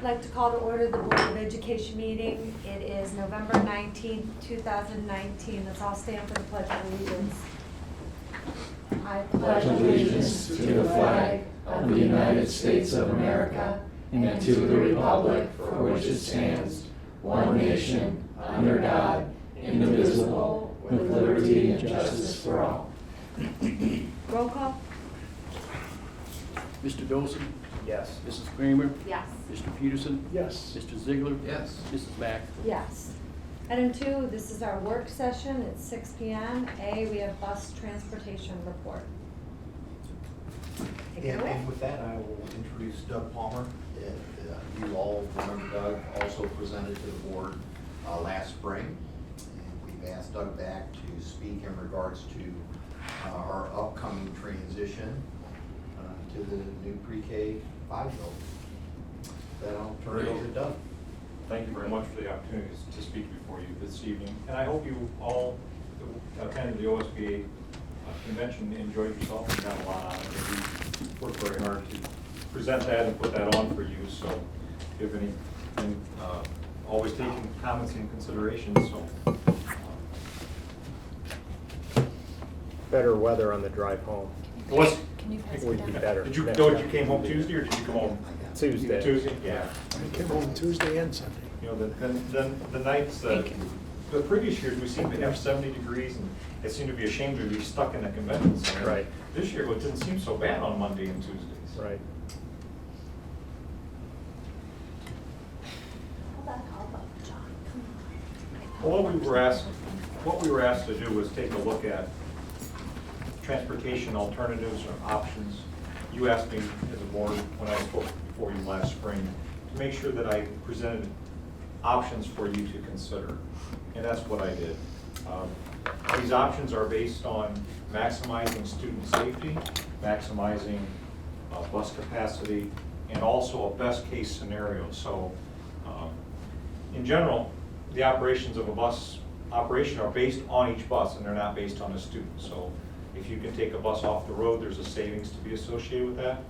like to call to order the Board of Education meeting. It is November 19th, 2019. Let's all stand for the Pledge of Allegiance. I pledge allegiance to the flag of the United States of America and to the republic for which it stands, one nation, under God, indivisible, with liberty and justice for all. Roll call? Mr. Dolson? Yes. Mrs. Kramer? Yes. Mr. Peterson? Yes. Mr. Ziegler? Yes. Mrs. Mack? Yes. Item 2, this is our work session. It's 6 p.m. A, we have bus transportation report. Take it away. And with that, I will introduce Doug Palmer. You all remember Doug also presented to the board last spring. And we've asked Doug back to speak in regards to our upcoming transition to the new pre-K 5 building. Then I'll turn it over to Doug. Thank you very much for the opportunity to speak before you this evening. And I hope you all who attended the OSBA convention enjoyed yourself and got a lot out of it. We worked very hard to present that and put that on for you. So if you have anything, always taking comments in consideration. So Better weather on the drive home was Can you pass it would be down? better. did you next know time. you came home Tuesday or did you come home Tuesday. Tuesday? Yeah. I came home Tuesday and Sunday. You know, the nights, the previous years, we seemed to have 70 degrees, and it seemed to be a shame to be stuck in a convention center. Right. This year, it didn't seem so bad on Monday and Tuesdays. Right. Well, what we were asked to do was take a look at transportation alternatives or options. You asked me as a board when I spoke before you last spring to make sure that I presented options for you to consider, and that's what I did. These options are based on maximizing student safety, maximizing bus capacity, and also a best case scenario. So in general, the operations of a bus operation are based on each bus, and they're not based on a student. So if you can take a bus off the road, there's a savings to be associated with that,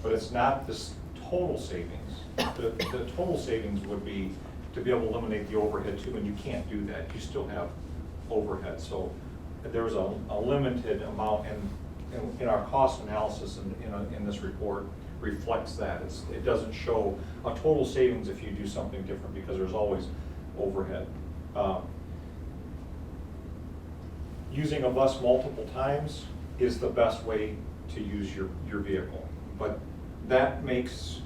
but it's not this total savings. The total savings would be to be able to eliminate the overhead too, and you can't do that. You still have overhead. So there's a limited amount, and in our cost analysis in this report reflects that. It doesn't show a total savings if you do something different, because there's always overhead. Using a bus multiple times is the best way to use your vehicle, but that makes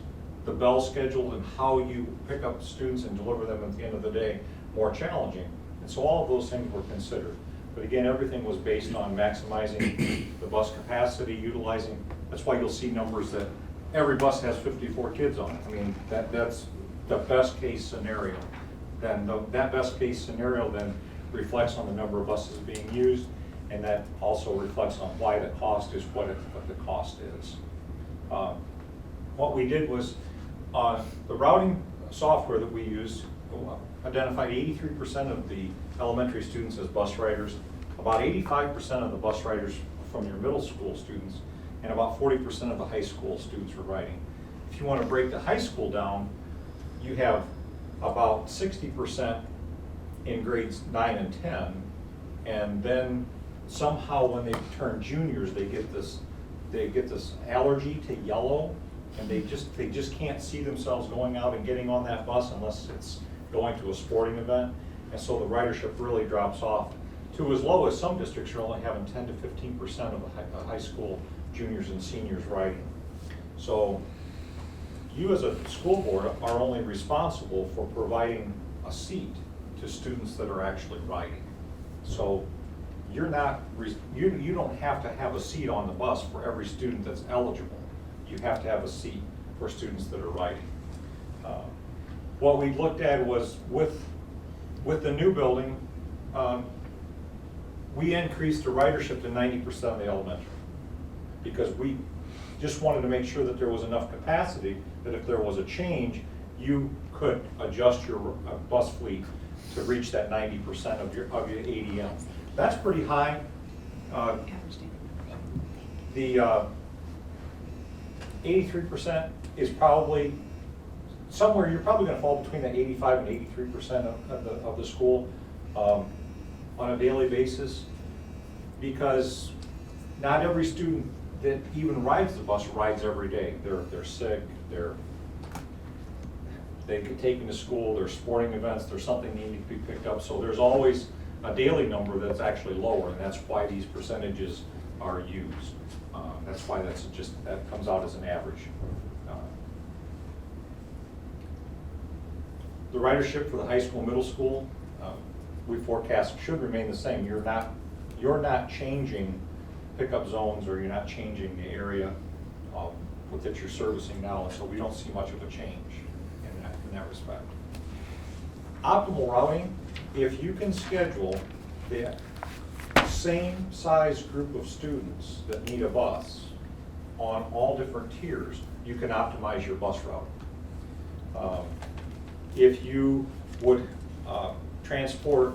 the bell schedule and how you pick up students and deliver them at the end of the day more challenging. And so all of those things were considered. But again, everything was based on maximizing the bus capacity, utilizing, that's why you'll see numbers that every bus has 54 kids on it. I mean, that's the best case scenario. Then that best case scenario then reflects on the number of buses being used, and that also reflects on why the cost is what the cost is. What we did was, the routing software that we used identified 83% of the elementary students as bus riders, about 85% of the bus riders from your middle school students, and about 40% of the high school students were riding. If you want to break the high school down, you have about 60% in grades 9 and 10, and then somehow when they turn juniors, they get this allergy to yellow, and they just can't see themselves going out and getting on that bus unless it's going to a sporting event, and so the ridership really drops off to as low as some districts are only having 10 to 15% of the high school juniors and seniors riding. So you as a school board are only responsible for providing a seat to students that are actually riding. So you're not, you don't have to have a seat on the bus for every student that's eligible. You have to have a seat for students that are riding. What we looked at was with the new building, we increased the ridership to 90% of the elementary, because we just wanted to make sure that there was enough capacity that if there was a change, you could adjust your bus fleet to reach that 90% of your ADM. That's pretty high. The 83% is probably somewhere, you're probably gonna fall between the 85 and 83% of the school on a daily basis, because not every student that even rides the bus rides every day. They're sick, they get taken to school, there's sporting events, there's something that needs to be picked up. So there's always a daily number that's actually lower, and that's why these percentages are used. That's why that comes out as an average. The ridership for the high school, middle school, we forecast should remain the same. You're not changing pickup zones, or you're not changing the area that you're servicing now, and so we don't see much of a change in that respect. Optimal routing, if you can schedule the same size group of students that need a bus on all different tiers, you can optimize your bus route. If you would transport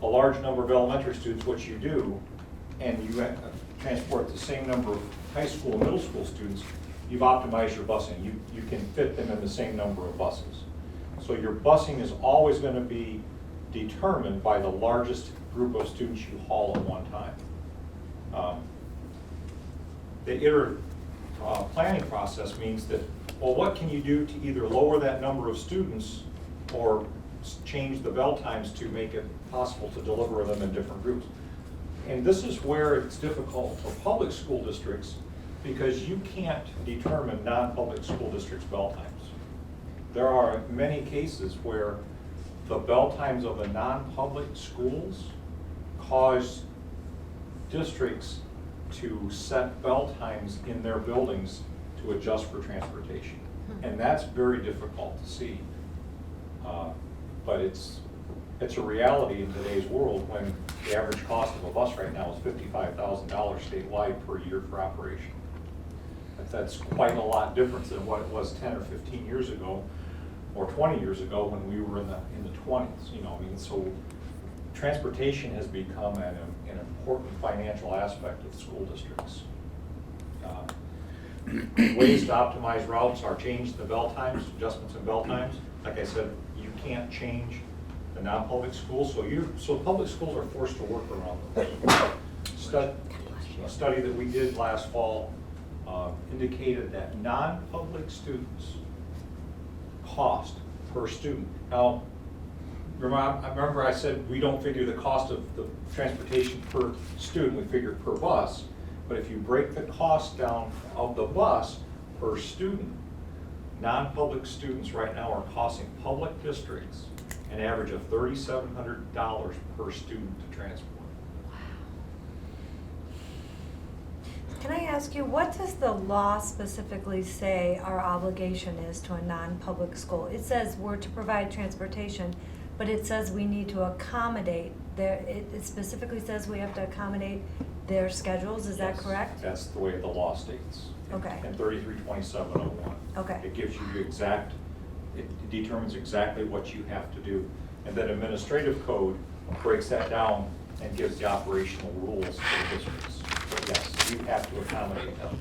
a large number of elementary students, which you do, and you transport the same number of high school and middle school students, you've optimized your busing. You can fit them in the same number of buses. So your busing is always going to be determined by the largest group of students you haul at one time. The iterative planning process means that, well, what can you do to either lower that number of students or change the bell times to make it possible to deliver them in different groups? And this is where it's difficult for public school districts, because you can't determine non-public school districts' bell times. There are many cases where the bell times of the non-public schools cause districts to set bell times in their buildings to adjust for transportation. And that's very difficult to see. But it's a reality in today's world, when the average cost of a bus right now is $55,000 statewide per year for operation. That's quite a lot different than what it was 10 or 15 years ago, or 20 years ago when we were in the 20s. So transportation has become an important financial aspect of school districts. Ways to optimize routes are change the bell times, adjustments in bell times. Like I said, you can't change the non-public schools, so public schools are forced to work around those. A study that we did last fall indicated that non-public students cost per student. Now, remember I said we don't figure the cost of the transportation per student, we figure per bus. But if you break the cost down of the bus per student, non-public students right now are costing public districts an average of $3,700 per student to transport. Can I ask you, what does the law specifically say our obligation is to a non-public school? It says we're to provide transportation, but it says we need to accommodate it specifically says we have to accommodate their schedules, is that Yes, correct? That's the way the law states. Okay. In 332701. Okay. It gives you it determines exactly what you have to do. And then administrative code breaks that down and gives the operational rules for the districts. So yes, you have to accommodate them.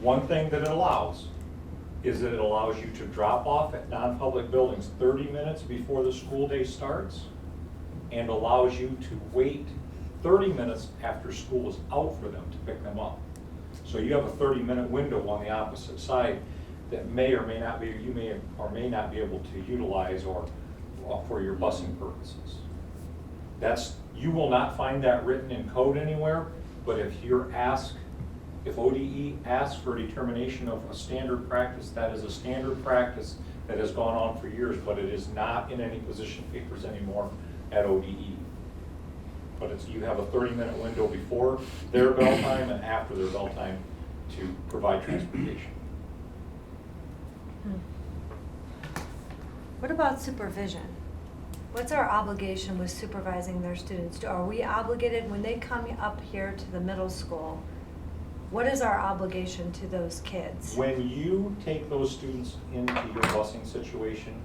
One thing that it allows is that it allows you to drop off at non-public buildings 30 minutes before the school day starts, and allows you to wait 30 minutes after school is out for them to pick them up. So you have a 30-minute window on the opposite side that may or may not be, you may or may not be able to utilize or for your busing purposes. You will not find that written in code anywhere, but if ODE asks for a determination of a standard practice, that is a standard practice that has gone on for years, but it is not in any position papers anymore at ODE. But you have a 30-minute window before their bell time and after their bell time to provide transportation. What about supervision? What's our obligation with supervising their students? Are we obligated when they come up here to the middle school? What is our obligation to those kids? When you take those students into your busing situation,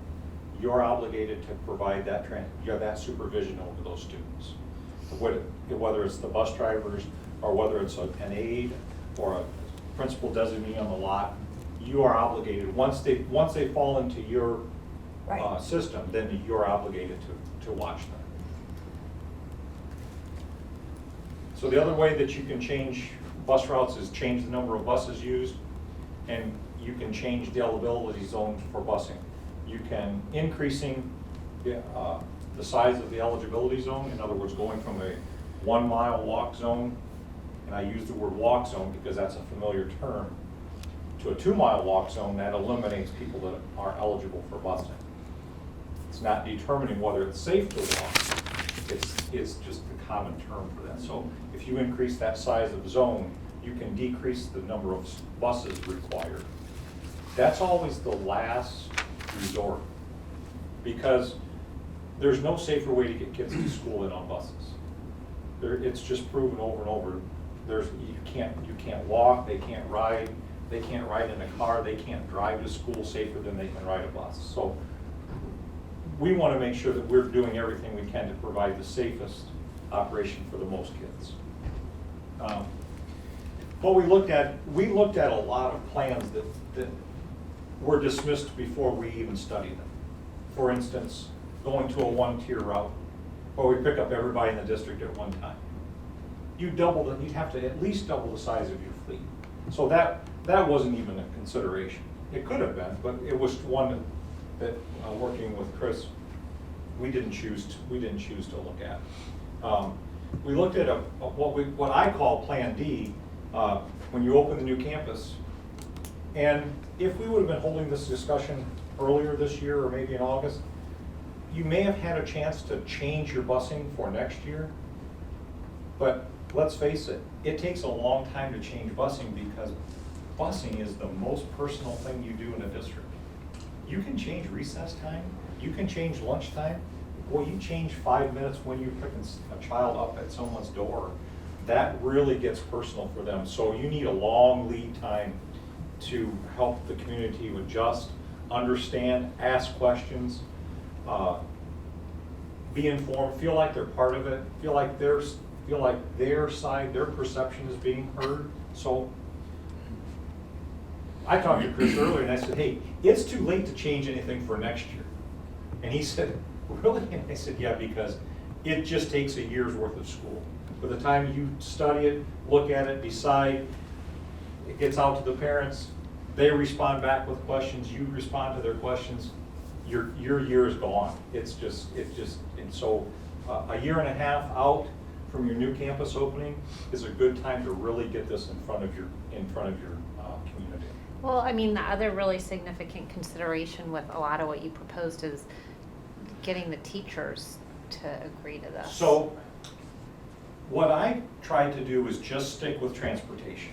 you're obligated to provide that supervision over those students. Whether it's the bus drivers or whether it's an aide or a principal designee on the lot, you are obligated, once they fall into your Right. system, then you're obligated to watch them. So the other way that you can change bus routes is change the number of buses used, and you can change the eligibility zones for busing. You can increasing the size of the eligibility zone, in other words, going from a 1 mile walk zone, and I use the word walk zone because that's a familiar term, to a 2 mile walk zone. That eliminates people that are eligible for busing. It's not determining whether it's safe to walk, it's just the common term for that. So if you increase that size of zone, you can decrease the number of buses required. That's always the last resort, because there's no safer way to get kids to school than on buses. It's just proven over and over. You can't walk, they can't ride in a car, they can't drive to school safer than they can ride a bus. So we want to make sure that we're doing everything we can to provide the safest operation for the most kids. But we looked at a lot of plans that were dismissed before we even studied them. For instance, going to a 1-tier route, where we pick up everybody in the district at one time. You'd have to at least double the size of your fleet. So that wasn't even a consideration. It could have been, but it was one that working with Chris, we didn't choose to look at. We looked at what I call Plan D when you open the new campus. And if we would have been holding this discussion earlier this year or maybe in August, you may have had a chance to change your busing for next year. But let's face it, it takes a long time to change busing because busing is the most personal thing you do in a district. You can change recess time, you can change lunchtime. Well, you change 5 minutes when you're picking a child up at someone's door. That really gets personal for them. So you need a long lead time to help the community to adjust, understand, ask questions, be informed, feel like they're part of it, feel like their side, their perception is being heard. So I talked to Chris earlier and I said, hey, it's too late to change anything for next year. And he said, really? And I said, yeah, because it just takes a year's worth of school. By the time you study it, look at it, decide, it gets out to the parents, they respond back with questions, you respond to their questions, your year is gone. And so a year and a half out from your new campus opening is a good time to really get this in front of your community. Well, I mean, the other really significant consideration with a lot of what you proposed is getting the teachers to agree to this. So what I tried to do was just stick with transportation.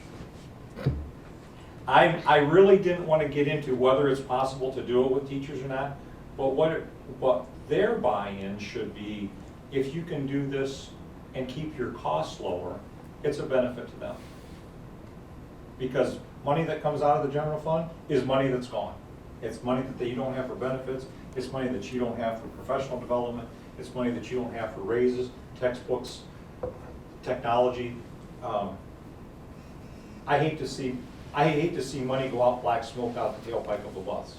I really didn't want to get into whether it's possible to do it with teachers or not, but what their buy-in should be, if you can do this and keep your costs lower, it's a benefit to them. Because money that comes out of the general fund is money that's gone. It's money that you don't have for benefits, it's money that you don't have for professional development, it's money that you don't have for raises, textbooks, technology. I hate to see money go out black smoke out the tailpipe of a bus,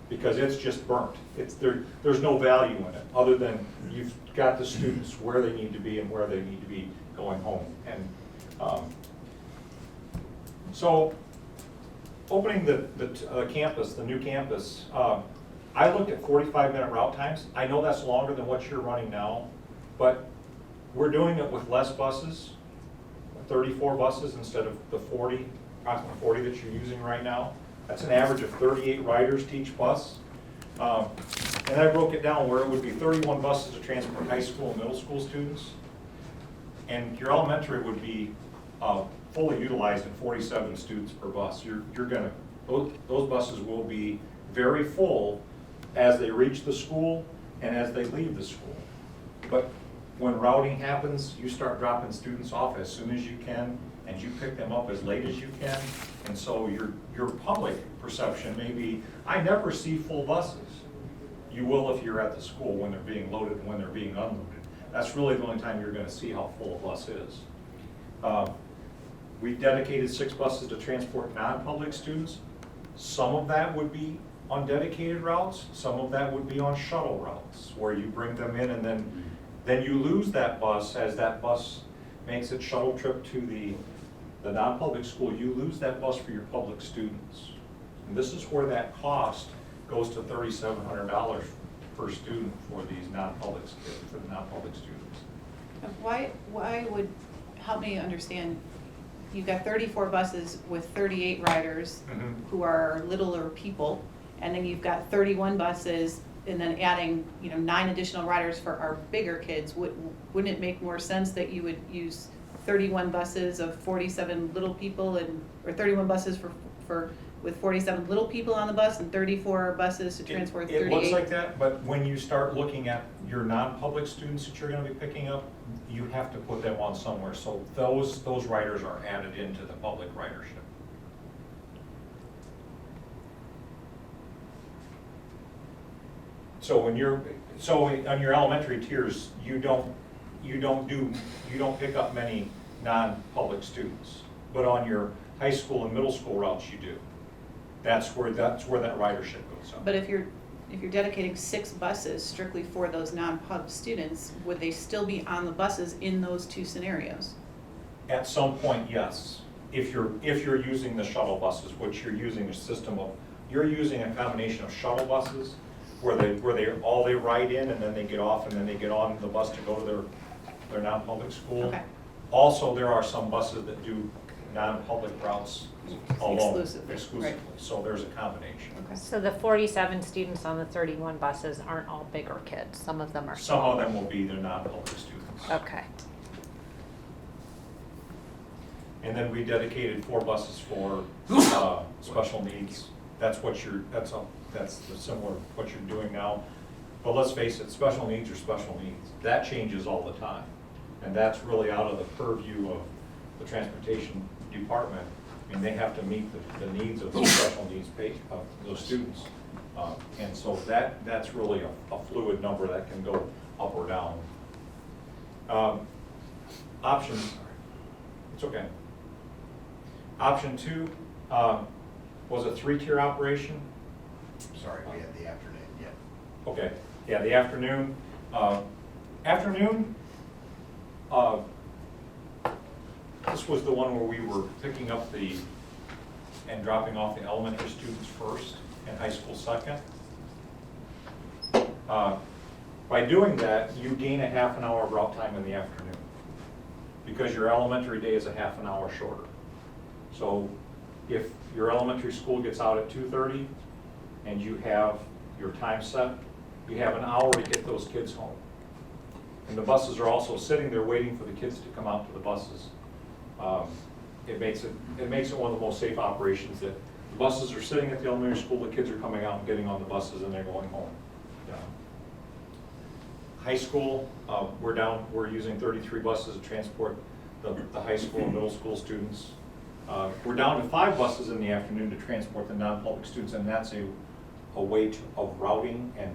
because it's just burnt. There's no value in it, other than you've got the students where they need to be and where they need to be going home. And so opening the campus, the new campus, I looked at 45-minute route times. I know that's longer than what you're running now, but we're doing it with less buses, 34 buses instead of the approximately 40 that you're using right now. That's an average of 38 riders to each bus. And I broke it down where it would be 31 buses to transport high school and middle school students. And your elementary would be fully utilized at 47 students per bus. Those buses will be very full as they reach the school and as they leave the school. But when routing happens, you start dropping students off as soon as you can, and you pick them up as late as you can. And so your public perception may be, I never see full buses. You will if you're at the school when they're being loaded and when they're being unloaded. That's really the only time you're going to see how full a bus is. We dedicated 6 buses to transport non-public students. Some of that would be on dedicated routes, some of that would be on shuttle routes, where you bring them in and then you lose that bus as that bus makes its shuttle trip to the non-public school. You lose that bus for your public students. And this is where that cost goes to $3,700 per student for these non-public, for the non-public students. Why would, help me understand, you've got 34 buses with 38 riders Mhm. who are littler people, and then you've got 31 buses, and then adding, 9 additional riders for our bigger kids. Wouldn't it make more sense that you would use 31 buses of 47 little people or 31 buses with 47 little people on the bus and 34 buses to transport 38? It looks like that, but when you start looking at your non-public students that you're gonna be picking up, you have to put them on somewhere, so those riders are added into the public ridership. So on your elementary tiers, you don't pick up many non-public students, but on your high school and middle school routes, you do. That's where that ridership goes up. But if you're dedicating 6 buses strictly for those non-pub students, would they still be on the buses in those 2 scenarios? At some point, yes. If you're using the shuttle buses, which you're using you're using a combination of shuttle buses where they ride in and then they get off and then they get on the bus to go to their non-public school. Okay. Also, there are some buses that do non-public routes alone, Exclusively, right. So there's a combination. Okay. So the 47 students on the 31 buses aren't all bigger kids, some of them are Some of smaller. them will be the non-public students. Okay. And then we dedicated 4 buses for special needs. That's the similar what you're doing now. But let's face it, special needs are special needs. That changes all the time. And that's really out of the purview of the transportation department. I mean, they have to meet the needs of those special needs of those students. And so that's really a fluid number that can go up or down. Options, it's okay. Option 2 was a 3-tier operation. Sorry, we had the afternoon, yeah. Okay, yeah, the afternoon. This was the one where we were picking up and dropping off the elementary students first and high school second. By doing that, you gain a half an hour of route time in the afternoon because your elementary day is a half an hour shorter. So if your elementary school gets out at 2:30 and you have your time set, you have an hour to get those kids home. And the buses are also sitting there waiting for the kids to come out to the buses. It makes it one of the most safe operations that the buses are sitting at the elementary school, the kids are coming out and getting on the buses and they're going home. High school, we're using 33 buses to transport the high school and middle school students. We're down to 5 buses in the afternoon to transport the non-public students, and that's a way of routing and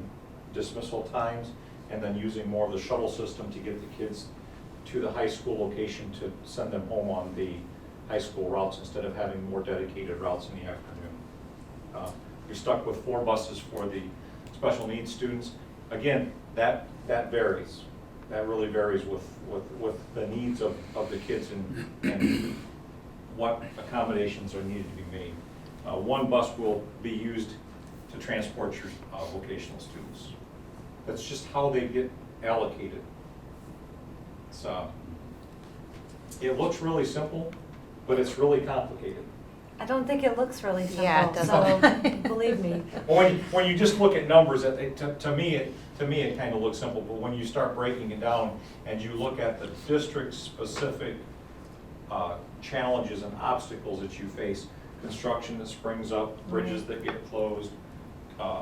dismissal times, and then using more of the shuttle system to get the kids to the high school location to send them home on the high school routes instead of having more dedicated routes in the afternoon. We're stuck with 4 buses for the special needs students. Again, that varies. That really varies with the needs of the kids and what accommodations are needed to be made. 1 bus will be used to transport your vocational students. That's just how they get allocated. It looks really simple, but it's really complicated. I don't think it looks really simple. Yeah, it So, doesn't. believe me. When you just look at numbers, to me it kind of looks simple, but when you start breaking it down and you look at the district-specific challenges and obstacles that you face, construction that springs up, bridges that get closed,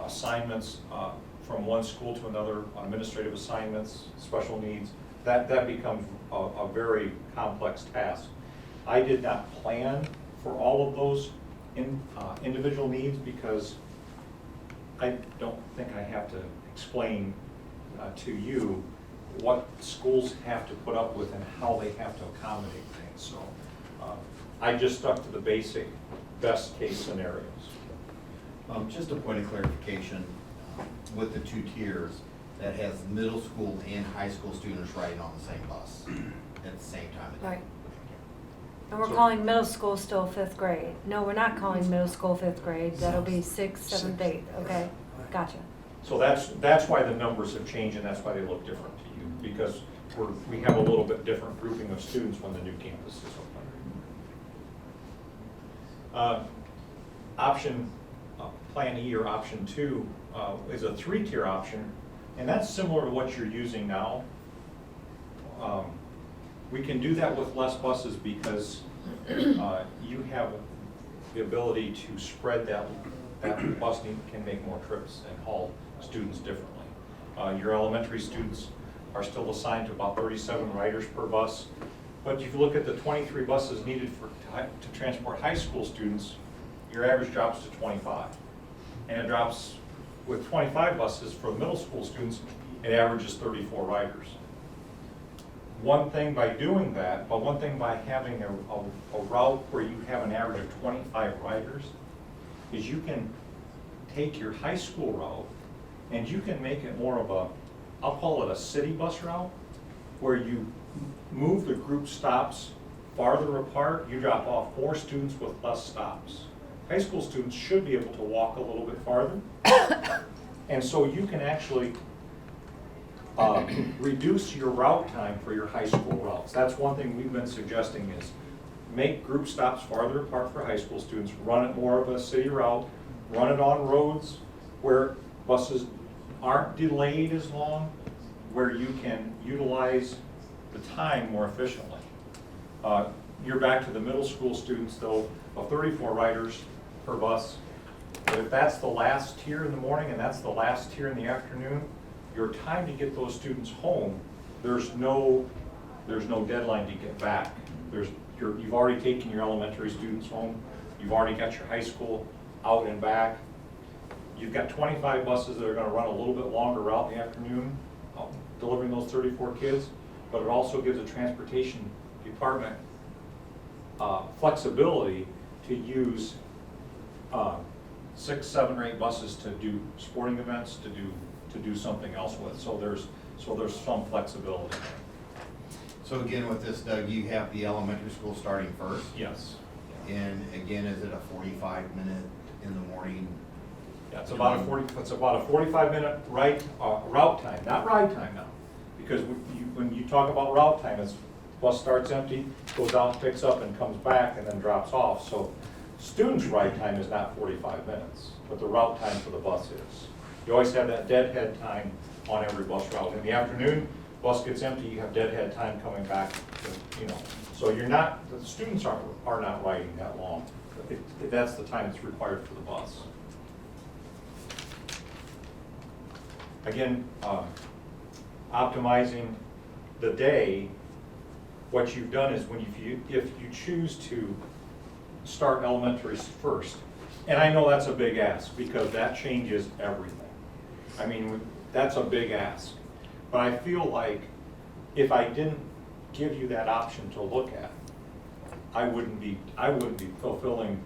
assignments from one school to another, administrative assignments, special needs, that becomes a very complex task. I did not plan for all of those individual needs because I don't think I have to explain to you what schools have to put up with and how they have to accommodate things. So I just stuck to the basic best case scenarios. Just a point of clarification, with the two tiers, that has middle school and high school students riding on the same bus at the same time of day. Right. And we're So- calling middle school still 5th grade. No, we're not calling middle school 5th grade. That'll be 6th, 7th, 8th, okay? Gotcha. So that's why the numbers have changed and that's why they look different to you, because we have a little bit different grouping of students when the new campus is open. Option, Plan E or Option 2 is a 3-tier option, and that's similar to what you're using now. We can do that with less buses because you have the ability to spread that bus can make more trips and haul students differently. Your elementary students are still assigned to about 37 riders per bus, but if you look at the 23 buses needed to transport high school students, your average drops to 25. And it drops, with 25 buses for the middle school students, it averages 34 riders. One thing by doing that, but one thing by having a route where you have an average of 25 riders, is you can take your high school route and you can make it more of a, I'll call it a city bus route, where you move the group stops farther apart, you drop off more students with less stops. High school students should be able to walk a little bit farther. And so you can actually reduce your route time for your high school routes. That's one thing we've been suggesting is make group stops farther apart for high school students, run it more of a city route, run it on roads where buses aren't delayed as long, where you can utilize the time more efficiently. You're back to the middle school students though, of 34 riders per bus. But if that's the last tier in the morning and that's the last tier in the afternoon, your time to get those students home, there's no deadline to get back. You've already taken your elementary students home, you've already got your high school out and back. You've got 25 buses that are gonna run a little bit longer route in the afternoon, delivering those 34 kids, but it also gives the transportation department flexibility to use 6, 7, or 8 buses to do sporting events, to do something else with. So there's some flexibility. So again, with this, Doug, you have the elementary school starting first. Yes. And again, is it a 45-minute in the morning? Yeah, it's about a 45-minute route time, not ride time now. Because when you talk about route time, it's bus starts empty, goes out, picks up, and comes back, and then drops off. So students' ride time is not 45 minutes, but the route time for the bus is. You always have that deadhead time on every bus route. In the afternoon, bus gets empty, you have deadhead time coming back, So the students are not riding that long. That's the time that's required for the bus. Again, optimizing the day, what you've done is if you choose to start elementary first, and I know that's a big ask because that changes everything. I mean, that's a big ask. But I feel like if I didn't give you that option to look at, I wouldn't be fulfilling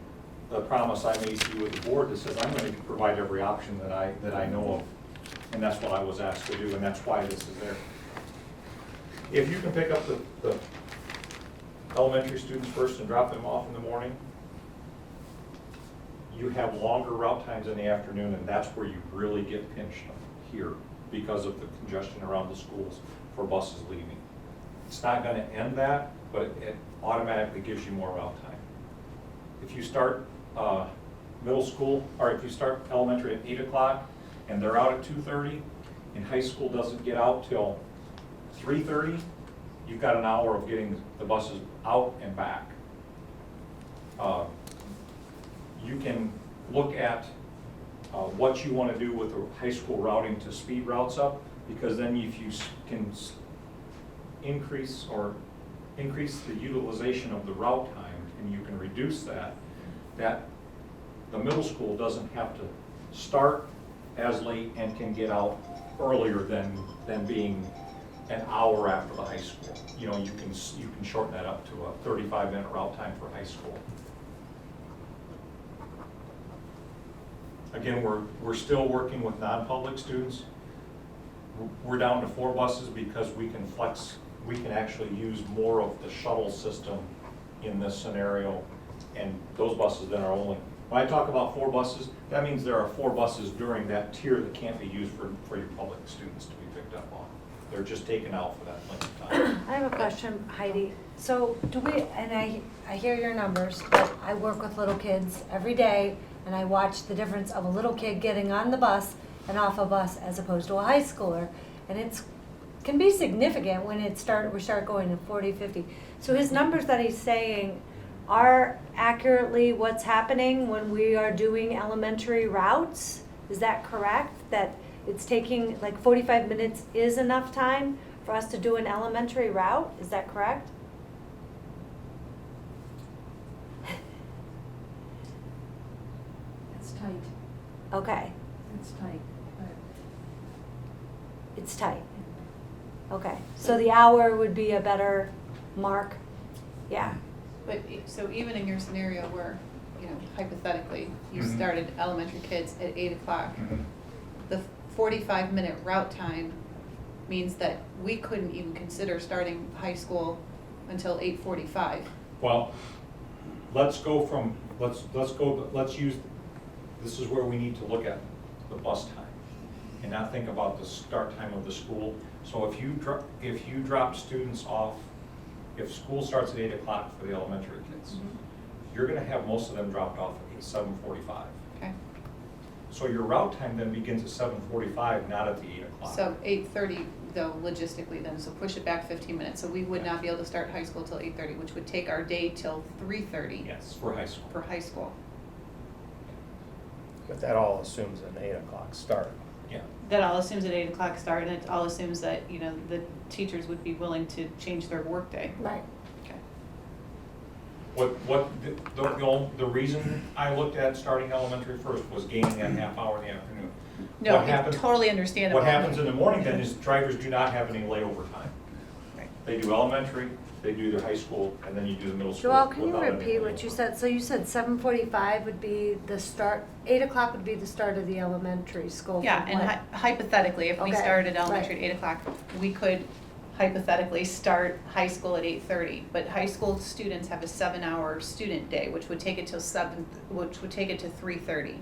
the promise I made to you with the board that says I'm going to provide every option that I know of. And that's what I was asked to do, and that's why this is there. If you can pick up the elementary students first and drop them off in the morning, you have longer route times in the afternoon, and that's where you really get pinched here because of the congestion around the schools for buses leaving. It's not going to end that, but it automatically gives you more route time. If you start middle school, or if you start elementary at 8 o'clock and they're out at 2:30, and high school doesn't get out till 3:30, you've got an hour of getting the buses out and back. You can look at what you want to do with the high school routing to speed routes up, because then if you can increase the utilization of the route time and you can reduce that the middle school doesn't have to start as late and can get out earlier than being an hour after the high school. You can shorten that up to a 35-minute route time for high school. Again, we're still working with non-public students. We're down to 4 buses because we can flex, we can actually use more of the shuttle system in this scenario. And those buses then are only, when I talk about 4 buses, that means there are 4 buses during that tier that can't be used for your public students to be picked up on. They're just taken out for that length of time. I have a question, Heidi. So do we, and I hear your numbers, but I work with little kids every day, and I watch the difference of a little kid getting on the bus and off a bus as opposed to a high schooler. And it's, can be significant when we start going to 40, 50. So his numbers that he's saying are accurately what's happening when we are doing elementary routes? Is that correct? That it's taking, like 45 minutes is enough time for us to do an elementary route? Is that correct? It's tight, Okay, it's tight, but it's tight. Okay, so the hour would be a better mark? Yeah, But, so even in your scenario where, you know, hypothetically, you Mhm. started elementary kids at 8 o'clock, Mhm. the 45-minute route time means that we couldn't even consider starting high school until 8:45. Well, let's use, this is where we need to look at the bus time and not think about the start time of the school. So if you drop students off, if school starts at 8 o'clock for the elementary kids, you're gonna have most of them dropped off at 7:45. Okay, So your route time then begins at 7:45, not at the 8 o'clock. so 8:30 though logistically then, so push it back 15 minutes. So we would not be able to start high school till 8:30, which would take our day till 3:30 Yes, for high school. for high school. But that all assumes an 8 o'clock start. Yeah. That all assumes an 8 o'clock start, and it all assumes that, you know, the teachers would be willing to change their workday. right. Okay. The reason I looked at starting elementary first was gaining that half hour in the afternoon. No, What it's happens- totally understandable. What happens in the morning then is drivers do not have any layover time. Right. They do elementary, they do their high school, and then you do the middle school. Joelle, can you without any repeat what you layover. said? So you said 7:45 would be the start, 8 o'clock would be the start of the elementary school. Yeah, from and what? hypothetically, if we Okay, started elementary right. at 8 o'clock, we could hypothetically start high school at 8:30. But high school students have a 7-hour student day, which would take it till 3:30.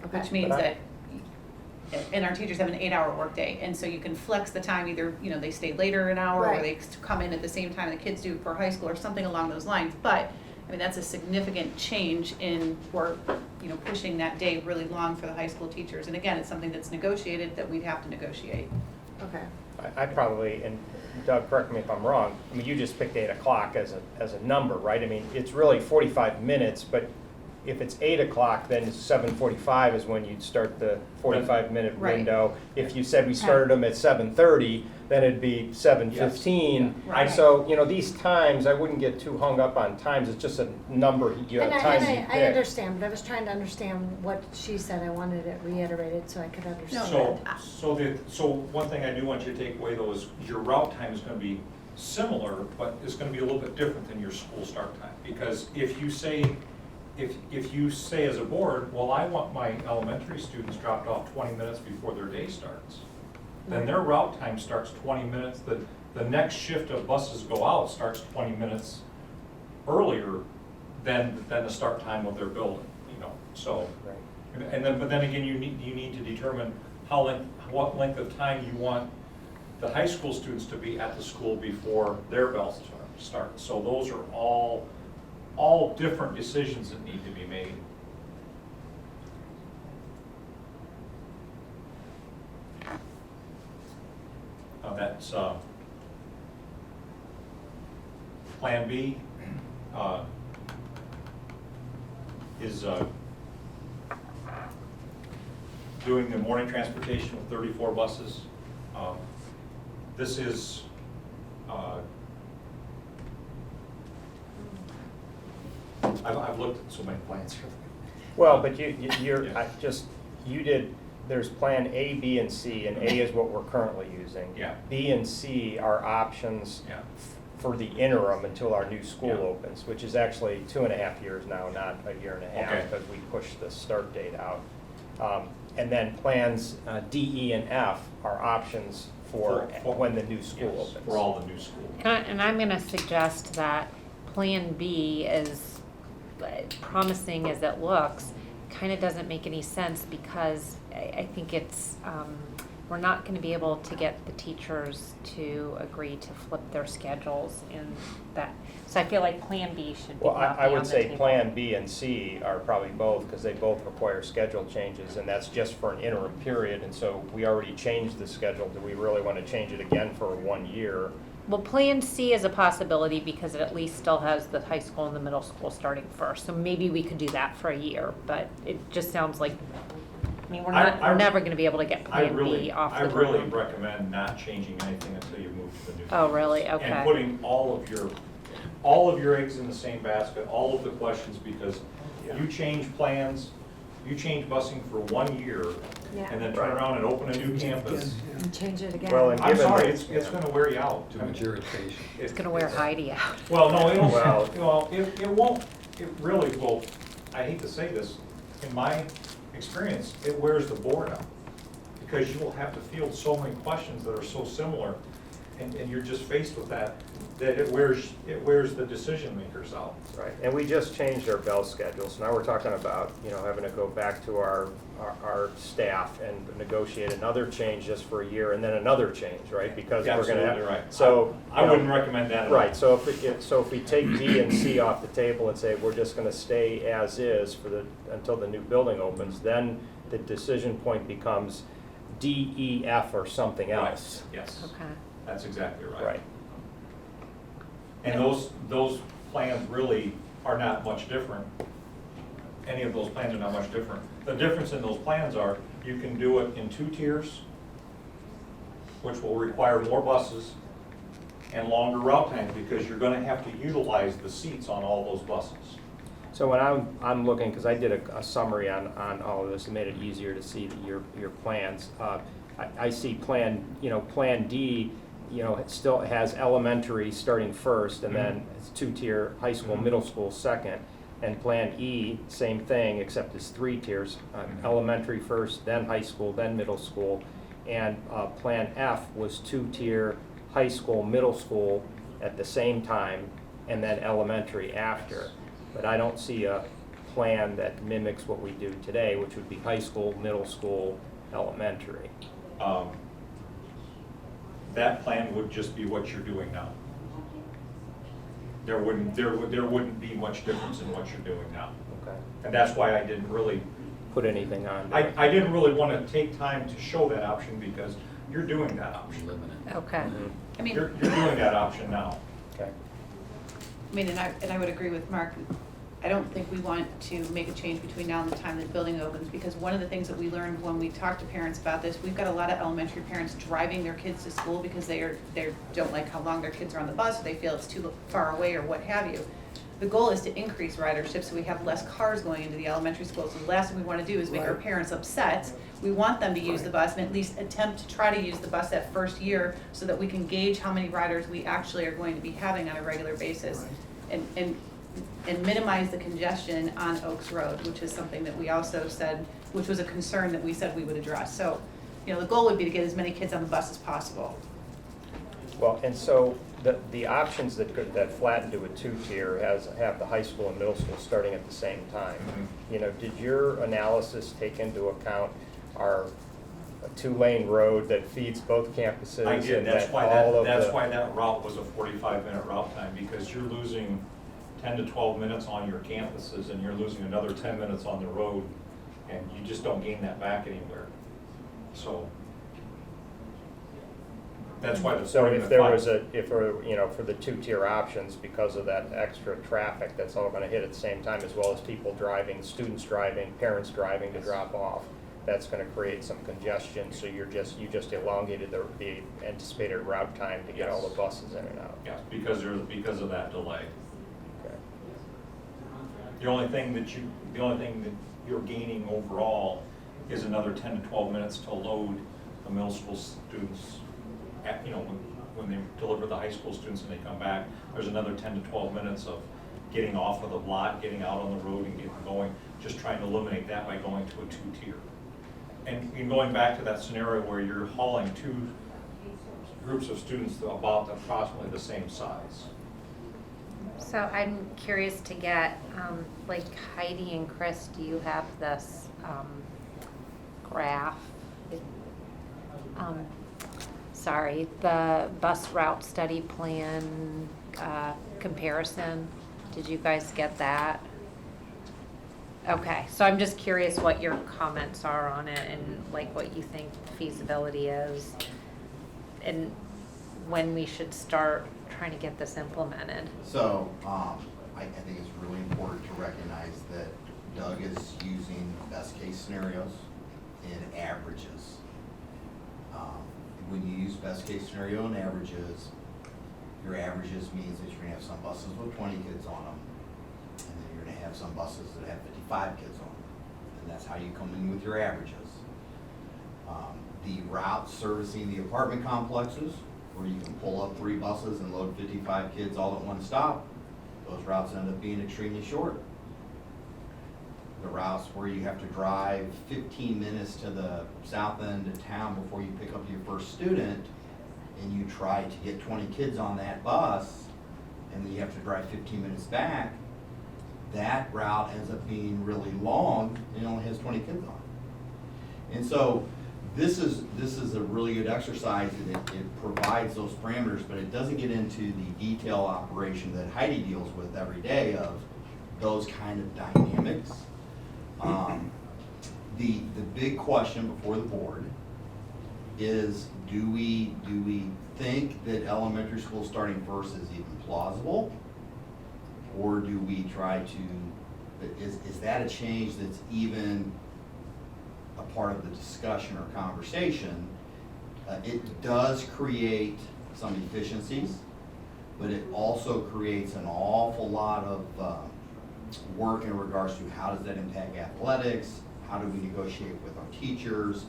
Okay. Which means But I- that, and our teachers have an 8-hour workday, and so you can flex the time, either, you know, they stay later an hour, or Right. they come in at the same time the kids do for high school, or something along those lines. But, I mean, that's a significant change in, or, you know, pushing that day really long for the high school teachers. And again, it's something that's negotiated, that we'd have to negotiate. Okay. I probably, and Doug, correct me if I'm wrong, I mean, you just picked 8 o'clock as a number, right? I mean, it's really 45 minutes, but if it's 8 o'clock, then 7:45 is when you'd start the 45-minute Right. window. If you said we started them at 7:30, then it'd be 7:15. Yeah. Right. So, you know, these times, I wouldn't get too hung up on times, it's just a number, you have time you I pick. understand, but I was trying to understand what she said. I wanted it reiterated so I could understand. So one thing I do want you to take away though is your route time is gonna be similar, but it's gonna be a little bit different than your school start time. Because if you say as a board, well, I want my elementary students dropped off 20 minutes before their day starts, then their route time starts 20 minutes, the next shift of buses go out starts 20 minutes earlier than the start time of their building, you know, so. Right. And then, but then again, you need to determine what length of time you want the high school students to be at the school before their bells start. So those are all different decisions that need to be made. That's Plan B is doing the morning transportation with 34 buses. This is I've looked at so many plans here. Well, but you're, Yeah. there's Plan A, B, and C, and A is what we're currently using. Yeah. B and C are options Yeah. for the interim until our new school Yeah. opens, which is actually 2.5 years now, not a year and a half, Okay. because we pushed the start date out. And then plans D, E, and F are options for For- when the new school Yes, opens. For all the new schools. And I'm gonna suggest that Plan B, as promising as it looks, kind of doesn't make any sense because I think it's, we're not gonna be able to get the teachers to agree to flip their schedules in that. So I feel like Plan B should be Well, not be I on would the say table. Plan B and C are probably both, because they both require schedule changes, and that's just for an interim period, and so we already changed the schedule. Do we really want to change it again for 1 year? Well, Plan C is a possibility because it at least still has the high school and the middle school starting first. So maybe we could do that for a year, but it just sounds like, I mean, we're never gonna be able to get Plan B off the I really ground. recommend not changing anything until you move to the new. Oh, really? And Okay. putting all of your eggs in the same basket, all of the questions, because you change plans, you change busing for 1 year, Yeah. and then turn around and open a new Change it campus. again, And change it again. Well, and I'm given sorry, that- it's gonna wear you out. Too much irritation. It's gonna wear Heidi out. Well, no, Well- it won't, it really will, I hate to say this, in my experience, it wears the board out. Because you will have to field so many questions that are so similar, and you're just faced with that it wears the decision makers out. Right, and we just changed our bell schedule, so now we're talking about, having to go back to our staff and negotiate another change just for a year, and then another change, right? Because we're gonna have. Absolutely right. So. I wouldn't recommend that at all. Right, so if we take D and C off the table and say we're just gonna stay as is until the new building opens, then the decision point becomes D, E, F, or something Right. else. Yes, Okay. that's exactly right. Right. And those plans really are not much different. Any of those plans are not much different. The difference in those plans are, you can do it in 2 tiers, which will require more buses and longer route times, because you're gonna have to utilize the seats on all those buses. So when I'm looking, because I did a summary on all of this, it made it easier to see your plans. I see Plan D, it still has elementary starting first, and then it's 2-tier, high school, middle school second. And Plan E, same thing, except it's 3 tiers, elementary first, then high school, then middle school. And Plan F was 2-tier, high school, middle school at the same time, and then elementary after. But I don't see a plan that mimics what we do today, which would be high school, middle school, elementary. That plan would just be what you're doing now. There wouldn't be much difference in what you're doing now. Okay. And that's why I didn't really, Put anything on there. I didn't really want to take time to show that option, because you're doing that option. Eliminate. Okay. Mhm. I mean, You're doing that option now. Okay. and I would agree with Mark. I don't think we want to make a change between now and the time that the building opens, because one of the things that we learned when we talked to parents about this, we've got a lot of elementary parents driving their kids to school because they don't like how long their kids are on the bus, or they feel it's too far away, or what have you. The goal is to increase ridership, so we have less cars going into the elementary schools. So the last thing we want to do is make our Right. parents upset. We want them to use the bus and at least attempt to try to use the bus that first year, so that we can gauge how many riders we actually are going to be having on a regular basis. And minimize the congestion on Oaks Road, which is something that we also said, which was a concern that we said we would address. So, the goal would be to get as many kids on the bus as possible. Well, and so the options that flatten to a 2-tier have the high school and middle school starting at the same time. Did your analysis take into account our 2-lane road that feeds both campuses? I did, and that's that why all of that's the- why that route was a 45-minute route time, because you're losing 10 to 12 minutes on your campuses, and you're losing another 10 minutes on the road, and you just don't gain that back anywhere. So that's why the. So if 40 there minute was for the 2-tier options, because of that extra traffic, that's all gonna hit at the same time, as well as people driving, students driving, parents driving to drop off. That's gonna create some congestion, so you just elongated the anticipated route time to get all the buses in and out. Yes, because of that delay. Okay. The only thing that you're gaining overall is another 10 to 12 minutes to load the middle school students when they deliver the high school students and they come back, there's another 10 to 12 minutes of getting off of the lot, getting out on the road and getting going, just trying to eliminate that by going to a 2-tier. And going back to that scenario where you're hauling two groups of students about approximately the same size. So I'm curious to get, like Heidi and Chris, do you have this graph? Sorry, the bus route study plan comparison. Did you guys get that? Okay, so I'm just curious what your comments are on it and like what you think feasibility is and when we should start trying to get this implemented. So, I think it's really important to recognize that Doug is using best-case scenarios and averages. When you use best-case scenario and averages, your averages means that you're gonna have some buses with 20 kids on them, and then you're gonna have some buses that have 55 kids on them, and that's how you come in with your averages. The routes servicing the apartment complexes, where you can pull up 3 buses and load 55 kids all at one stop, those routes end up being extremely short. The routes where you have to drive 15 minutes to the south end of town before you pick up your first student, and you try to get 20 kids on that bus, and then you have to drive 15 minutes back, that route ends up being really long and only has 20 kids on it. And so this is a really good exercise, and it provides those parameters, but it doesn't get into the detail operation that Heidi deals with every day of those kind of dynamics. The big question before the board is, do we think that elementary school starting first is even plausible? Or do we try to, is that a change that's even a part of the discussion or conversation? It does create some efficiencies, but it also creates an awful lot of work in regards to how does that impact athletics, how do we negotiate with our teachers,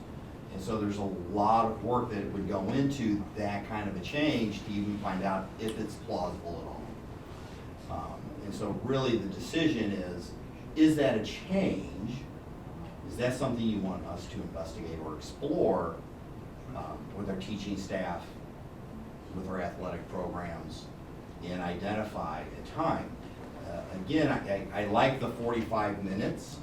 and so there's a lot of work that would go into that kind of a change to even find out if it's plausible at all. And so really the decision is that a change? Is that something you want us to investigate or explore with our teaching staff, with our athletic programs, and identify a time? Again, I like the 45 minutes,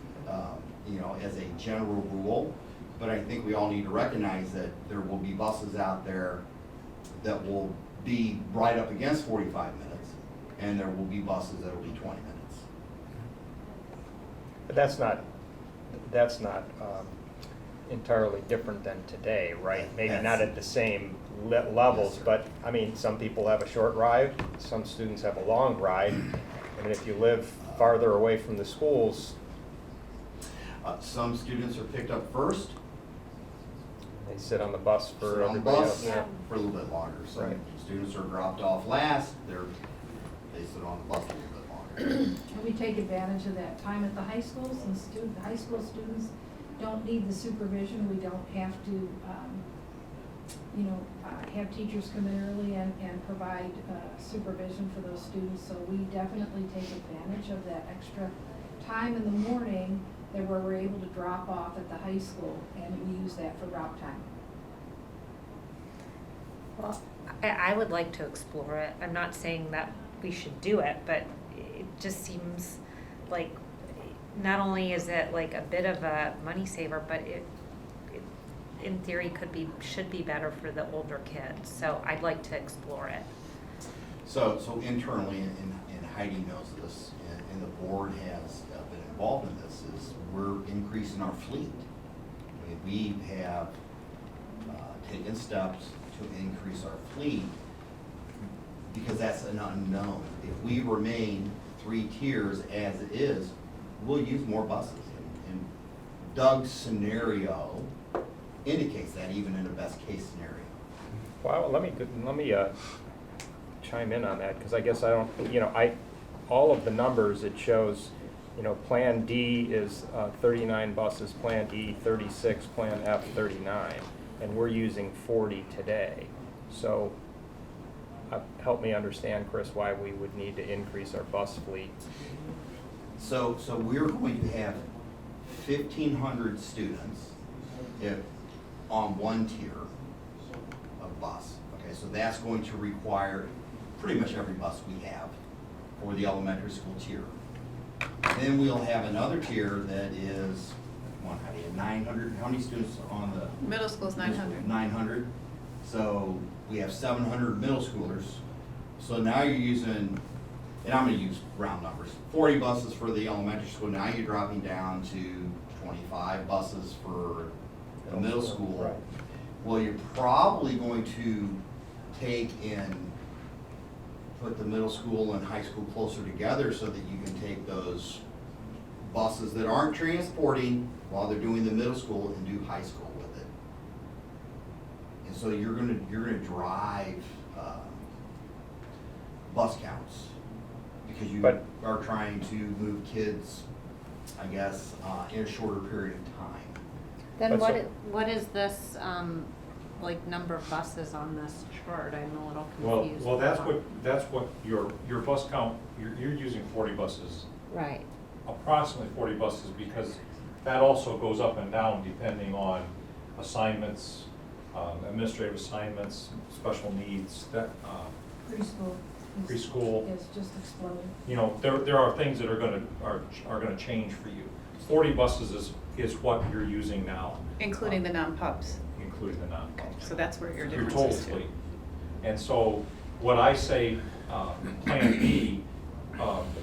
as a general rule, but I think we all need to recognize that there will be buses out there that will be right up against 45 minutes, and there will be buses that will be 20 minutes. But that's not entirely different than today, right? Maybe not at the same levels, Yes, sir. but, I mean, some people have a short ride, some students have a long ride. I mean, if you live farther away from the schools, Some students are picked up first, they sit on the bus sit for on the everybody bus else. for a little bit longer. Some Right. students are dropped off last, they sit on the bus a little bit longer. And we take advantage of that time at the high schools, and the high school students don't need the supervision. We don't have to, have teachers come in early and provide supervision for those students. So we definitely take advantage of that extra time in the morning that where we're able to drop off at the high school, and we use that for route time. Well, I would like to explore it. I'm not saying that we should do it, but it just seems like not only is it like a bit of a money saver, but it in theory should be better for the older kids. So I'd like to explore it. So internally, and Heidi knows this, and the board has been involved in this, is we're increasing our fleet. I mean, we have taken steps to increase our fleet because that's an unknown. If we remain 3 tiers as it is, we'll use more buses. And Doug's scenario indicates that, even in a best case scenario. Well, let me chime in on that, because I guess I don't, all of the numbers, it shows, Plan D is 39 buses, Plan E 36, Plan F 39, and we're using 40 today. So help me understand, Chris, why we would need to increase our bus fleet. So we're going to have 1,500 students on one tier of bus. Okay, so that's going to require pretty much every bus we have for the elementary school tier. Then we'll have another tier that is, 900, how many students on the? Middle school's 900. 900. So we have 700 middle schoolers. So now you're using, and I'm gonna use round numbers, 40 buses for the elementary school. Now you're dropping down to 25 buses for the middle school. Right. Well, you're probably going to take and put the middle school and high school closer together so that you can take those buses that aren't transporting while they're doing the middle school and do high school with it. And so you're gonna drive bus counts because you But- are trying to move kids, I guess, in a shorter period of time. Then But what, so- what is this, like, number of buses on this chart? I'm a little confused. Well, that's what your bus count, you're using 40 buses, Right. approximately 40 buses, because that also goes up and down depending on assignments, administrative assignments, special needs, that, Preschool. Preschool. Is just exploding. you know, there are things that are gonna change for you. 40 buses is what you're using now, Including the non-pubs. including the non-pubs. So that's where your Your difference total is too. fleet. And so what I say, Plan B,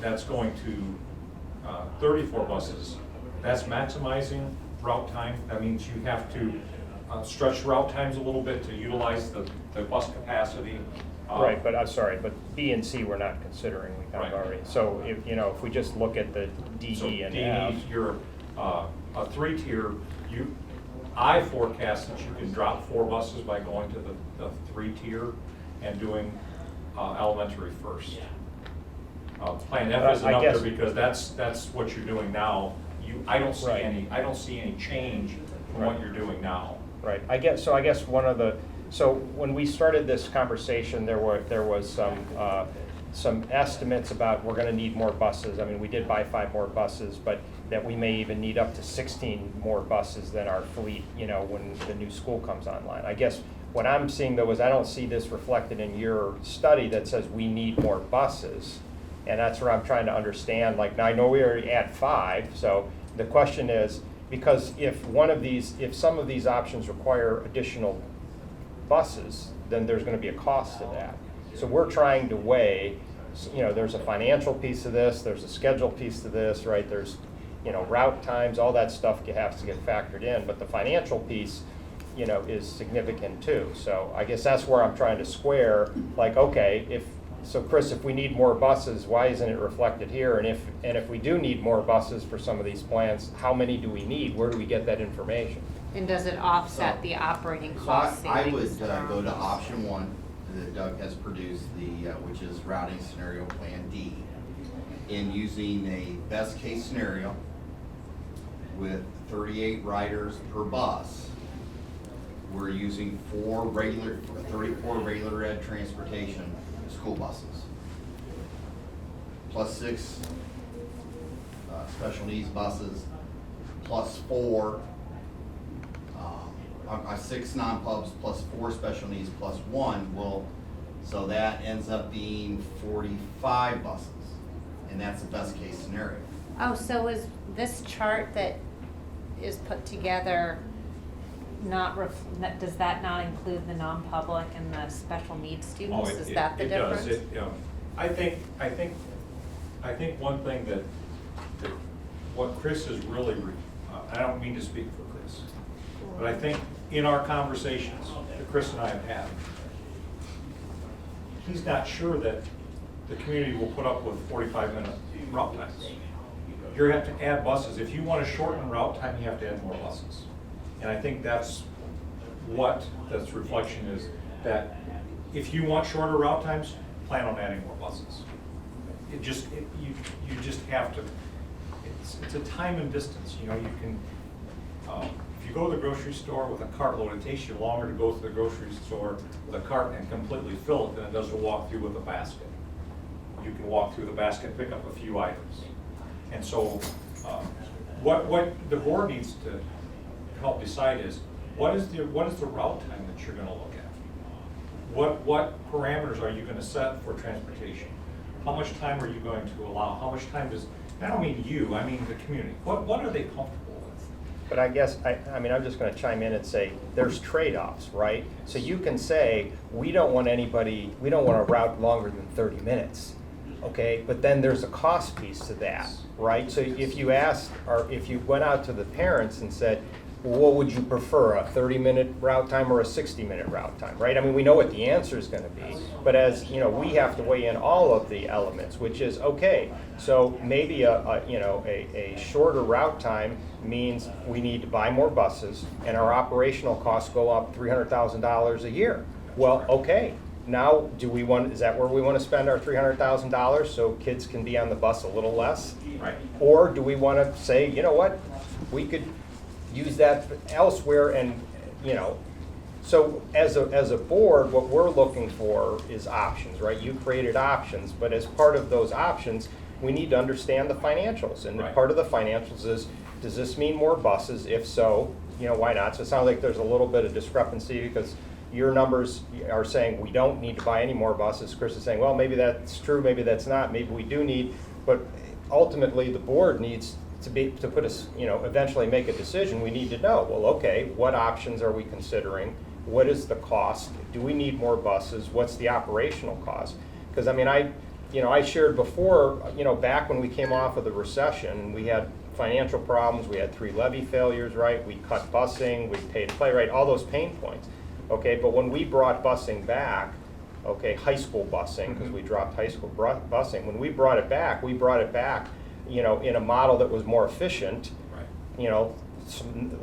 that's going to 34 buses, that's maximizing route time. That means you have to stretch route times a little bit to utilize the bus capacity. Right, but I'm sorry, but B and C we're not considering, we kind of Right. already. So if, you know, if we just look at the D, So E, and D, F. you're a 3-tier, I forecast that you can drop 4 buses by going to the 3-tier and doing elementary first. Plan F isn't I up there guess- because that's what you're doing now. I don't see Right. any change from what Right. you're doing now. Right, I guess one of the, so when we started this conversation, there was some estimates about we're gonna need more buses. I mean, we did buy 5 more buses, but that we may even need up to 16 more buses than our fleet, you know, when the new school comes online. I guess what I'm seeing though is I don't see this reflected in your study that says we need more buses. And that's where I'm trying to understand, like, now I know we already at 5, so the question is, because if some of these options require additional buses, then there's gonna be a cost to that. So we're trying to weigh, you know, there's a financial piece of this, there's a schedule piece to this, right? There's, you know, route times, all that stuff has to get factored in, but the financial piece, you know, is significant too. So I guess that's where I'm trying to square, like, okay, so Chris, if we need more buses, why isn't it reflected here? And if we do need more buses for some of these plans, how many do we need? Where do we get that information? And does it offset the operating So cost I would savings? that are go on to those? option 1 that Doug has produced, which is routing scenario Plan D, in using a best case scenario with 38 riders per bus. We're using 34 regular ed transportation school buses, plus 6 special needs buses, plus 4 6 non-pubs, plus 4 special needs, plus 1 so that ends up being 45 buses, and that's the best case scenario. Oh, so is this chart that is put together does that not include the non-public and the special needs students? Is that the difference? It does. I think one thing that what Chris is really, I don't mean to speak for Chris, but I think in our conversations that Chris and I have had, he's not sure that the community will put up with 45-minute route times. You have to add buses. If you want to shorten route time, you have to add more buses. And I think that's what this reflection is, that if you want shorter route times, plan on adding more buses. You just have to, it's a time and distance, you know, you can, if If you go to the grocery store with a cartload, it takes you longer to go to the grocery store with a cart and completely fill it than it does to walk through with a basket. You can walk through the basket and pick up a few items. And so what the board needs to help decide is, what is the route time that you're gonna look at? What parameters are you gonna set for transportation? How much time are you going to allow? How much time does, I don't mean you, I mean the community. What are they comfortable with? But I guess, I mean, I'm just gonna chime in and say, there's trade-offs, right? So you can say, we don't want a route longer than 30 minutes, okay? But then there's a cost piece to that, right? So if you asked, or if you went out to the parents and said, well, what would you prefer, a 30-minute route time or a 60-minute route time, right? I mean, we know what the answer is gonna be, but as, you know, we have to weigh in all of the elements, which is, okay, so maybe a shorter route time means we need to buy more buses, and our operational costs go up $300,000 a year. Well, okay, now is that where we want to spend our $300,000 so kids can be on the bus a little less? Right. Or do we want to say, you know what, we could use that elsewhere, and, you know, so as a board, what we're looking for is options, right? You created options, but as part of those options, we need to understand the financials, and Right. part of the financials is, does this mean more buses? If so, you know, why not? So it sounds like there's a little bit of discrepancy, because your numbers are saying we don't need to buy any more buses. Chris is saying, well, maybe that's true, maybe that's not, maybe we do need, but ultimately the board needs to put us, you know, eventually make a decision. We need to know, well, okay, what options are we considering? What is the cost? Do we need more buses? What's the operational cost? Because I mean, I shared before, you know, back when we came off of the recession, we had financial problems, we had 3 levy failures, right? We cut busing, we paid playwright, all those pain points. Okay, but when we brought busing back, okay, high school busing, because we dropped high school busing, when we brought it back, you know, in a model that was more efficient, Right. you know,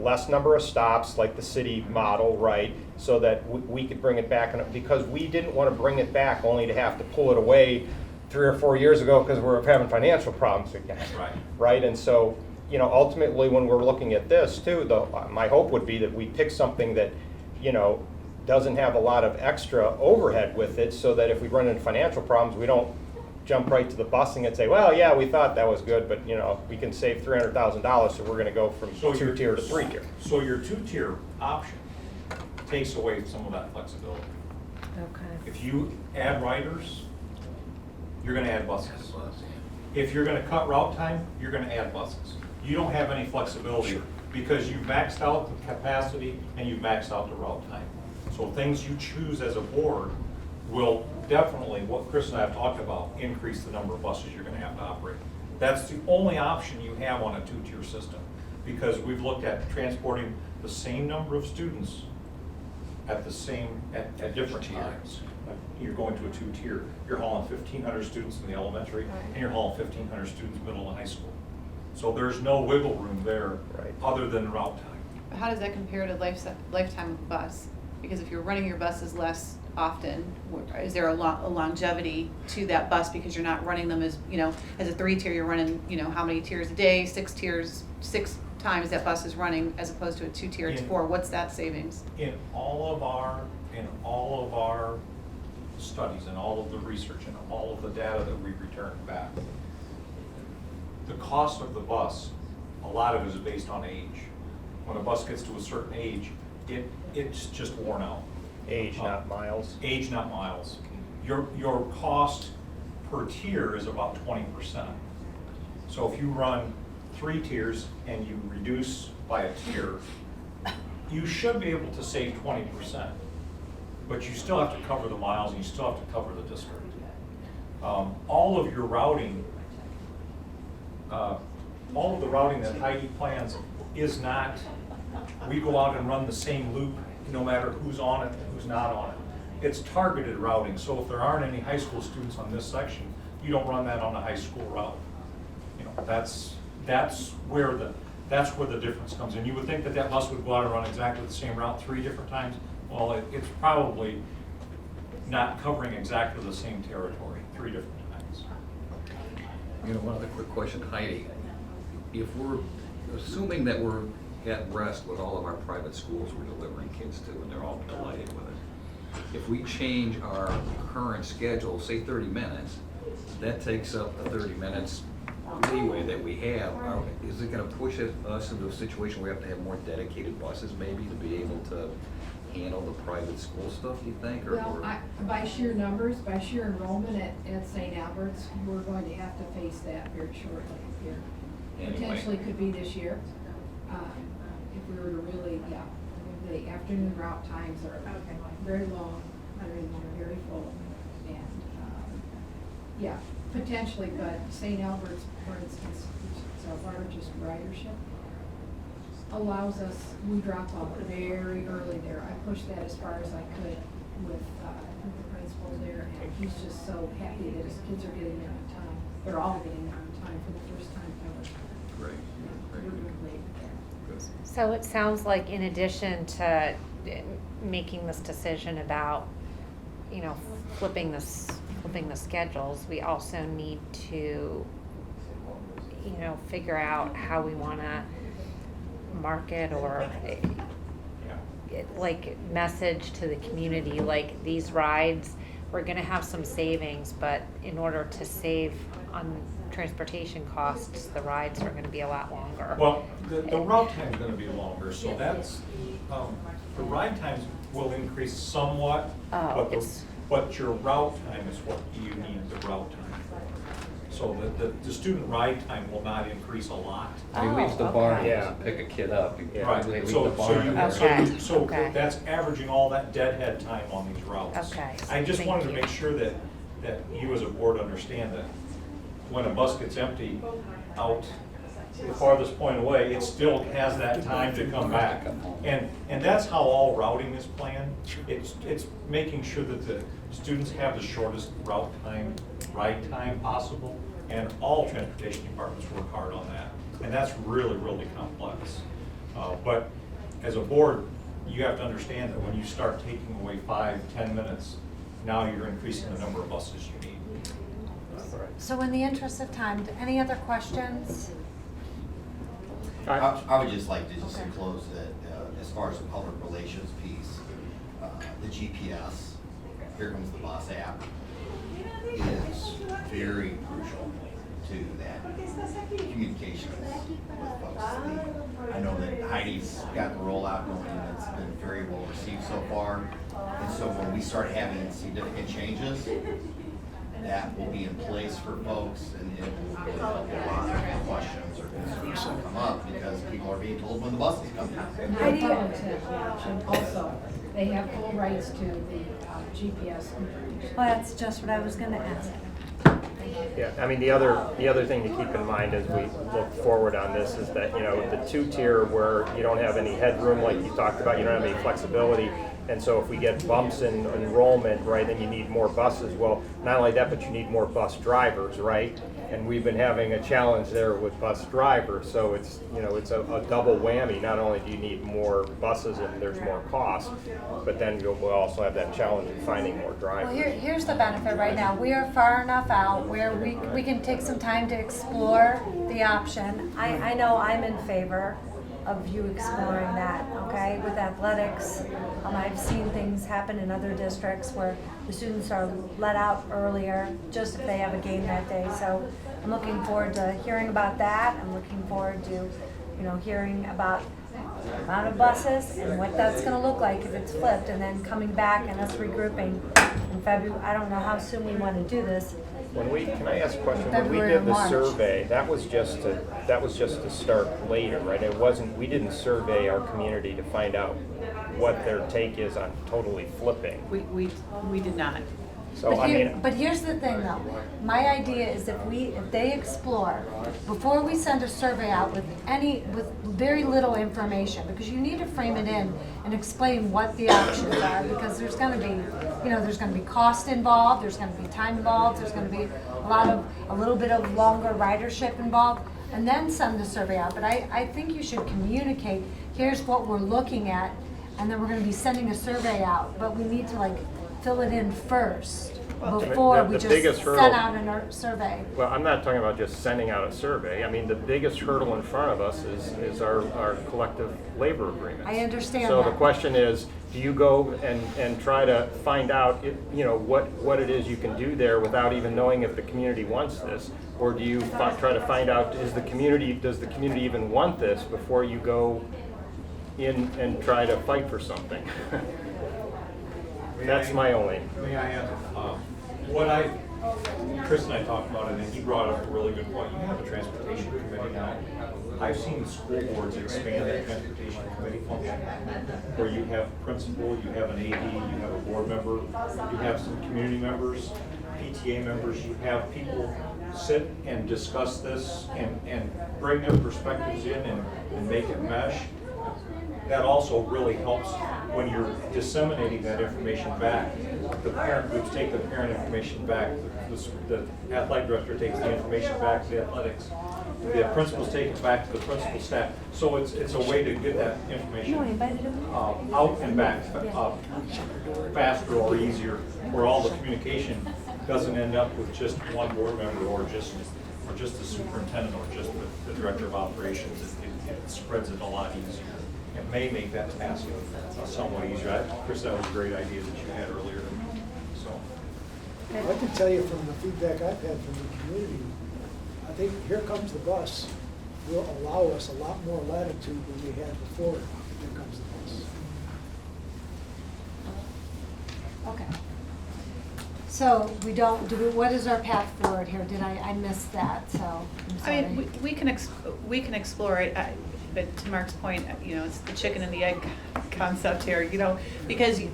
less number of stops, like the city model, right? So that we could bring it back, because we didn't want to bring it back only to have to pull it away 3 or 4 years ago because we're having financial problems again. Right. Right, and so, you know, ultimately when we're looking at this too, my hope would be that we pick something that, you know, doesn't have a lot of extra overhead with it, so that if we run into financial problems, we don't jump right to the busing and say, well, yeah, we thought that was good, but, you know, we can save $300,000, so we're going to go from So your 2-tier to 3-tier. So your 2-tier option takes away some of that flexibility. Okay. If you add riders, you're gonna add buses. If you're gonna cut route time, you're gonna add buses. You don't have any flexibility because you've maxed out the capacity and you've maxed out the route time. So things you choose as a board will definitely, what Chris and I have talked about, increase the number of buses you're gonna have to operate. That's the only option you have on a 2-tier system, because we've looked at transporting the same number of students at different times. You're going to a 2-tier, you're hauling 1,500 students in the elementary, and you're hauling 1,500 students middle and high school. So there's no wiggle room there, Right. other than route time. How does that compare to lifetime of a bus? Because if you're running your buses less often, is there a longevity to that bus, because you're not running them as, you know, as a 3-tier, you're running, you know, how many tiers a day, 6 tiers, 6 times that bus is running, as opposed to a 2-tier, it's In- 4. What's that savings? In all of our studies and all of the research and all of the data that we've returned back, the cost of the bus, a lot of it is based on age. When a bus gets to a certain age, it's just worn out. Age, not miles. Age, not miles. Your cost per tier is about 20%. So if you run 3 tiers and you reduce by a tier, you should be able to save 20%. But you still have to cover the miles and you still have to cover the district. All of your routing, all of the routing that Heidi plans is not, we go out and run the same loop no matter who's on it and who's not on it. It's targeted routing, so if there aren't any high school students on this section, you don't run that on a high school route. You know, that's where the difference comes in. You would think that that bus would go out and run exactly the same route 3 different times. Well, it's probably not covering exactly the same territory 3 different times. You know, one other quick question, Heidi. If we're assuming that we're at rest what all of our private schools were delivering kids to, and they're all delighted with it. If we change our current schedule, say 30 minutes, that takes up the 30 minutes leeway that we have. Is it gonna push us into a situation where we have to have more dedicated buses maybe to be able to handle the private school stuff, do you think? Well, by sheer numbers, by sheer enrollment at St. Albert's, we're going to have to face that very shortly here. Anyway. Potentially could be this year. If we were to really, the afternoon route times are very long, I mean, they're very full. And, yeah, potentially, but St. Albert's, for instance, which is our largest ridership, allows us, we drop off very early there. I pushed that as far as I could with the principal there, and he's just so happy that his kids are getting there on time. They're all getting there on time for the first time ever. Great. We're doing great with that. So it sounds like in addition to making this decision about, you know, flipping the schedules, we also need to, you know, figure out how we wanna market or like message to the community, like these rides, we're gonna have some savings, but in order to save on transportation costs, the rides are gonna be a lot longer. Well, the route time's gonna be longer, so that's, the ride times will increase somewhat, Oh, but your route time is what you need the route time for. So the student ride time will not increase a lot. He leaves the Oh, barn, okay. he Yeah. doesn't pick a kid up. He- Right, They leave so, the barn. and they're- so Okay. that's averaging all that deadhead time on these routes. Okay, I just thank wanted to you. make sure that you as a board understand that when a bus gets empty out the farthest point away, it still has that time to come back. And that's how all routing is planned. It's making sure that the students have the shortest ride time possible, and all transportation departments work hard on that. And that's really, really complex. But as a board, you have to understand that when you start taking away 5-10 minutes, now you're increasing the number of buses you need. So in the interest of time, any other questions? I would just like to just Okay. close that, as far as the public relations piece, the GPS, Here Comes the Bus app, is very crucial to that communication with folks. I know that Heidi's got the rollout going, and it's been very well received so far. And so when we start having significant changes, that will be in place for folks, and it will really help a lot of questions or concerns that come up, because people are being told when the bus is coming. Heidi- The public have the option also. They have full rights to the GPS information. Well, that's just what I was gonna ask. Yeah, I mean, the other thing to keep in mind as we look forward on this is that, you know, the two-tier where you don't have any headroom like you talked about, you don't have any flexibility, and so if we get bumps in enrollment, right, then you need more buses. Well, not only that, but you need more bus drivers, right? And we've been having a challenge there with bus drivers, so it's, you know, it's a double whammy. Not only do you need more buses and there's more cost, but then we'll also have that challenge of finding more drivers. Well, here's the benefit right now. We are far enough out where we can take some time to explore the option. I know I'm in favor of you exploring that, okay, with athletics. I've seen things happen in other districts where the students are let out earlier, just if they have a game that day. So I'm looking forward to hearing about that. I'm looking forward to, you know, hearing about the amount of buses and what that's gonna look like if it's flipped, and then coming back and us regrouping in February. I don't know how soon we wanna do this. Can I ask a question? When we February or did the March. survey, that was just to start later, right? It wasn't, we didn't survey our community to find out what their take is on totally flipping. We did not. So, I mean, But here's the thing though, my idea is if they explore, before we send a survey out with very little information, because you need to frame it in and explain what the options are, because there's gonna be cost involved, there's gonna be time involved, there's gonna be a little bit of longer ridership involved, and then send the survey out. But I think you should communicate, here's what we're looking at, and then we're gonna be sending a survey out, but we need to fill it in first. before we the just biggest sent hurdle- out a survey. Well, I'm not talking about just sending out a survey. I mean, the biggest hurdle in front of us is our collective labor agreements. I understand So the that. question is, do you go and try to find out, what it is you can do there without even knowing if the community wants this? Or do you try to find out, does the community even want this before you go in and try to fight for something? That's my only. May I add, Chris and I talked about it, and he brought up a really good point. You have a transportation committee now. I've seen school boards expand their transportation committee function, where you have a principal, you have an AD, you have a board member, you have some community members, PTA members, you have people sit and discuss this and bring their perspectives in and make it mesh. That also really helps when you're disseminating that information back. The parent groups take the parent information back, the athletic director takes the information back to the athletics, the principals take it back to the principal staff. So it's a way to get that information out and back faster or easier, where all the communication doesn't end up with just one board member or just the superintendent or just the director of operations. It spreads it a lot easier. It may make that task somewhat easier. Chris, that was a great idea that you had earlier. So, I can tell you from the feedback I've had from the community, I think Here Comes the Bus will allow us a lot more latitude than we had before Here Comes the Bus. Okay. So what is our path forward here? I missed that, so I'm sorry. I mean, we can explore it, but to Mark's point, it's the chicken and the egg concept here, because you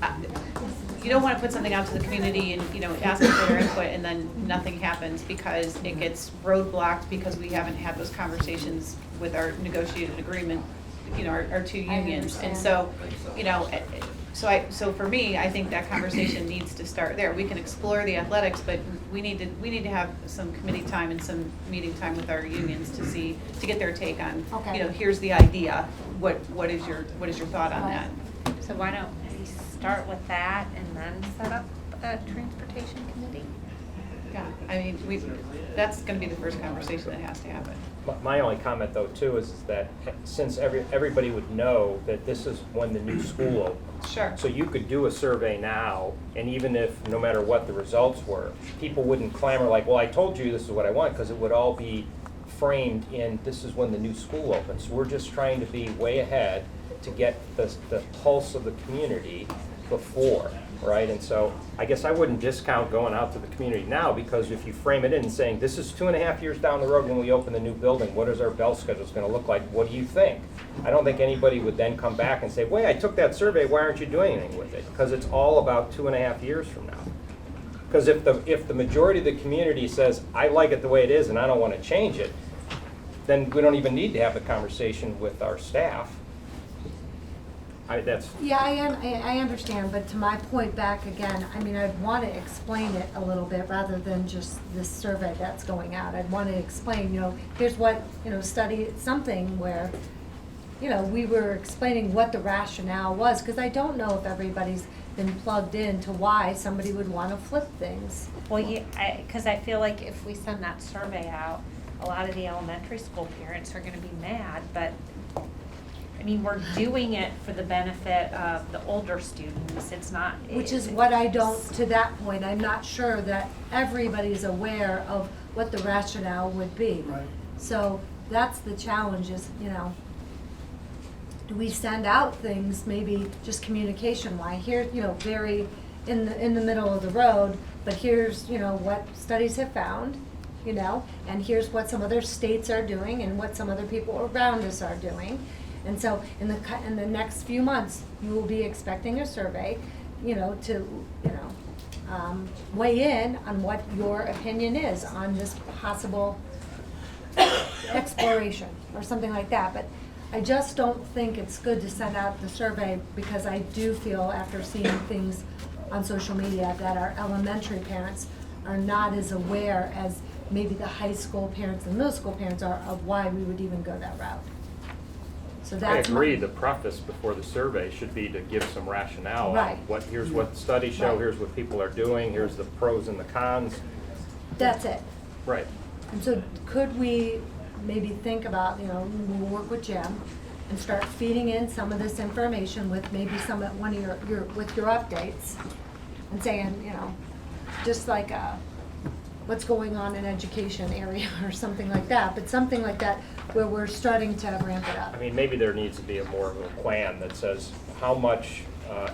don't want to put something out to the community and, ask them for their input and then nothing happens because it gets roadblocked because we haven't had those conversations with our negotiated agreement, our two unions. And so, so for me, I think that conversation needs to start there. We can explore the athletics, but we need to have some committee time and some meeting time with our unions to get their take on, Okay. Here's the idea. What is your thought on that? So why don't we start with that and then set up a transportation committee? Yeah, I mean, that's gonna be the first conversation that has to happen. My only comment though too is that since everybody would know that this is when the new school opens. Sure. So you could do a survey now, and even if, no matter what the results were, people wouldn't clamor like, well, I told you this is what I want, because it would all be framed in, this is when the new school opens. We're just trying to be way ahead to get the pulse of the community before, right? And so I guess I wouldn't discount going out to the community now, because if you frame it in and saying, this is 2.5 years down the road when we open the new building, what is our bell schedule going to look like? What do you think? I don't think anybody would then come back and say, wait, I took that survey, why aren't you doing anything with it? Because it's all about 2.5 years from now. Because if the majority of the community says, I like it the way it is and I don't want to change it, then we don't even need to have the conversation with our staff. Yeah, I understand, but to my point back again, I mean, I'd want to explain it a little bit rather than just this survey that's going out. I'd want to explain, here's what, study something where, we were explaining what the rationale was, because I don't know if everybody's been plugged in to why somebody would want to flip things. Well, because I feel like if we send that survey out, a lot of the elementary school parents are gonna be mad, but, I mean, we're doing it for the benefit of the older students, it's not. Which is what I don't, to that point, I'm not sure that everybody's aware of what the rationale would be. Right. So that's the challenge is, do we send out things, maybe just communication-wise, here, very in the middle of the road, but here's, what studies have found, and here's what some other states are doing and what some other people around us are doing. And so in the next few months, you will be expecting a survey, to weigh in on what your opinion is on this possible exploration or something like that. But I just don't think it's good to send out the survey, because I do feel, after seeing things on social media, that our elementary parents are not as aware as maybe the high school parents and middle school parents are of why we would even go that route. So I that's. agree, my- the preface before the survey should be to give some rationale. on Right. Here's what studies show, Right. here's what people are doing, here's the pros and the cons. That's it. Right. And so could we maybe think about, we'll work with Jim and start feeding in some of this information with maybe some of one of with your updates and saying, just like what's going on in education area or something like that, but something like that where we're starting to ramp it up. I mean, maybe there needs to be a more of a plan that says, how much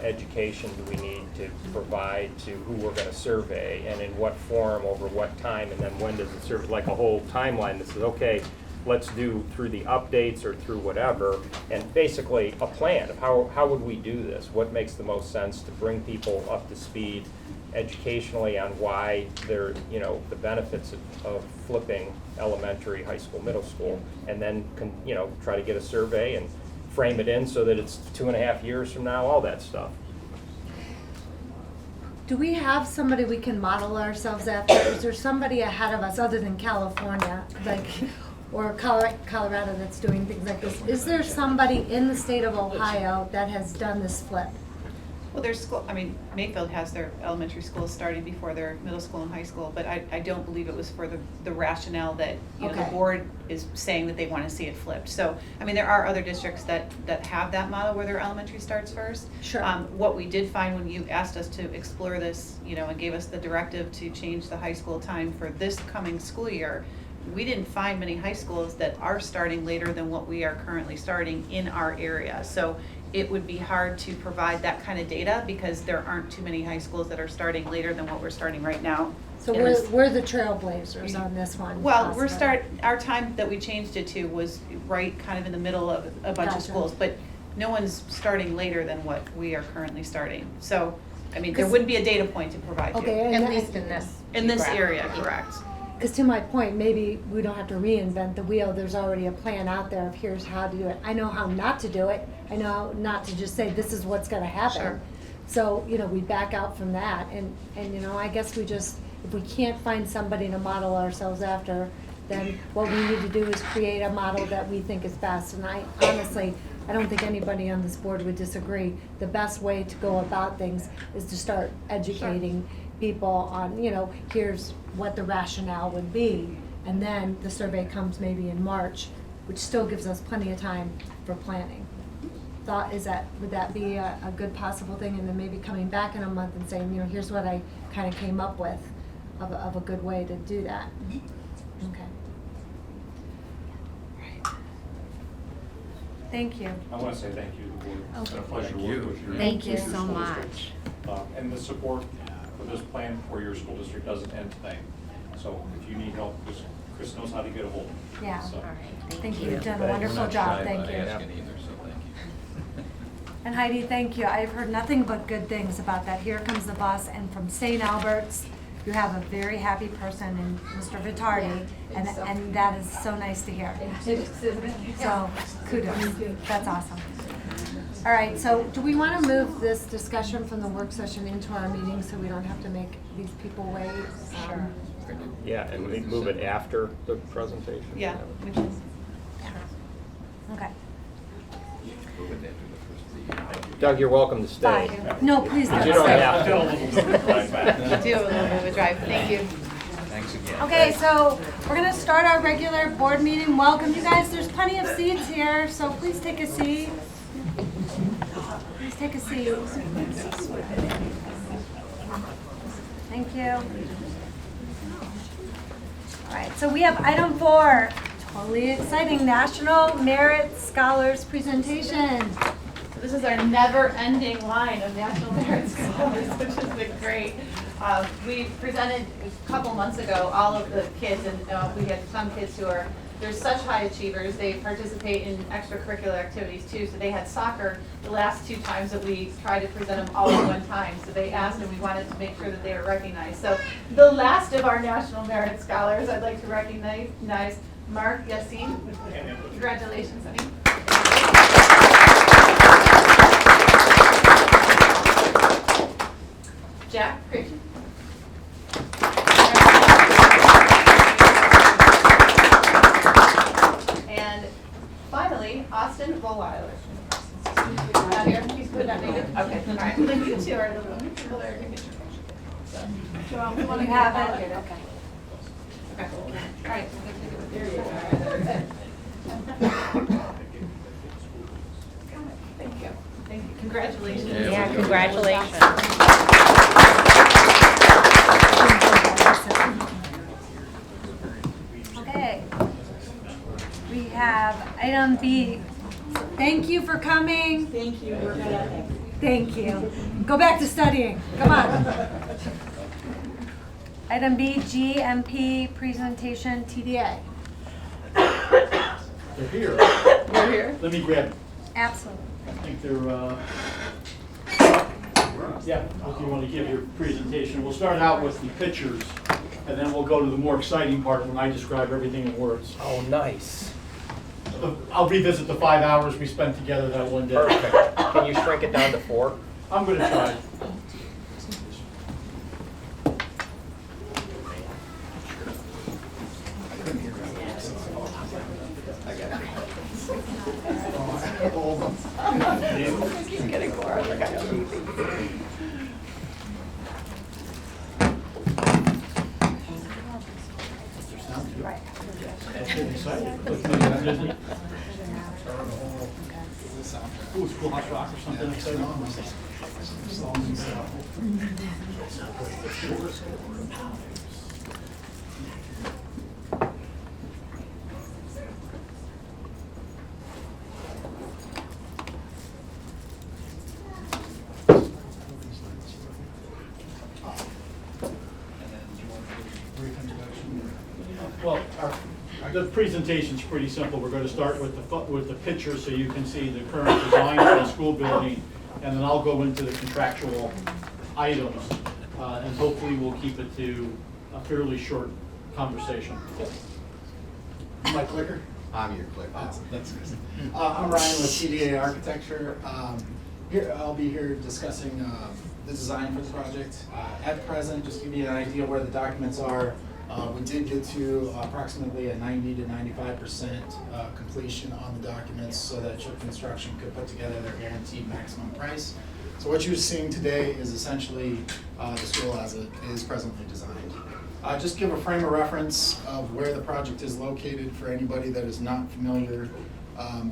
education do we need to provide to who we're gonna survey, and in what form, over what time, and then when does it serve, like a whole timeline that says, okay, let's do through the updates or through whatever, and basically a plan of how would we do this? What makes the most sense to bring people up to speed educationally on why they're, the benefits of flipping elementary, high school, middle school, and then, try to get a survey and frame it in so that it's 2.5 years from now, all that stuff. Do we have somebody we can model ourselves after? Is there somebody ahead of us other than California, or Colorado that's doing things like this? Is there somebody in the state of Ohio that has done this flip? Well, there's school, Mayfield has their elementary schools starting before their middle school and high school, but I don't believe it was for the rationale that, the Okay. board is saying that they want to see it flipped. So, there are other districts that have that model where their elementary starts first. Sure. What we did find when you asked us to explore this, and gave us the directive to change the high school time for this coming school year, we didn't find many high schools that are starting later than what we are currently starting in our area. So it would be hard to provide that kind of data because there aren't too many high schools that are starting later than what we're starting right now. So in this- we're the trailblazers on this one. Well, possibly. our time that we changed it to was right kind of in the middle of a bunch of Gotcha. schools, but no one's starting later than what we are currently starting. So, there 'Cause- wouldn't be a data point to provide you. Okay, and At that- least in this. In this geographic area, region. correct. Because to my point, maybe we don't have to reinvent the wheel. There's already a plan out there of here's how to do it. I know how not to do it. I know how not to just say this is what's going to happen. Sure. So, we back out from that. And I guess we just, if we can't find somebody to model ourselves after, then what we need to do is create a model that we think is best. And I don't think anybody on this board would disagree. The best way to go about things is to start educating people on, here's what the rationale would be. And then the survey comes maybe in March, which still gives us plenty of time for planning. Would that be a good possible thing? And then maybe coming back in a month and saying, here's what I kind of came up with of a good way to do that. Okay. Thank you. I want to say thank you to the board. It's been a Okay. pleasure Thank working you. with you. Thank you with your so school much. districts. And the support for this plan for your school district doesn't end tonight. So if you need help, Chris knows how to get a hold of you. Yeah. So- All right, Thank thank you. you. You've done a Thanks. wonderful We're not job. shy Thank about you. asking either, so thank you. And Heidi, thank you. I've heard nothing but good things about that. Here Comes the Bus, and from St. Albert's, you have a very happy person in Mr. Vitardi, and that is so nice to hear. So kudos. That's awesome. All right, so do we want to move this discussion from the work session into our meeting so we don't have to make these people wait? Sure. Yeah, and we move it after the presentation? Yeah, we can. Okay. Move it after the first. Doug, you're welcome to stay. Bye. No, please But don't. you don't stay. have Still a little bit of a drive back. You do have a little bit of a drive, thank you. Thanks again. Okay, so we're gonna start our regular board meeting. Welcome, you guys. There's plenty of seats here, so please take a seat. Please take a seat. Thank you. All right, so we have item 4, totally exciting, National Merit Scholars Presentation. This is our never-ending line of National Merit Scholars, which has been great. We presented a couple months ago all of the kids, and we had some kids who are, they're such high achievers. They participate in extracurricular activities too. So they had soccer the last 2 times that we tried to present them all at one time. So they asked, and we wanted to make sure that they were recognized. So the last of our National Merit Scholars, I'd like to recognize Mark Yassin. Congratulations, honey. Jack Christian. And finally, Austin Volk. Nicole Weiler. Not here? He's good, not needed? Okay, all right. Well, then you two are the people that are going to get your picture. So, Joelle, you want to have have it? it? Okay. Okay, all right. There you go. Thank you. Thank you. Congratulations. Yeah, congratulations. Okay. We have item B. Thank you for coming. Thank you. We're gonna. Thank you. Go back to studying. Come on. Item B, GMP presentation TDA. They're here. You're here? Let me grab, Absolutely. I think they're, yeah, if you want to give your presentation. We'll start out with the pictures, and then we'll go to the more exciting part when I describe everything in words. Oh, nice. I'll revisit the 5 hours we spent together that one day. Perfect. Can you shrink it down to 4? I'm going to try. He's getting more. I forgot TV. Ooh, Schoolhouse Rock or something exciting. Well, the presentation's pretty simple. We're going to start with the picture so you can see the current design for the school building, and then I'll go into the contractual items, and hopefully we'll keep it to a fairly short conversation. My clicker? I'm your clip. That's good. I'm Ryan with TDA Architecture. I'll be here discussing the design for the project. At present, just to give you an idea where the documents are, we did get to approximately a 90 to 95% completion on the documents so that Chip Construction could put together their guaranteed maximum price. So what you're seeing today is essentially the school as it is presently designed. Just give a frame of reference of where the project is located for anybody that is not familiar.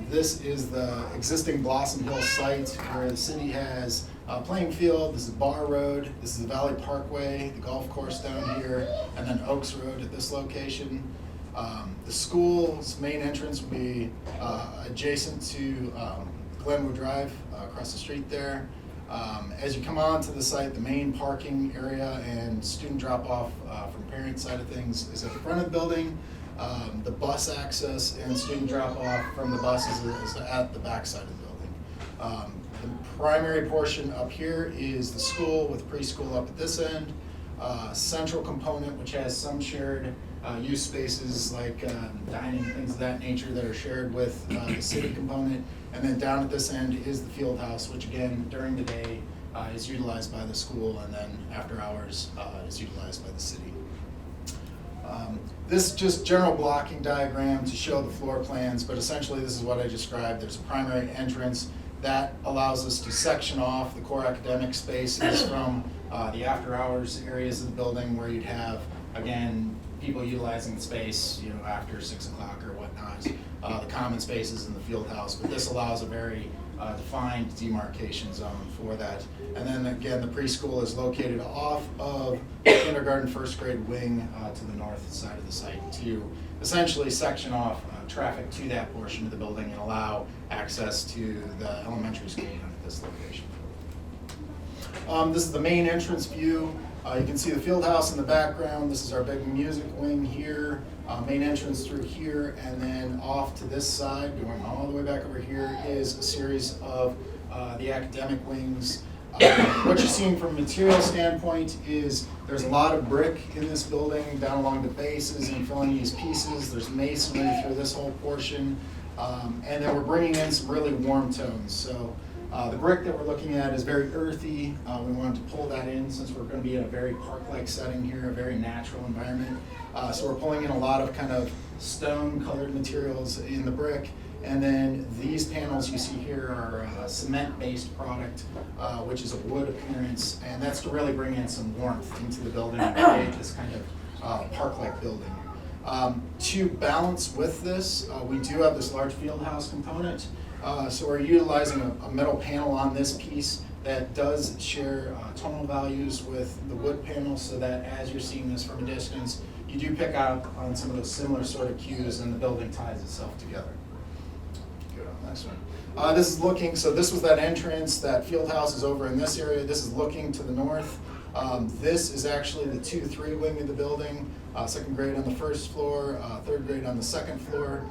This is the existing Blossom Hill site where the city has a playing field. This is Bar Road, this is the Valley Parkway, the golf course down here, and then Oaks Road at this location. The school's main entrance will be adjacent to Glenwood Drive across the street there. As you come onto the site, the main parking area and student drop-off from parent side of things is at the front of the building. The bus access and student drop-off from the buses is at the back side of the building. The primary portion up here is the school with preschool up at this end. Central component, which has some shared use spaces like dining, things of that nature that are shared with the city component. And then down at this end is the field house, which again, during the day is utilized by the school, and then after hours is utilized by the city. This is just general blocking diagram to show the floor plans, but essentially this is what I described. There's a primary entrance that allows us to section off the core academic spaces from the after hours areas of the building where you'd have, again, people utilizing the space, after 6 o'clock or whatnot, the common spaces in the field house, but this allows a very defined demarcation zone for that. And then again, the preschool is located off of the kindergarten first grade wing to the north side of the site to essentially section off traffic to that portion of the building and allow access to the elementary school at this location. This is the main entrance view. You can see the field house in the background. This is our big music wing here. Main entrance through here, and then off to this side, going all the way back over here, is a series of the academic wings. What you're seeing from a material standpoint is there's a lot of brick in this building down along the bases and filling these pieces. There's masonry through this whole portion, and then we're bringing in some really warm tones. So the brick that we're looking at is very earthy. We wanted to pull that in since we're going to be in a very park-like setting here, a very natural environment. So we're pulling in a lot of kind of stone-colored materials in the brick, And then these panels you see here are a cement-based product, which is a wood appearance, and that's to really bring in some warmth into the building and create this kind of park-like building. To balance with this, we do have this large field house component. So we're utilizing a metal panel on this piece that does share tonal values with the wood panel, so that as you're seeing this from a distance, you do pick out on some of those similar sort of cues, and the building ties itself together. Good on this one. This is looking, so this was that entrance, that field house is over in this area. This is looking to the north. This is actually the 2-3 wing of the building, second grade on the first floor, third grade on the second floor.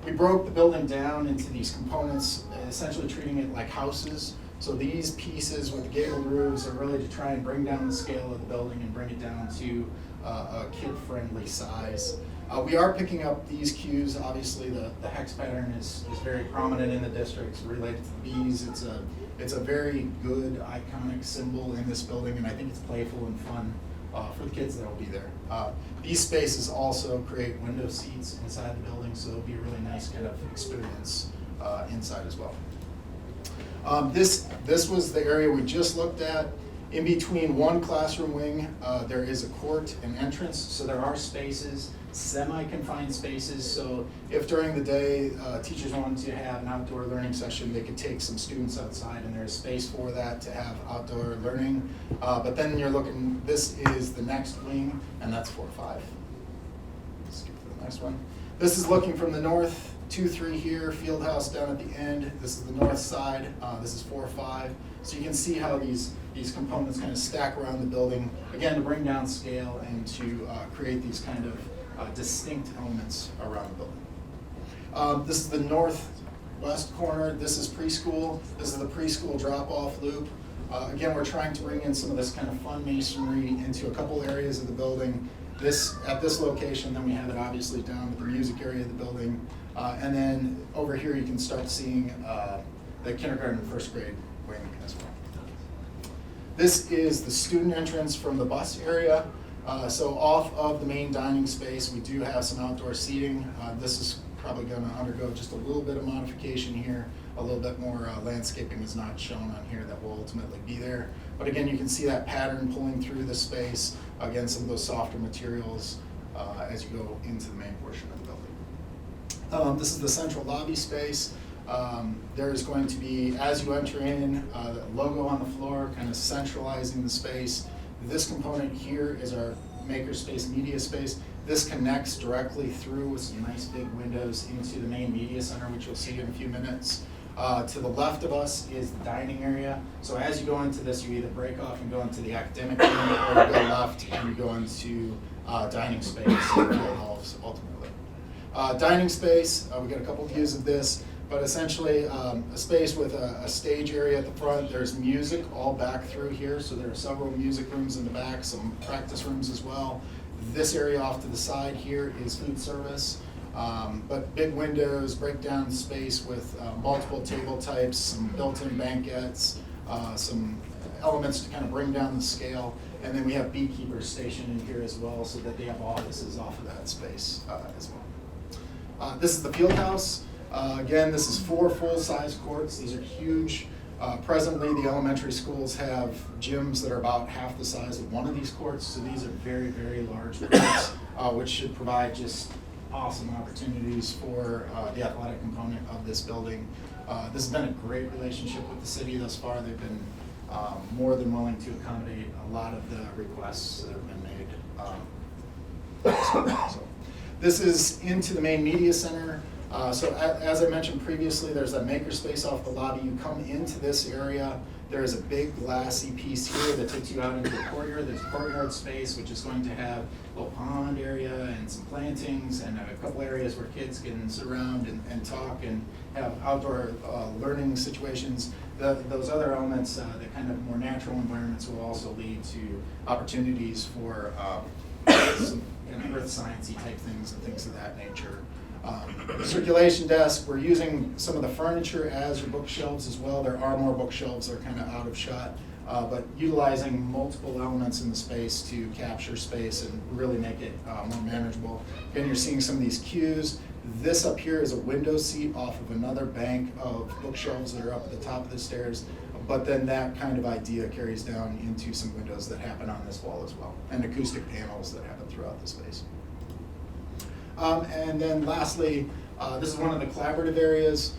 We broke the building down into these components, essentially treating it like houses. So these pieces with the gabled roofs are really to try and bring down the scale of the building and bring it down to a kid-friendly size. We are picking up these cues. Obviously, the hex pattern is very prominent in the district. It's related to the bees. It's a very good iconic symbol in this building, and I think it's playful and fun for the kids that will be there. These spaces also create window seats inside the building, so it'll be a really nice kind of experience inside as well. This was the area we just looked at. In between one classroom wing, there is a court and entrance, so there are spaces, semi-confined spaces. So if during the day teachers wanted to have an outdoor learning session, they could take some students outside, and there's space for that to have outdoor learning. But then you're looking, this is the next wing, and that's 4-5. Skip to the next one. This is looking from the north, 2-3 here, field house down at the end. This is the north side. This is 4-5. So you can see how these components kind of stack around the building, again, to bring down scale and to create these kind of distinct elements around the building. This is the northwest corner. This is preschool. This is the preschool drop-off loop. Again, we're trying to bring in some of this kind of fun masonry into a couple areas of the building. At this location, then we have it obviously down at the music area of the building. And then over here you can start seeing the kindergarten and first grade wing as well. This is the student entrance from the bus area. So off of the main dining space, we do have some outdoor seating. This is probably going to undergo just a little bit of modification here. A little bit more landscaping is not shown on here that will ultimately be there. But again, you can see that pattern pulling through the space. Again, some of those softer materials as you go into the main portion of the building. This is the central lobby space. There's going to be, as you enter in, the logo on the floor, kind of centralizing the space. This component here is our makerspace media space. This connects directly through with some nice big windows into the main media center, which you'll see in a few minutes. To the left of us is the dining area. So as you go into this, you either break off and go into the academic room, or you go left and you go into dining space and field halls ultimately. Dining space, we got a couple views of this, but essentially a space with a stage area at the front. There's music all back through here, so there are several music rooms in the back, some practice rooms as well. This area off to the side here is food service, but big windows, breakdown space with multiple table types, some built-in banquettes, some elements to kind of bring down the scale. And then we have beekeepers stationed in here as well, so that they have offices off of that space as well. This is the field house. Again, this is 4 full-size courts. These are huge. Presently, the elementary schools have gyms that are about half the size of one of these courts, so these are very, very large courts, which should provide just awesome opportunities for the athletic component of this building. This has been a great relationship with the city thus far. They've been more than willing to accommodate a lot of the requests that have been made. So this is into the main media center. So as I mentioned previously, there's that makerspace off the lobby. You come into this area, there is a big glassy piece here that takes you out into the courtyard. There's courtyard space, which is going to have a little pond area and some plantings and a couple areas where kids can sit around and talk and have outdoor learning situations. Those other elements, the kind of more natural environments, will also lead to opportunities for some kind of earth sciencey type things and things of that nature. Circulation desk, we're using some of the furniture as your bookshelves as well. There are more bookshelves that are kind of out of shot, but utilizing multiple elements in the space to capture space and really make it more manageable. Again, you're seeing some of these cues. This up here is a window seat off of another bank of bookshelves that are up at the top of the stairs. But then that kind of idea carries down into some windows that happen on this wall as well, and acoustic panels that happen throughout the space. And then lastly, this is one of the collaborative areas.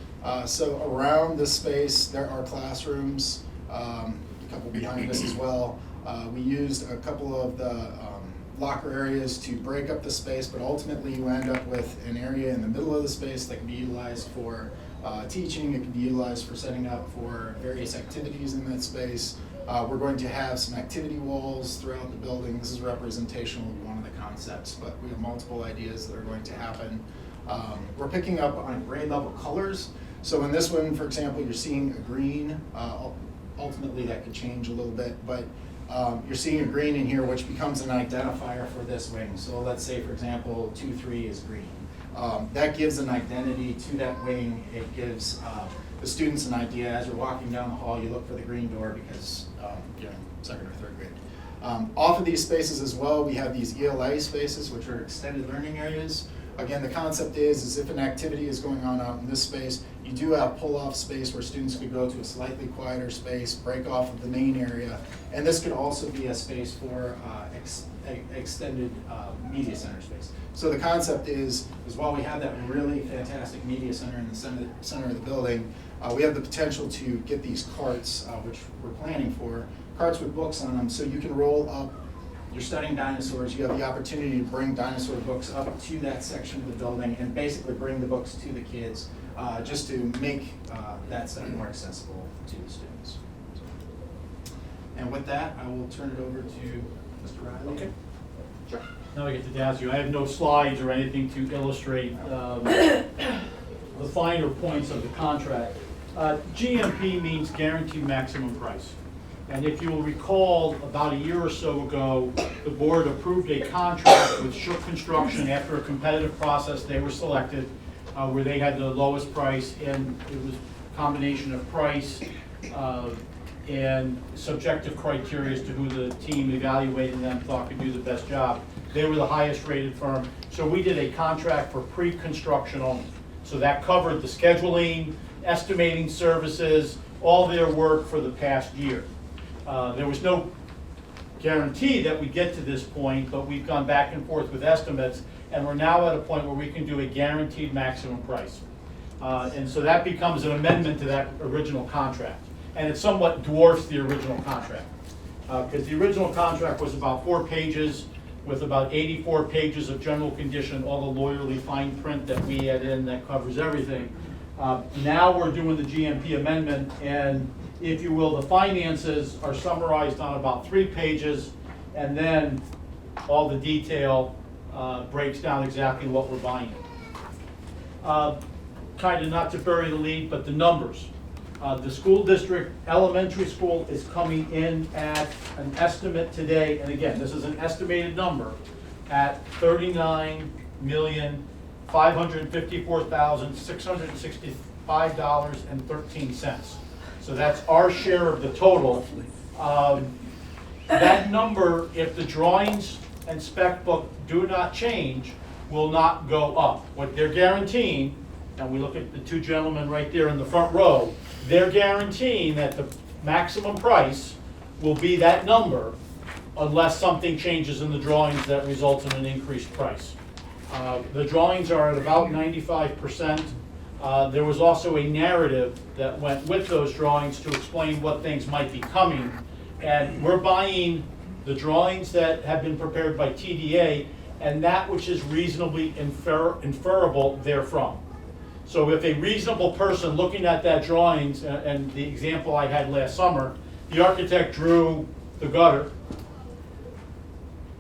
So around this space, there are classrooms, a couple behind us as well. We used a couple of the locker areas to break up the space, but ultimately you end up with an area in the middle of the space that can be utilized for teaching. It can be utilized for setting up for various activities in that space. We're going to have some activity walls throughout the building. This is representational of one of the concepts, but we have multiple ideas that are going to happen. We're picking up on grade level colors. So in this one, for example, you're seeing a green. Ultimately, that could change a little bit, but you're seeing a green in here, which becomes an identifier for this wing. So let's say, for example, 2-3 is green. That gives an identity to that wing. It gives the students an idea. As you're walking down the hall, you look for the green door because you're in second or third grade. Off of these spaces as well, we have these ELA spaces, which are extended learning areas. Again, the concept is if an activity is going on out in this space, you do have pull-off space where students could go to a slightly quieter space, break off of the main area, and this could also be a space for extended media center space. So the concept is while we have that really fantastic media center in the center of the building, we have the potential to get these carts, which we're planning for, carts with books on them, so you can roll up. You're studying dinosaurs, you have the opportunity to bring dinosaur books up to that section of the building and basically bring the books to the kids, just to make that set more accessible to the students. And with that, I will turn it over to Mr. Riley. Okay. Sure. Now I get to ask you, I have no slides or anything to illustrate the finer points of the contract. GMP means guaranteed maximum price. And if you will recall, about a year or so ago, the board approved a contract with Shook Construction after a competitive process. They were selected where they had the lowest price, and it was a combination of price and subjective criteria as to who the team evaluating them thought could do the best job. They were the highest rated firm. So we did a contract for pre-construction only. So that covered the scheduling, estimating services, all their work for the past year. There was no guarantee that we'd get to this point, but we've gone back and forth with estimates, and we're now at a point where we can do a guaranteed maximum price. And so that becomes an amendment to that original contract. And it somewhat dwarfs the original contract. Because the original contract was about 4 pages with about 84 pages of general condition, all the lawyerly fine print that we add in that covers everything. Now we're doing the GMP amendment, and if you will, the finances are summarized on about 3 pages, and then all the detail breaks down exactly what we're buying. Kind of not to bury the lead, but the numbers. The school district elementary school is coming in at an estimate today, and again, this is an estimated number, at $39,554,665.13. So that's our share of the total. That number, if the drawings and spec book do not change, will not go up. What they're guaranteeing, and we look at the 2 gentlemen right there in the front row, they're guaranteeing that the maximum price will be that number unless something changes in the drawings that results in an increased price. The drawings are at about 95%. There was also a narrative that went with those drawings to explain what things might be coming. And we're buying the drawings that have been prepared by TDA and that which is reasonably inferable therefrom. So if a reasonable person looking at that drawings, and the example I had last summer, the architect drew the gutter,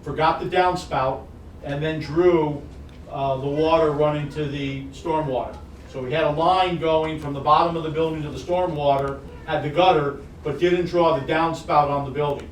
forgot the downspout, and then drew the water running to the stormwater. So we had a line going from the bottom of the building to the stormwater, had the gutter, but didn't draw the downspout on the building.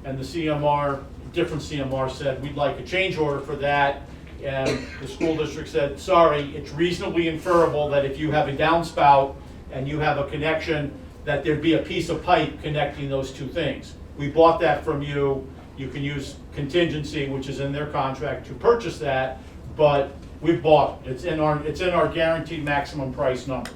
And the CMR, different CMR said, we'd like a change order for that. And the school district said, sorry, it's reasonably inferable that if you have a downspout and you have a connection, that there'd be a piece of pipe connecting those 2 things. We bought that from you. You can use contingency, which is in their contract, to purchase that, but We've bought it. It's in our guaranteed maximum price number.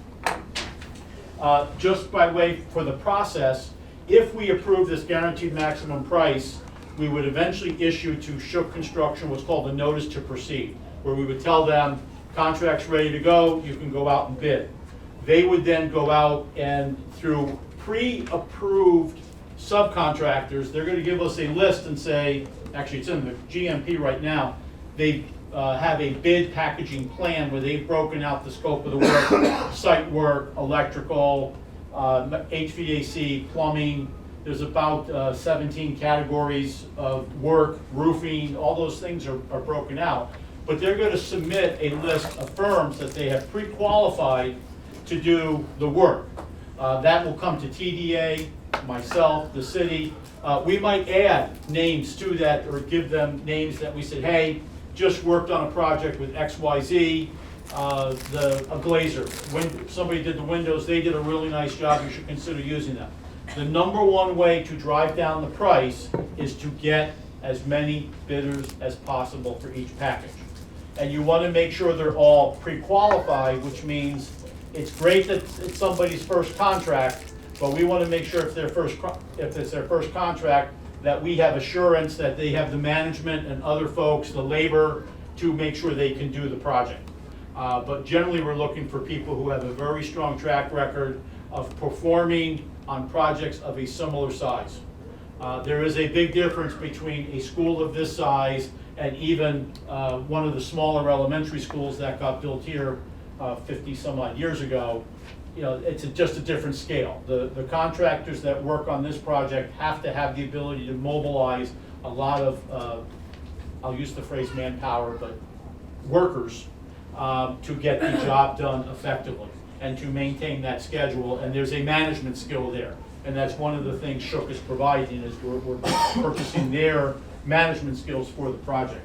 Just by way for the process, if we approve this guaranteed maximum price, we would eventually issue to Shook Construction what's called a notice to proceed, where we would tell them, contract's ready to go, you can go out and bid. They would then go out and through pre-approved subcontractors, they're gonna give us a list and say, actually it's in the GMP right now, they have a bid packaging plan where they've broken out the scope of the work, site work, electrical, HVAC, plumbing. There's about 17 categories of work, roofing, all those things are broken out. But they're going to submit a list of firms that they have pre-qualified to do the work. That will come to TDA, myself, the city. We might add names to that or give them names that we said, hey, just worked on a project with XYZ, a glazer. When somebody did the windows, they did a really nice job, you should consider using them. The number one way to drive down the price is to get as many bidders as possible for each package. And you want to make sure they're all pre-qualified, which means it's great that it's somebody's first contract, but we want to make sure if it's their first contract, that we have assurance that they have the management and other folks, the labor, to make sure they can do the project. But generally, we're looking for people who have a very strong track record of performing on projects of a similar size. There is a big difference between a school of this size and even one of the smaller elementary schools that got built here 50 some odd years ago. You know, it's just a different scale. The contractors that work on this project have to have the ability to mobilize a lot of, I'll use the phrase manpower, but workers to get the job done effectively and to maintain that schedule. And there's a management skill there. And that's one of the things Shook is providing, is we're purchasing their management skills for the project.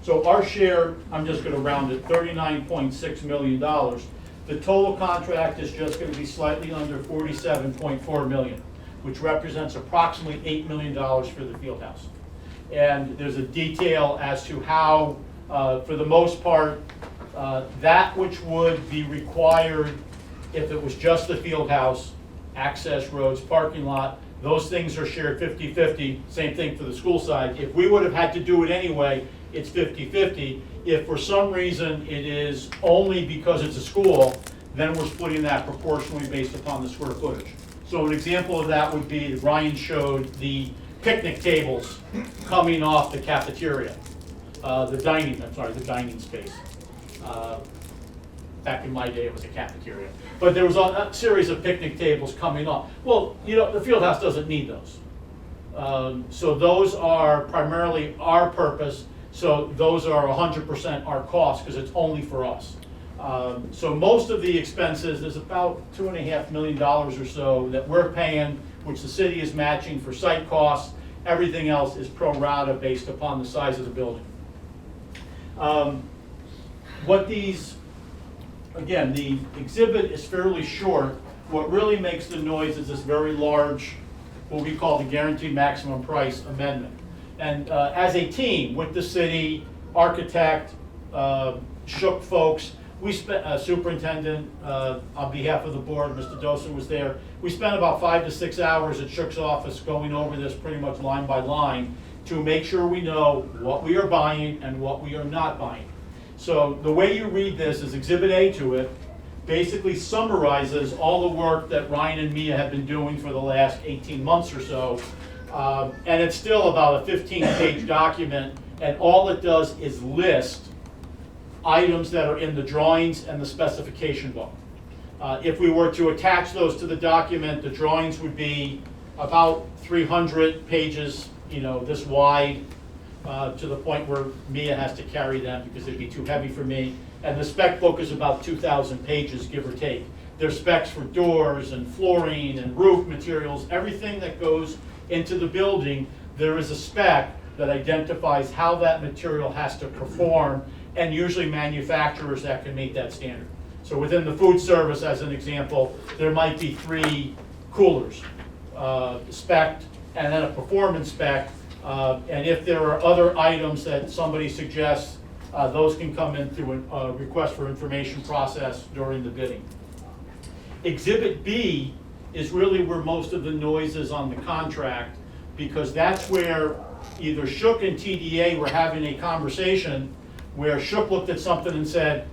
So our share, I'm just going to round it, $39.6 million. The total contract is just going to be slightly under $47.4 million, which represents approximately $8 million for the field house. And there's a detail as to how, for the most part, that which would be required if it was just the field house, access roads, parking lot, those things are shared 50-50, same thing for the school side. If we would have had to do it anyway, it's 50-50. If for some reason it is only because it's a school, then we're splitting that proportionally based upon the square footage. So an example of that would be, Ryan showed the picnic tables coming off the cafeteria, the dining space. Back in my day, it was a cafeteria. But there was a series of picnic tables coming off. Well, you know, the field house doesn't need those. So those are primarily our purpose. So those are 100% our cost because it's only for us. So most of the expenses, there's about $2.5 million or so that we're paying, which the city is matching for site costs. Everything else is pro rata based upon the size of the building. Again, the exhibit is fairly short. What really makes the noise is this very large, what we call the guaranteed maximum price amendment. And as a team with the city, architect, Shook folks, we spent, superintendent, on behalf of the board, Mr. Dosen was there. We spent about 5 to 6 hours at Shook's office going over this pretty much line by line to make sure we know what we are buying and what we are not buying. So the way you read this is Exhibit A to it basically summarizes all the work that Ryan and Mia have been doing for the last 18 months or so. And it's still about a 15-page document, and all it does is list items that are in the drawings and the specification book. If we were to attach those to the document, the drawings would be about 300 pages, you know, this wide, to the point where Mia has to carry them because they'd be too heavy for me. And the spec book is about 2,000 pages, give or take. There's specs for doors and flooring and roof materials, everything that goes into the building. There is a spec that identifies how that material has to perform, and usually manufacturers that can meet that standard. So within the food service, as an example, there might be 3 coolers, spec'd, and then a performance spec. And if there are other items that somebody suggests those can come in through a request for information process during the bidding. Exhibit B is really where most of the noise is on the contract, because that's where either Shook and TDA were having a conversation where Shook looked at something and said,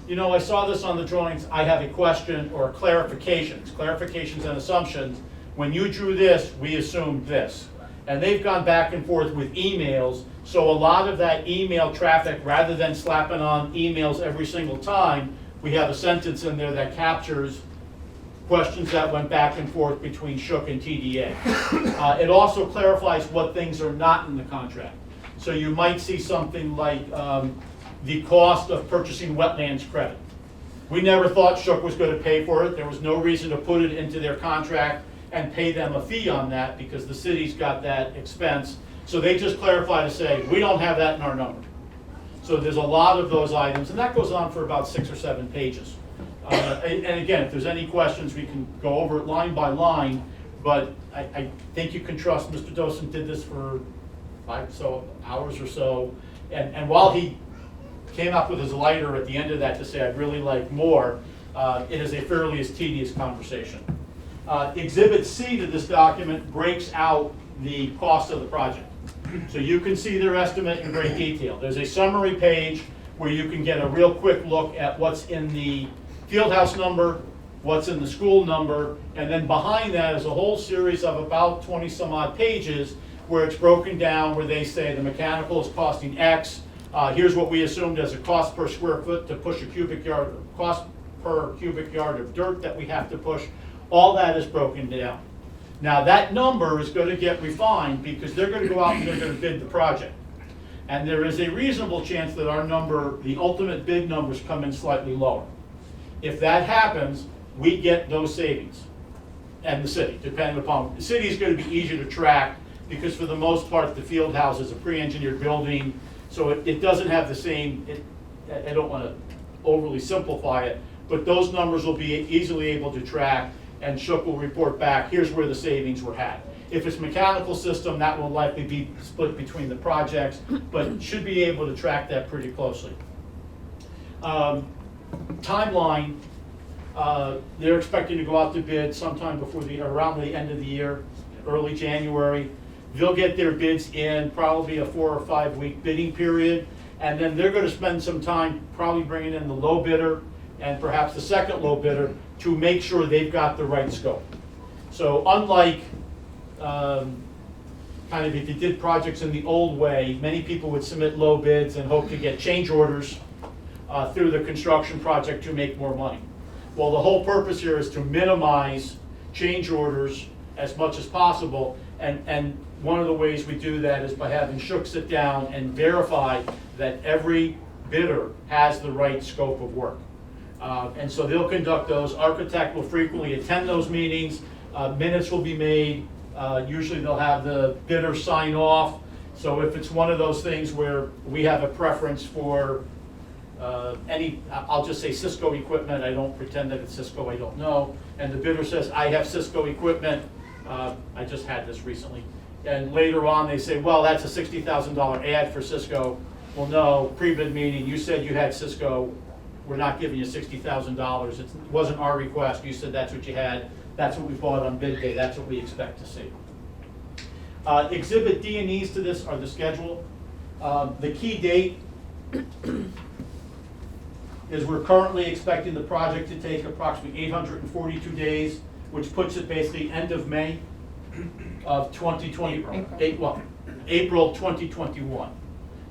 you know, I saw this on the drawings, I have a question, or clarifications and assumptions. When you drew this, we assumed this. And they've gone back and forth with emails, so a lot of that email traffic, rather than slapping on emails every single time, we have a sentence in there that captures questions that went back and forth between Shook and TDA. It also clarifies what things are not in the contract. So you might see something like the cost of purchasing wetlands credit. We never thought Shook was going to pay for it. There was no reason to put it into their contract and pay them a fee on that because the city's got that expense. So they just clarify to say, we don't have that in our number. So there's a lot of those items, and that goes on for about 6 or 7 pages. And again, if there's any questions, we can go over it line by line, but I think you can trust Mr. Dosen did this for 5 hours or so, and while he came up with his lighter at the end of that to say, I'd really like more, it is a fairly tedious conversation. Exhibit C to this document breaks out the cost of the project. So you can see their estimate in great detail. There's a summary page where you can get a real quick look at what's in the fieldhouse number, what's in the school number, and then behind that is a whole series of about 20 some odd pages where it's broken down, where they say the mechanical is costing X, here's what we assumed as a cost per square foot to push a cubic yard, cost per cubic yard of dirt that we have to push. All that is broken down. Now that number is going to get refined because they're going to go out and they're going to bid the project. And there is a reasonable chance that our number, the ultimate bid numbers, come in slightly lower. If that happens, we get those savings, and the city, depending upon, the city is going to be easier to track because for the most part the field house is a pre-engineered building, so it doesn't have the same, I don't want to overly simplify it, but those numbers will be easily able to track, and Shook will report back, here's where the savings were had. If it's mechanical system, that will likely be split between the projects, but should be able to track that pretty closely. Timeline, they're expecting to go out to bid sometime around the end of the year, early January. They'll get their bids in probably a 4 or 5 week bidding period, and then they're going to spend some time probably bringing in the low bidder and perhaps the second low bidder to make sure they've got the right scope. So unlike kind of if you did projects in the old way, many people would submit low bids and hope to get change orders through the construction project to make more money. Well, the whole purpose here is to minimize change orders as much as possible, and one of the ways we do that is by having Shook sit down and verify that every bidder has the right scope of work. And so they'll conduct those. Architect will frequently attend those meetings. Minutes will be made. Usually they'll have the bidder sign off. So if it's one of those things where we have a preference for I'll just say Cisco equipment, I don't pretend that it's Cisco, I don't know, and the bidder says, I have Cisco equipment, I just had this recently, and later on they say, well, that's a $60,000 ad for Cisco. Well, no, pre-bid meeting, you said you had Cisco, we're not giving you $60,000, it wasn't our request, you said that's what you had, that's what we bought on bid day, that's what we expect to see. Exhibit D and E's to this are the schedule. The key date is we're currently expecting the project to take approximately 842 days, which puts it basically end of May of 2020, April 2021.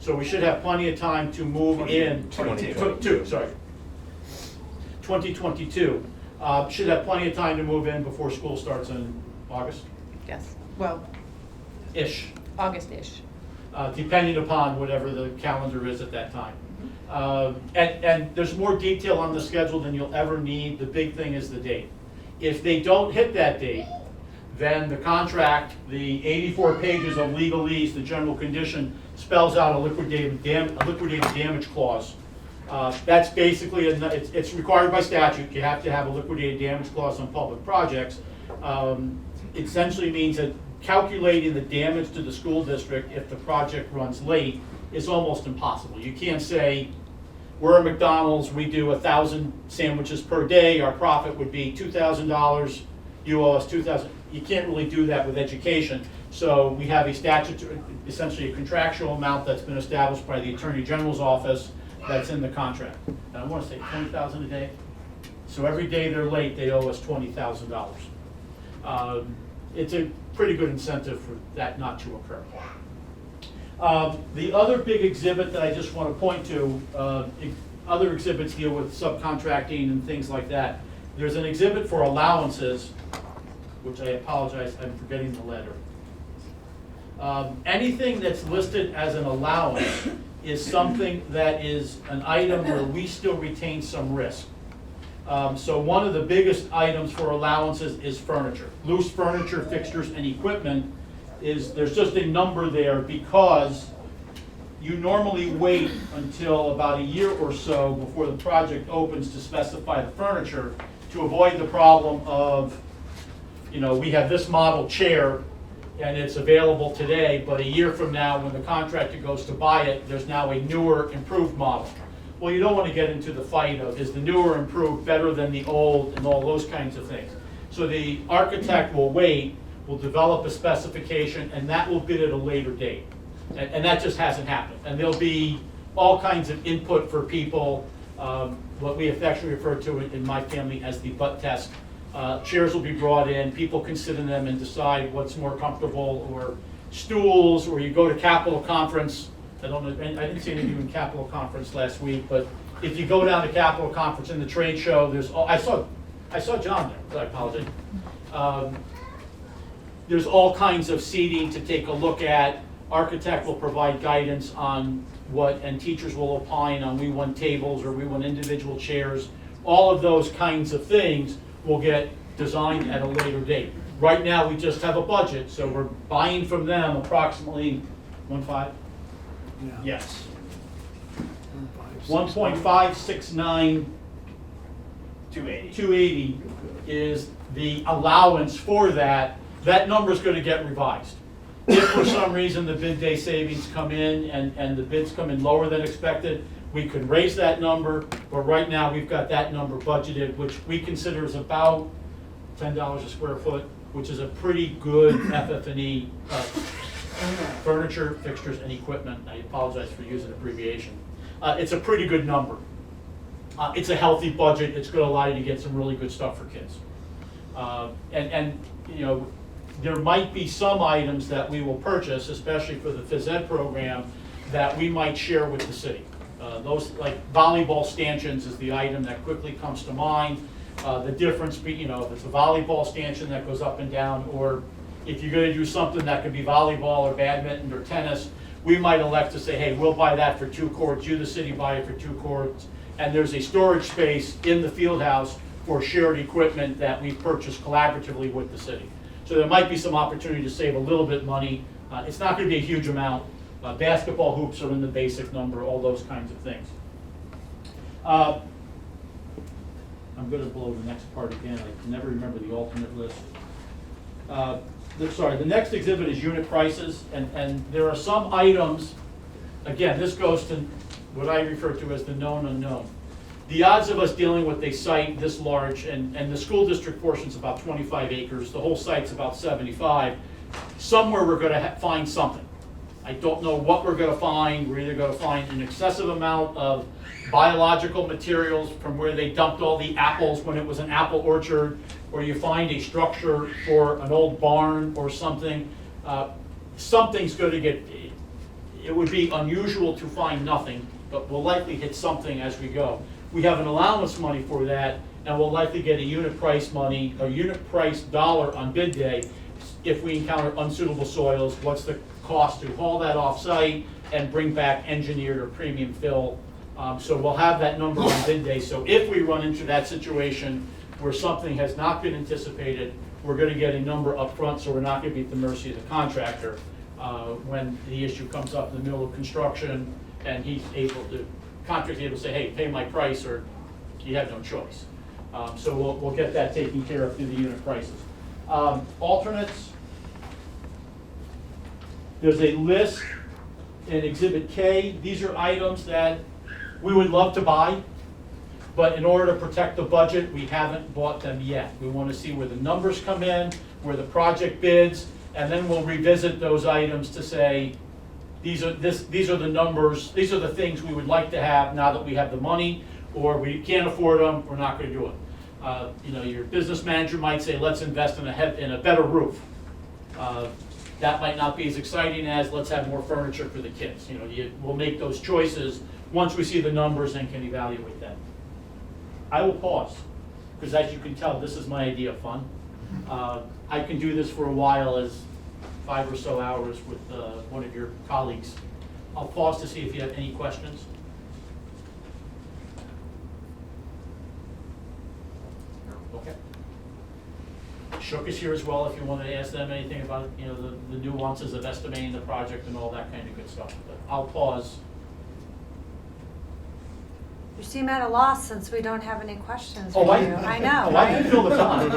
So we should have plenty of time to move in. 2022. Should have plenty of time to move in before school starts in August? Yes, well, Ish. August-ish. Depending upon whatever the calendar is at that time. And there's more detail on the schedule than you'll ever need. The big thing is the date. If they don't hit that date, then the contract, the 84 pages of legalese, the general condition, spells out a liquidated damage clause. That's basically, it's required by statute. You have to have a liquidated damage clause on public projects. It essentially means that calculating the damage to the school district if the project runs late is almost impossible. You can't say, we're a McDonald's, we do 1,000 sandwiches per day, our profit would be $2,000, you owe us $2,000. You can't really do that with education. So we have a statutory, essentially a contractual amount that's been established by the Attorney General's office that's in the contract. And I want to say $20,000 a day. So every day they're late, they owe us $20,000. It's a pretty good incentive for that not to occur. The other big exhibit that I just want to point to, other exhibits deal with subcontracting and things like that. There's an exhibit for allowances, which I apologize, I'm forgetting the letter. Anything that's listed as an allowance is something that is an item where we still retain some risk. So one of the biggest items for allowances is furniture. Loose furniture, fixtures, and equipment there's just a number there because you normally wait until about a year or so before the project opens to specify the furniture to avoid the problem of, we have this model chair and it's available today, but a year from now when the contractor goes to buy it, there's now a newer, improved model. Well, you don't want to get into the fight of, is the newer improved better than the old and all those kinds of things. So the architect will wait, will develop a specification, and that will bid at a later date. And that just hasn't happened. And there'll be all kinds of input for people, what we affectionately refer to in my family as the butt test. Chairs will be brought in, people consider them and decide what's more comfortable, or stools, or you go to Capitol Conference. I don't know, I didn't see any of you in Capitol Conference last week, but if you go down to Capitol Conference in the trade show, there's I saw John there, I apologize. There's all kinds of seating to take a look at. Architect will provide guidance on and teachers will opine on, we want tables or we want individual chairs. All of those kinds of things will get designed at a later date. Right now, we just have a budget, so we're buying from them approximately 1.5? Yeah. Yes. 1.569. 1.569 280 is the allowance for that. That number is going to get revised. If for some reason the bid day savings come in and the bids come in lower than expected, we could raise that number, but right now we've got that number budgeted, which we consider is about $10 a square foot, which is a pretty good FF&E furniture, fixtures, and equipment. I apologize for using abbreviation. It's a pretty good number. It's a healthy budget. It's going to allow you to get some really good stuff for kids. And there might be some items that we will purchase, especially for the phys ed program, that we might share with the city. Those, like volleyball stanchions is the item that quickly comes to mind. The difference being, if it's a volleyball stanchion that goes up and down, or if you're going to do something that could be volleyball or badminton or tennis, we might elect to say, hey, we'll buy that for 2 courts, you, the city, buy it for 2 courts. And there's a storage space in the field house for shared equipment that we purchase collaboratively with the city. So there might be some opportunity to save a little bit money. It's not going to be a huge amount. Basketball hoops are in the basic number, all those kinds of things. I'm going to blow the next part again. I can never remember the alternate list. The next exhibit is unit prices, and there are some items, again, this goes to what I refer to as the known unknown. The odds of us dealing with a site this large, and the school district portion's about 25 acres, the whole site's about 75, somewhere we're going to find something. I don't know what we're going to find. We're either going to find an excessive amount of biological materials from where they dumped all the apples when it was an apple orchard, or you find a structure for an old barn or something. Something's going to get, it would be unusual to find nothing, but we'll likely hit something as we go. We have an allowance money for that, and we'll likely get a unit price money, a unit price dollar on bid day. If we encounter unsuitable soils, what's the cost to haul that off-site and bring back engineered or premium fill. So we'll have that number on bid day. So if we run into that situation where something has not been anticipated, we're going to get a number up front, so we're not going to be at the mercy of the contractor when the issue comes up in the middle of construction and he's able to, contractor's able to say, hey, pay my price, or you have no choice. So we'll get that taken care of through the unit prices. Alternates. There's a list in Exhibit K, these are items that we would love to buy, but in order to protect the budget, we haven't bought them yet. We want to see where the numbers come in, where the project bids, and then we'll revisit those items to say, these are the numbers, these are the things we would like to have now that we have the money, or we can't afford them, we're not going to do it. You know, your business manager might say, let's invest in a better roof. That might not be as exciting as let's have more furniture for the kids. You know, we'll make those choices once we see the numbers and can evaluate them. I will pause, because as you can tell, this is my idea of fun. I can do this for a while, as 5 or so hours with one of your colleagues. I'll pause to see if you have any questions. Okay. Shook is here as well if you want to ask them anything about, you know, the nuances of estimating the project and all that kind of good stuff. But I'll pause. You seem at a loss since we don't have any questions Oh, for I you. I know, Oh, I can right? fill the time.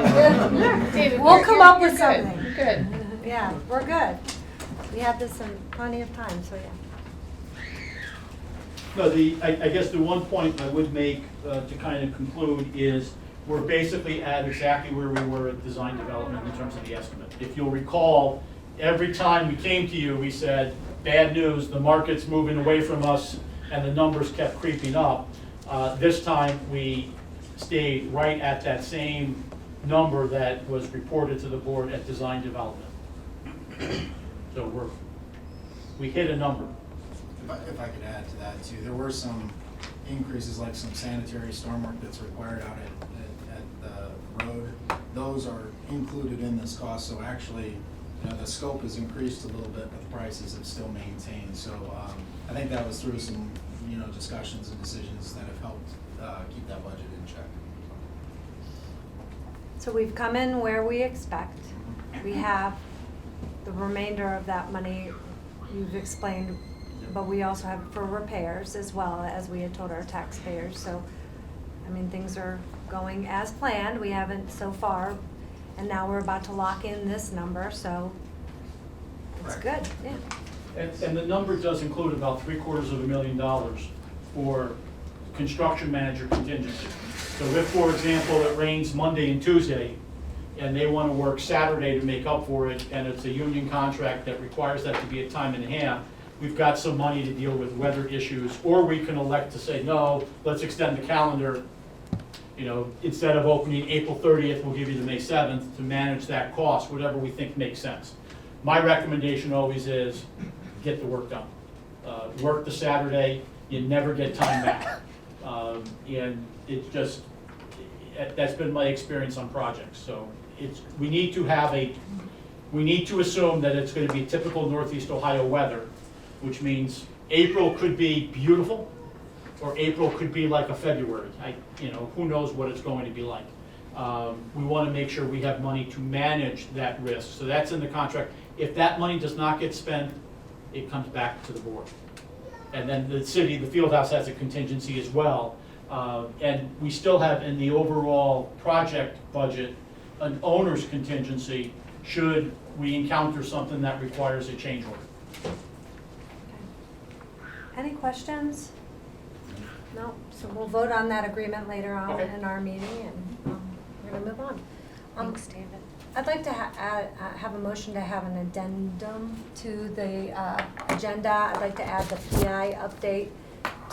David, We'll you're- come you're- up with you're good. something. You're good. Yeah, we're good. We had this in plenty of time, so yeah. No, I guess the one point I would make to kind of conclude is we're basically at exactly where we were at design development in terms of the estimate. If you'll recall, every time we came to you, we said, bad news, the market's moving away from us, and the numbers kept creeping up. This time, we stayed right at that same number that was reported to the board at design development. So we hit a number. If I could add to that too, there were some increases, like some sanitary storm work that's required out at the road. Those are included in this cost, so actually, you know, the scope has increased a little bit, but the prices have still maintained. So I think that was through some, you know, discussions and decisions that have helped keep that budget in check. So we've come in where we expect. We have the remainder of that money you've explained, but we also have for repairs as well, as we had told our taxpayers. So, I mean, things are going as planned. We haven't so far, and now we're about to lock in this number, so it's good, yeah. And the number does include about $750,000 for construction manager contingency. So if, for example, it rains Monday and Tuesday, and they want to work Saturday to make up for it, and it's a union contract that requires that to be a time and a half, we've got some money to deal with weather issues, or we can elect to say, no, let's extend the calendar. You know, instead of opening April 30th, we'll give you the May 7th to manage that cost, whatever we think makes sense. My recommendation always is, get the work done. Work the Saturday, you never get time back. And it's just, that's been my experience on projects. So we need to assume that it's going to be typical Northeast Ohio weather, which means April could be beautiful, or April could be like a February. Who knows what it's going to be like. We want to make sure we have money to manage that risk. So that's in the contract. If that money does not get spent, it comes back to the board. And then the city, the field house has a contingency as well. And we still have in the overall project budget an owner's contingency should we encounter something that requires a change order. Any questions? No, so we'll vote on that agreement later on Okay. in our meeting, and we're gonna move on. Thanks, David. I'd like to have a motion to have an addendum to the agenda. I'd like to add the PI update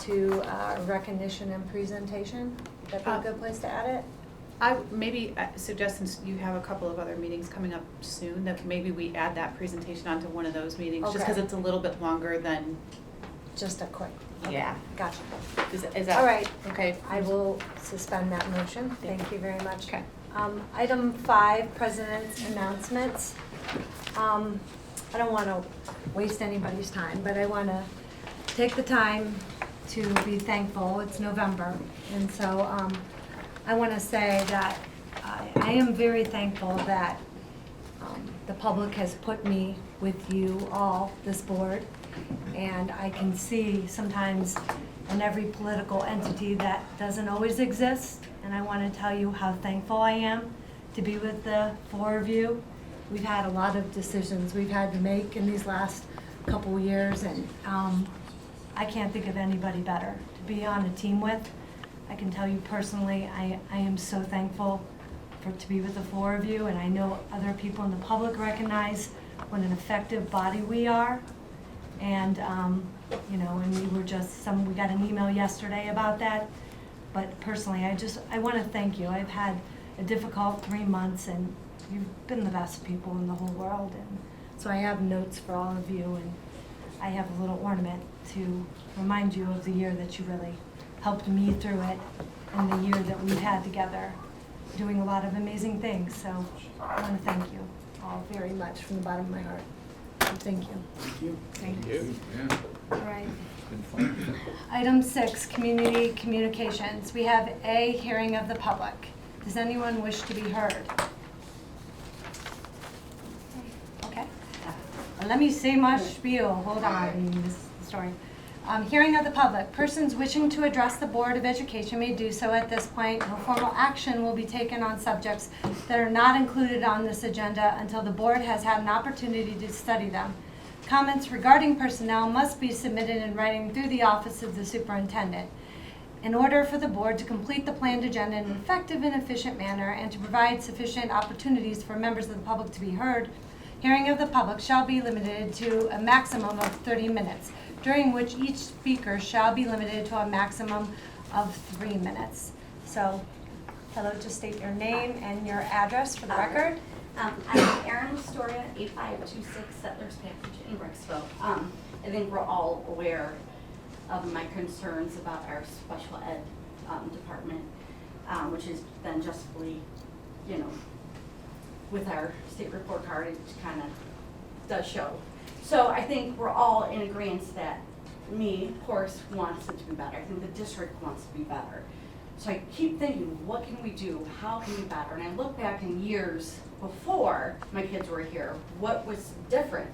to recognition and presentation. Would that be a good place to add it? I maybe suggest, since you have a couple of other meetings coming up soon, that maybe we add that presentation onto one of those meetings, just because Okay. it's a little bit longer than, Just a quick. Okay, Yeah. Gotcha. is that? All right. Okay. I will suspend that motion. Thank you very much. Okay. Item 5, President's announcements. I don't want to waste anybody's time, but I want to take the time to be thankful. It's November, and so I want to say that I am very thankful that the public has put me with you all, this board, and I can see sometimes in every political entity that doesn't always exist, and I want to tell you how thankful I am to be with the 4 of you. We've had a lot of decisions we've had to make in these last couple years, and I can't think of anybody better to be on a team with. I can tell you personally, I am so thankful to be with the four of you, and I know other people in the public recognize what an effective body we are. And, you know, and we got an email yesterday about that. But personally, I want to thank you. I've had a difficult 3 months, and you've been the best people in the whole world. And so I have notes for all of you, and I have a little ornament to remind you of the year that you really helped me through it, and the year that we've had together, doing a lot of amazing things. So I want to thank you all very much from the bottom of my heart. So thank you. Thank you. Thank you. Yeah. All right. Been fun. Item 6, community communications. We have A, hearing of the public. Does anyone wish to be heard? Okay. Let me say my spiel. Hold on, this is the story. Hearing of the public. Persons wishing to address the Board of Education may do so at this point. No formal action will be taken on subjects that are not included on this agenda until the board has had an opportunity to study them. Comments regarding personnel must be submitted in writing through the office of the superintendent. In order for the board to complete the planned agenda in an effective and efficient manner and to provide sufficient opportunities for members of the public to be heard, hearing of the public shall be limited to a maximum of 30 minutes, during which each speaker shall be limited to a maximum of 3 minutes. So, hello, just state your name and your address for the record. I'm Erin Storia, 8526 Settlers Passage in Bricksville. I think we're all aware of my concerns about our special ed department, which has been justly, you know, with our state report card, it kind of does show. So I think we're all in agreement that me, of course, wants it to be better. I think the district wants to be better. So I keep thinking, what can we do? How can we be better? And I look back in years before my kids were here, what was different?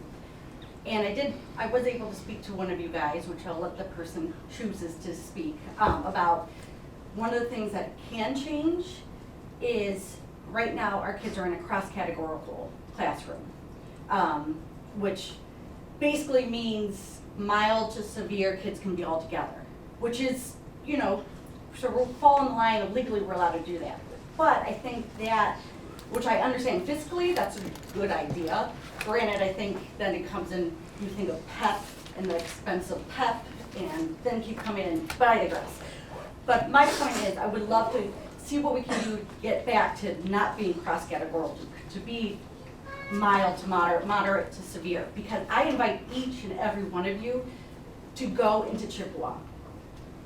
And I was able to speak to one of you guys, which I'll let the person chooses to speak, about one of the things that can change is right now our kids are in a cross-categorical classroom, which basically means mild to severe kids can be all together, which is, you know, so we'll fall in the line of legally we're allowed to do that. But I think that, which I understand fiscally, that's a good idea. Granted, I think then it comes in, you think of PEP and the expense of PEP, and then keep coming in, but I digress. But my point is, I would love to see what we can do to get back to not being cross-categorical, to be mild to moderate, moderate to severe, because I invite each and every one of you to go into Chippewa.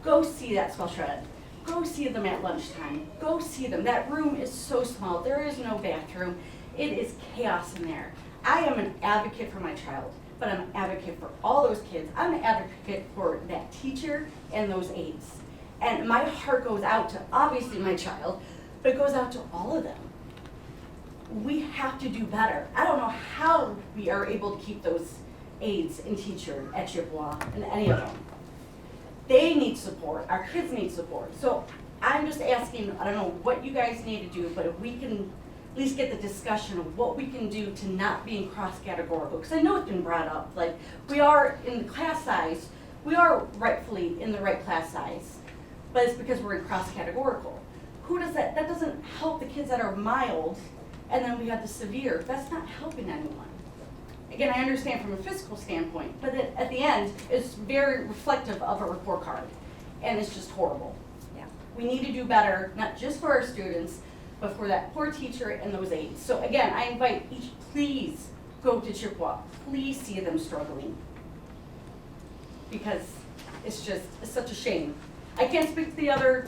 Go see that special ed. Go see them at lunchtime. Go see them. That room is so small. There is no bathroom. It is chaos in there. I am an advocate for my child, but I'm an advocate for all those kids. I'm an advocate for that teacher and those aides. And my heart goes out to obviously my child, but it goes out to all of them. We have to do better. I don't know how we are able to keep those aides and teachers at Chippewa and any of them. They need support. Our kids need support. So I'm just asking, I don't know what you guys need to do, but if we can at least get the discussion of what we can do to not being cross-categorical. Because I know it's been brought up, like we are in the class size, we are rightfully in the right class size, but it's because we're in cross-categorical. Who does that? That doesn't help the kids that are mild, and then we have the severe. That's not helping anyone. Again, I understand from a fiscal standpoint, but at the end, it's very reflective of a report card, and it's just horrible. Yeah. We need to do better, not just for our students, but for that poor teacher and those aides. So again, I invite each, please go to Chippewa. Please see them struggling. Because it's such a shame. I can't speak to the other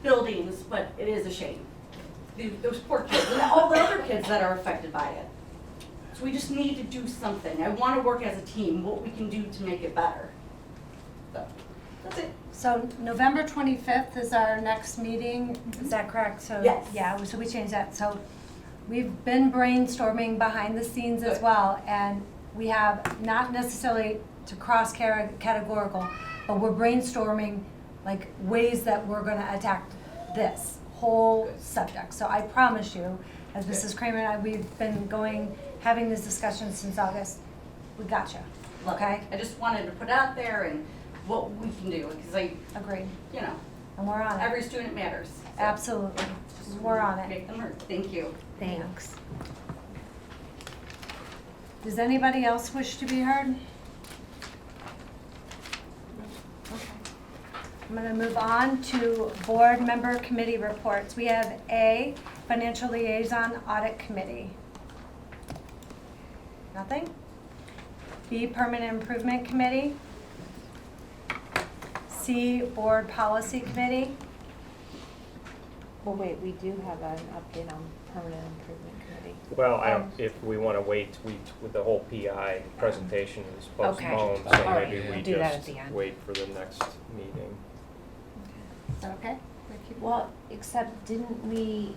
buildings, but it is a shame. Those poor kids, and all the other kids that are affected by it. So we just need to do something. I want to work as a team, what we can do to make it better. So, that's it. So November 25th is our next meeting, is that correct? So Yes. Yeah, so we changed that. So we've been brainstorming behind the scenes as well, and we have not necessarily to cross-categorical, but we're brainstorming like ways that we're gonna attack this whole subject. So I promise you, as Mrs. Kramer and I, we've been having this discussion since August, we got you. love it. Okay. I just wanted to put it out there and what we can do, because Agreed. you know, And we're on it. every student matters. So Absolutely. We're on it. Make them heard. Thank you. Thanks. Does anybody else wish to be heard? Okay. I'm going to move on to board member committee reports. We have A, Financial Liaison Audit Committee. Nothing? B, Permanent Improvement Committee. C, Board Policy Committee. Well, wait, we do have an update on permanent improvement committee. Well, if we want to wait, with the whole PI presentation is Okay. postponed, All so right. maybe we Do that at just the end. wait for the next meeting. Is that okay? Well, except didn't we,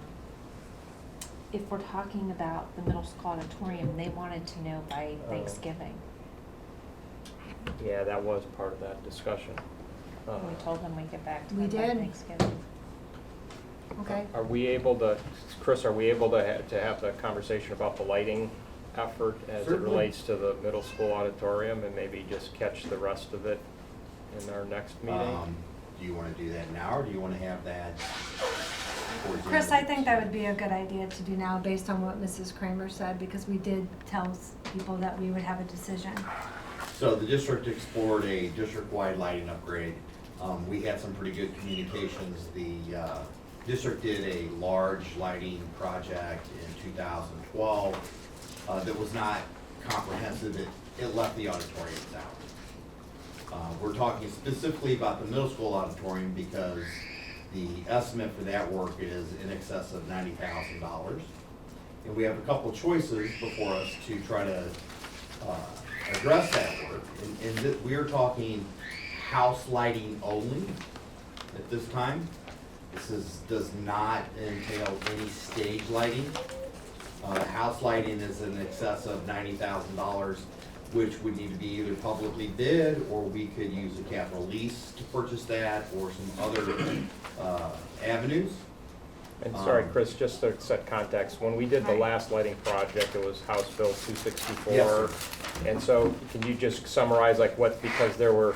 if we're talking about the middle school auditorium, they wanted to know by Oh. Thanksgiving. Yeah, that was part of that discussion. We told them we'd get back to We them by did. Thanksgiving. Okay. Are we able to, Chris, are we able to have the conversation about the lighting effort as it Certainly. relates to the middle school auditorium and maybe just catch the rest of it in our next meeting? Do you want to do that now, or do you want to have that towards the Chris, end I of think the- that would be a good idea to do now, based on what Mrs. Kramer said, because we did tell people that we would have a decision. So the district explored a district-wide lighting upgrade. We had some pretty good communications. The district did a large lighting project in 2012 that was not comprehensive. It left the auditoriums out. We're talking specifically about the middle school auditorium because the estimate for that work is in excess of $90,000. And we have a couple choices before us to try to address that work. And we are talking house lighting only at this time. Does not entail any stage lighting. House lighting is in excess of $90,000, which would need to be either publicly bid, or we could use a capital lease to purchase that, or some other avenues. And sorry, Chris, just to set context, when we did the Right. last lighting project, it was House Bill 264. Yes, And so can you just summarize like what, because there were,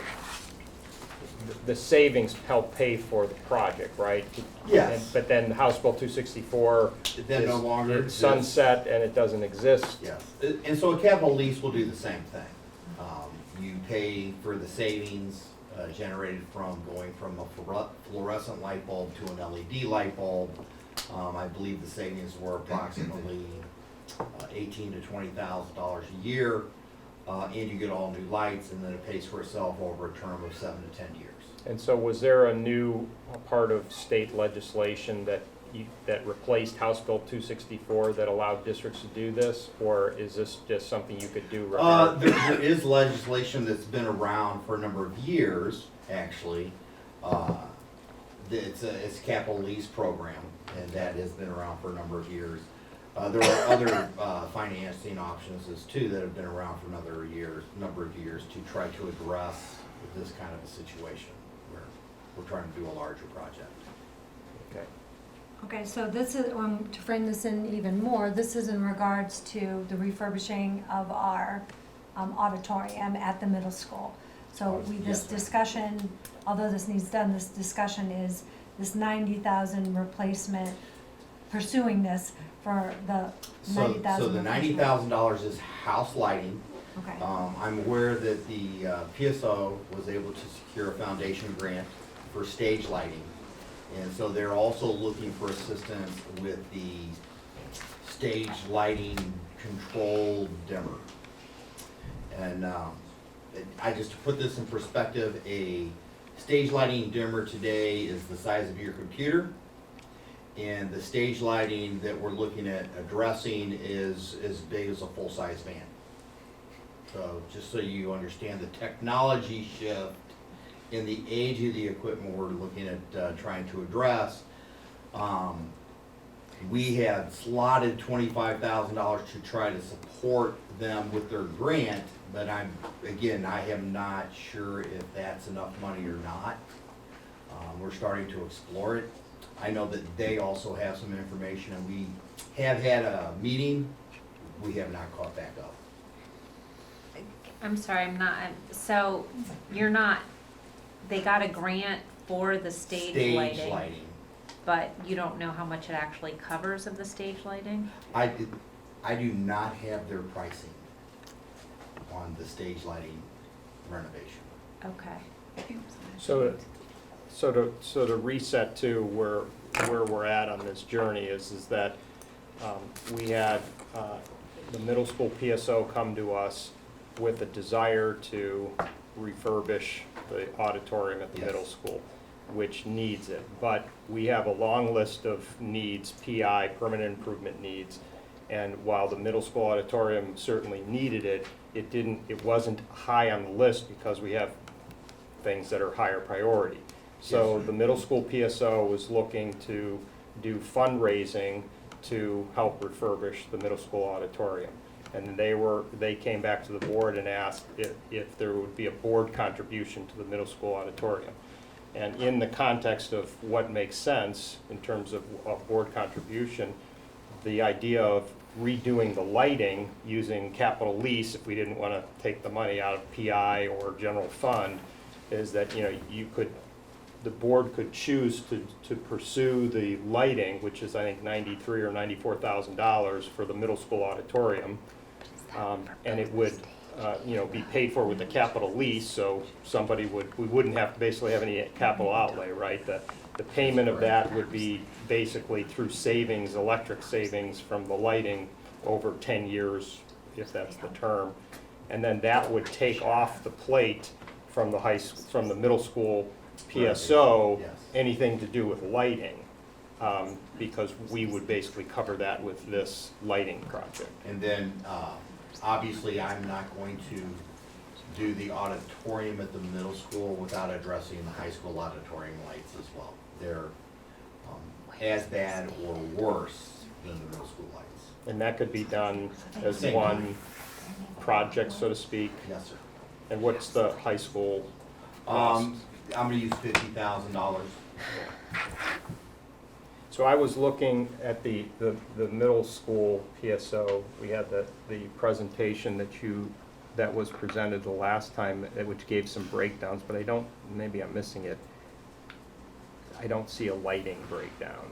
the savings helped pay for the project, right? Yes. But then House Bill 264 That no is- longer it's exists. sunset and it doesn't exist. Yes, and so a capital lease will do the same thing. You pay for the savings generated from going from a fluorescent light bulb to an LED light bulb. I believe the savings were approximately $18,000 to $20,000 a year, and you get all new lights, and then it pays for itself over a term of 7 to 10 years. And so was there a new part of state legislation that that replaced House Bill 264 that allowed districts to do this? Or is this just something you could do regardless? There is legislation that's been around for a number of years, actually. It's a capital lease program, and that has been around for a number of years. There are other financing options as too that have been around for number of years to try to address this kind of a situation where we're trying to do a larger project. Okay. Okay, so this is, to frame this in even more, this is in regards to the refurbishing of our auditorium at the middle school. So this Yes, ma'am. discussion, although this needs done, this discussion is this 90,000 replacement, pursuing this for the 90,000. So the replacement. $90,000 is house lighting. Okay, I'm aware that the PSO was able to secure a foundation grant for stage lighting. And so they're also looking for assistance with the stage lighting control dimmer. And I just, to put this in perspective, a stage lighting dimmer today is the size of your computer. And the stage lighting that we're looking at addressing is as big as a full-size van. So just so you understand the technology shift in the age of the equipment we're looking at trying to address, we had slotted $25,000 to try to support them with their grant, but I am not sure if that's enough money or not. We're starting to explore it. I know that they also have some information, and we have had a meeting. We have not caught back up. I'm sorry, so you're not, they got a grant for the stage lighting, but you don't know how much it actually covers of the stage lighting? I do not have their pricing on the stage lighting renovation. Okay. So to reset to where we're at on this journey is that we had the middle school PSO come to us with a desire to refurbish the auditorium at the middle school, which needs it. But we have a long list of needs, PI, permanent improvement needs. And while the middle school auditorium certainly needed it, it wasn't high on the list because we have things that are higher priority. So the middle school PSO was looking to do fundraising to help refurbish the middle school auditorium. And they came back to the board and asked if there would be a board contribution to the middle school auditorium. And in the context of what makes sense in terms of a board contribution, the idea of redoing the lighting using capital lease, if we didn't want to take the money out of PI or general fund, is that, the board could choose to pursue the lighting, which is I think $93,000 or $94,000 for the middle school auditorium. And it would, be paid for with the capital lease, so we wouldn't have to basically have any capital outlay, right? The payment of that would be basically through savings, electric savings from the lighting over 10 years, if that's the term. And then that would take off the plate from the middle school PSO, anything to do with lighting, because we would basically cover that with this lighting project. And then, obviously, I'm not going to do the auditorium at the middle school without addressing the high school auditorium lights as well. They're as bad or worse than the middle school lights. And that could be done as Same one time. project, so to speak. Yes, sir. And what's the high school cost? I'm gonna use $50,000. So I was looking at the middle school PSO. We had the presentation that was presented the last time, which gave some breakdowns, but maybe I'm missing it. I don't see a lighting breakdown.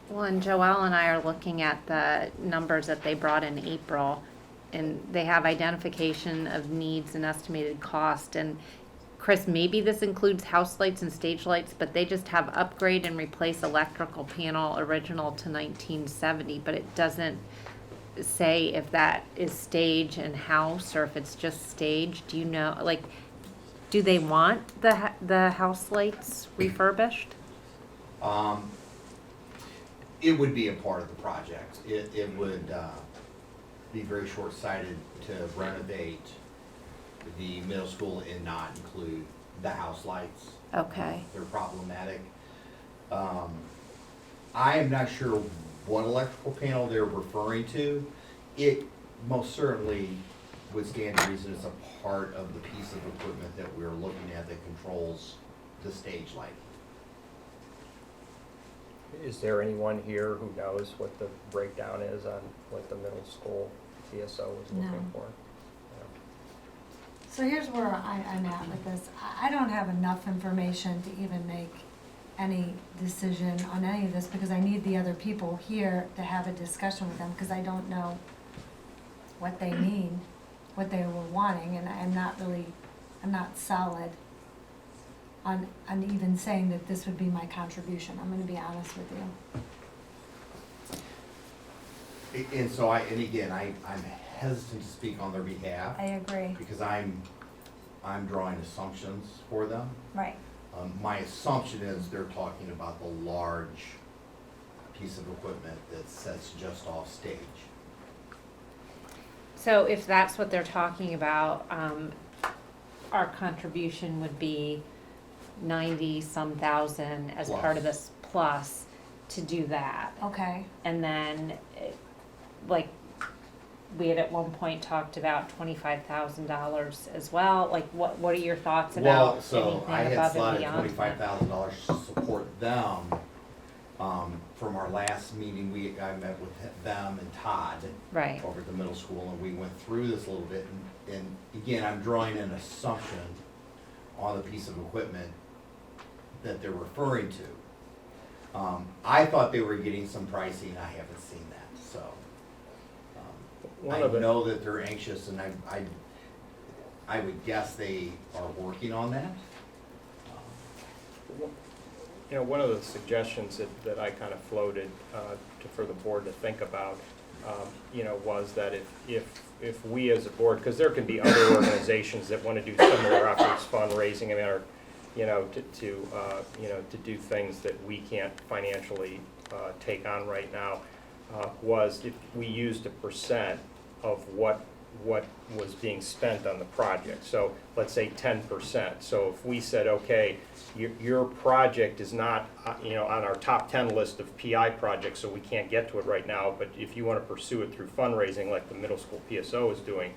Well, and Joelle and I are looking at the numbers that they brought in April, and they have identification of needs and estimated cost. And Chris, maybe this includes house lights and stage lights, but they just have upgrade and replace electrical panel original to 1970, but it doesn't say if that is stage and house or if it's just stage. Do you know, do they want the house lights refurbished? It would be a part of the project. It would be very short-sighted to renovate the middle school and not include the house lights. Okay. They're problematic. I am not sure what electrical panel they're referring to. It most certainly would stand to reason it's a part of the piece of equipment that we're looking at that controls the stage lighting. Is there anyone here who knows what the breakdown is on what the middle school PSO was looking for? So here's where I'm at with this. I don't have enough information to even make any decision on any of this because I need the other people here to have a discussion with them because I don't know what they mean, what they were wanting, and I'm not solid on even saying that this would be my contribution. I'm gonna be honest with you. And so again, I'm hesitant to speak on their behalf. I agree. Because I'm drawing assumptions for them. Right. My assumption is they're talking about the large piece of equipment that sets just off stage. So if that's what they're talking about, our contribution would be 90-some thousand as Plus. part of this plus to do that. Okay. And then, we had at one point talked about $25,000 as well. What are your thoughts about Well, so I anything had above and slotted beyond? $25,000 to support them. From our last meeting, I met with them and Todd. Right. Over at the middle school, and we went through this a little bit, and again, I'm drawing an assumption on the piece of equipment that they're referring to. I thought they were getting some pricing, I haven't seen that, so. One I of the- know that they're anxious, and I would guess they are working on that. You know, one of the suggestions that I kind of floated for the board to think about, you know, was that if we as a board, because there can be other organizations that want to do similar efforts, fundraising, I mean, or, you know, to do things that we can't financially take on right now, was if we used a percent of what was being spent on the project. So let's say 10%. So if we said, okay, your project is not, you know, on our top 10 list of PI projects, so we can't get to it right now, but if you want to pursue it through fundraising like the middle school PSO is doing,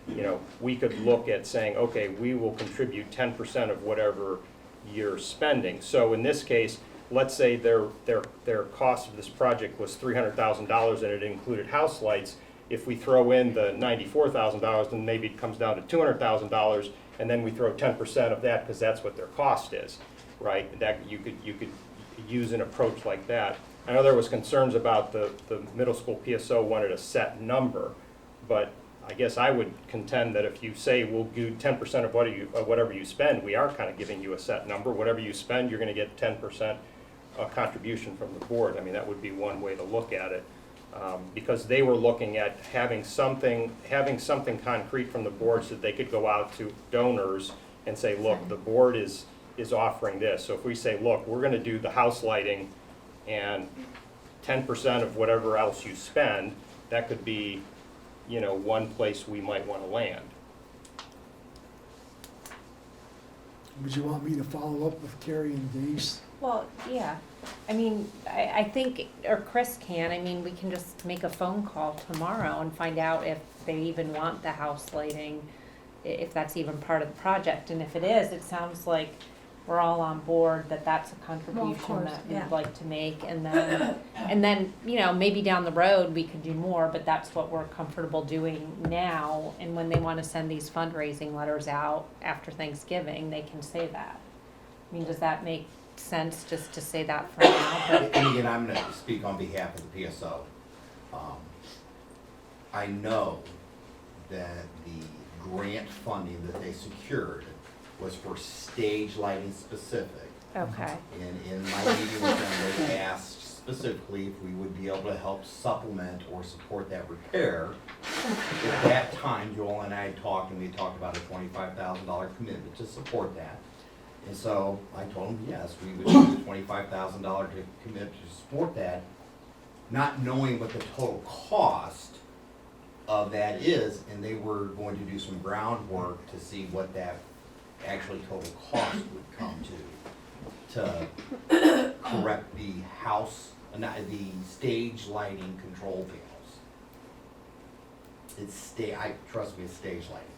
you know, we could look at saying, okay, we will contribute 10% of whatever you're spending. So in this case, let's say their cost of this project was $300,000 and it included house lights. If we throw in the $94,000, then maybe it comes down to $200,000, and then we throw 10% of that because that's what their cost is, right? That you could use an approach like that. I know there was concerns about the middle school PSO wanted a set number, but I guess I would contend that if you say we'll do 10% of whatever you spend, we are kind of giving you a set number. Whatever you spend, you're going to get 10% contribution from the board. I mean, that would be one way to look at it. Because they were looking at having something concrete from the board so that they could go out to donors and say, look, the board is offering this. So if we say, look, we're gonna do the house lighting and 10% of whatever else you spend, that could be, you know, one place we might wanna land. Would you want me to follow up with Carrie and Denise? Well, yeah. I mean, I think, or Chris can, I mean, we can just make a phone call tomorrow and find out if they even want the house lighting, if that's even part of the project. And if it is, it sounds like we're all on board that that's a contribution course, that yeah. we'd like to make. And then, you know, maybe down the road we could do more, but that's what we're comfortable doing now. And when they want to send these fundraising letters out after Thanksgiving, they can say that. I mean, does that make sense just to say that for now? But And again, I'm gonna speak on behalf of the PSO. I know that the grant funding that they secured was for stage lighting specific. okay. And in my meeting with them, they asked specifically if we would be able to help supplement or support that repair. At that time, Joel and I had talked, and we talked about a $25,000 commitment to support that. And so I told them, yes, we would do the $25,000 to commit to support that, not knowing what the total cost of that is, and they were going to do some groundwork to see what that actually total cost would come to correct the the stage lighting control panels. Trust me, it's stage lighting.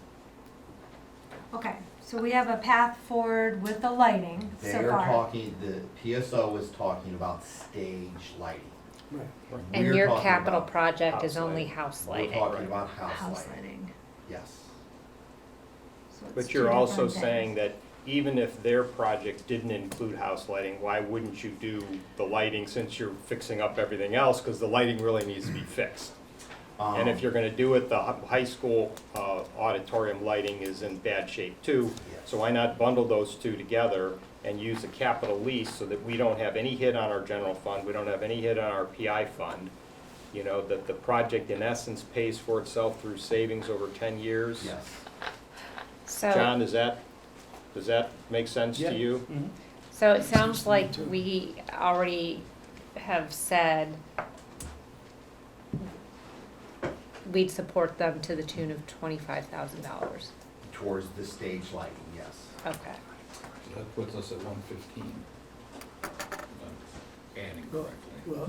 Okay, so we have a path forward with the lighting so They're far. talking, the PSO is talking about stage lighting. Right. And We're your talking capital about project is house only lighting. house We're lighting. talking about house House lighting, lighting. yes. So it's But two you're also different saying things. that even if their project didn't include house lighting, why wouldn't you do the lighting since you're fixing up everything else? Because the lighting really needs to be fixed. And if you're gonna do it, the high school auditorium lighting is in bad shape too. Yes. So why not bundle those two together and use a capital lease so that we don't have any hit on our general fund, we don't have any hit on our PI fund? You know, that the project in essence pays for itself through savings over 10 years? Yes. So. John, does that make sense Yeah. to you? Mhm. So it sounds Seems to me like too. we already have said we'd support them to the tune of $25,000. Towards the stage lighting, yes. Okay. That puts us at 115. Adding Well, correctly. well,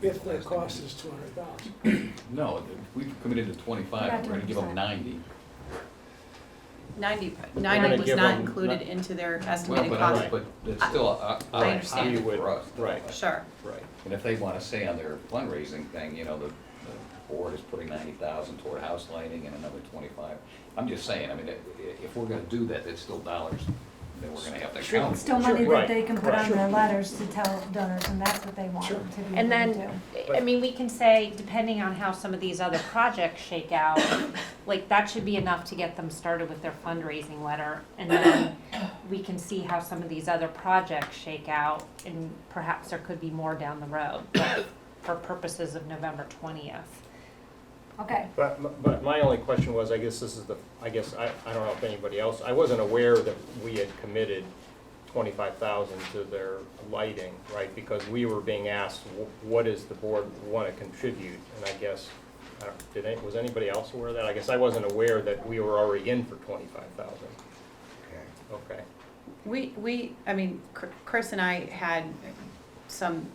if their cost is $200,000. No, we've committed to 25, we're gonna give them 90. 90 gonna was give not them included not- into their Well, estimated but cost. it's still I understand. out for us. Right. Sure. Right. And if they wanna say on their fundraising thing, you know, the board is putting 90,000 toward house lighting and another 25. I'm just saying, I mean, if we're gonna do that, it's still dollars that we're gonna have to account for. Still money Right, that they can put right. on their letters to tell donors, and that's what they want Sure. them to be And able to then, do. I mean, we can say, depending on how some of these other projects shake out, like, that should be enough to get them started with their fundraising letter. And then we can see how some of these other projects shake out, and perhaps there could be more down the road, but for purposes of November 20th. Okay, But my only question was, I guess this is I don't know if anybody else, I wasn't aware that we had committed 25,000 to their lighting, right? Because we were being asked, what does the board want to contribute? And I guess, was anybody else aware of that? I guess I wasn't aware that we were already in for 25,000. Okay. I mean, Chris and I had some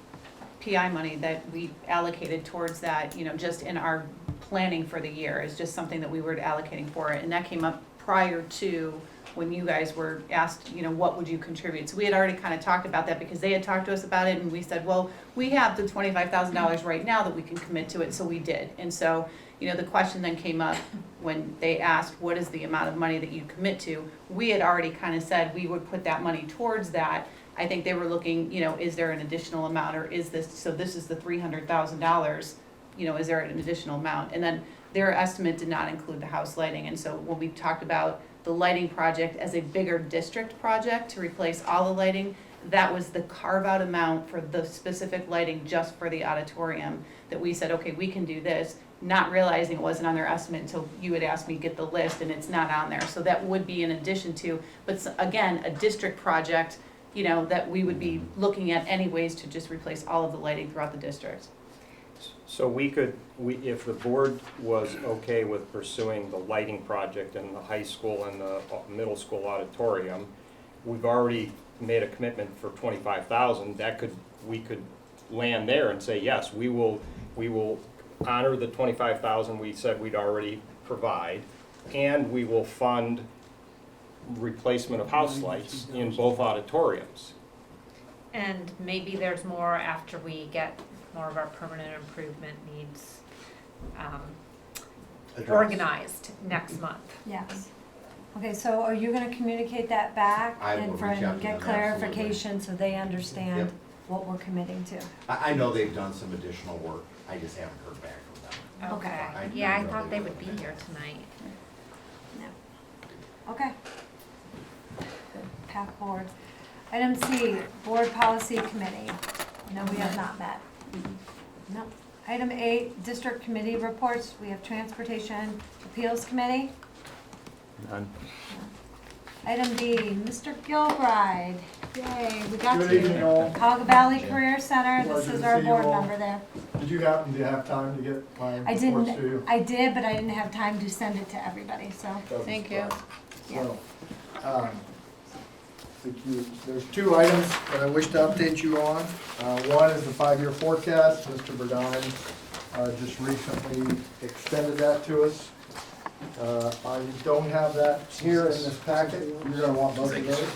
PI money that we allocated towards that, you know, just in our planning for the year. It's just something that we were allocating for it, and that came up prior to when you guys were asked, you know, what would you contribute? So we had already kind of talked about that because they had talked to us about it, and we said, well, we have the $25,000 right now that we can commit to it, so we did. And so, you know, the question then came up when they asked, what is the amount of money that you commit to? We had already kind of said we would put that money towards that. I think they were looking, you know, is there an additional amount, or is this, so this is the $300,000, you know, is there an additional amount? And then their estimate did not include the house lighting, and so when we talked about the lighting project as a bigger district project to replace all the lighting, that was the carve-out amount for the specific lighting just for the auditorium, that we said, okay, we can do this, not realizing it wasn't on their estimate until you had asked me to get the list, and it's not on there. So that would be in addition to, but again, a district project, you know, that we would be looking at anyways to just replace all of the lighting throughout the district. So if the board was okay with pursuing the lighting project in the high school and the middle school auditorium, we've already made a commitment for 25,000. We could land there and say, yes, we will honor the 25,000 we said we'd already provide, and we will fund replacement of house lights in both auditoriums. And maybe there's more after we get more of our permanent improvement needs organized next month. yes. Okay, so are you gonna communicate that back I will and reach out to them, get absolutely. clarification so they understand Yep. what we're committing to? I know they've done some additional work, I just haven't heard back from them. Okay. Yeah, I know thought they would would. be here tonight. No. Okay. Good. Path forward. Item C, Board Policy Committee. No, we have not met. No. Item 8, District Committee Reports. We have Transportation Appeals Committee. None. Item B, Mr. Gilbride. Yay, we got Good you. evening, all. Cog Valley Career Center, this Pleasure is to our see you board all. member there. Did you happen to have time to get my I reports to you? didn't, I did, but I didn't have time to send it to everybody, so. Doesn't Thank you. surprise. Yeah. So, there's 2 items that I wish to update you on. One is the 5-year forecast. Mr. Burdine just recently extended that to us. I don't have that here in this packet. You're gonna want both of those.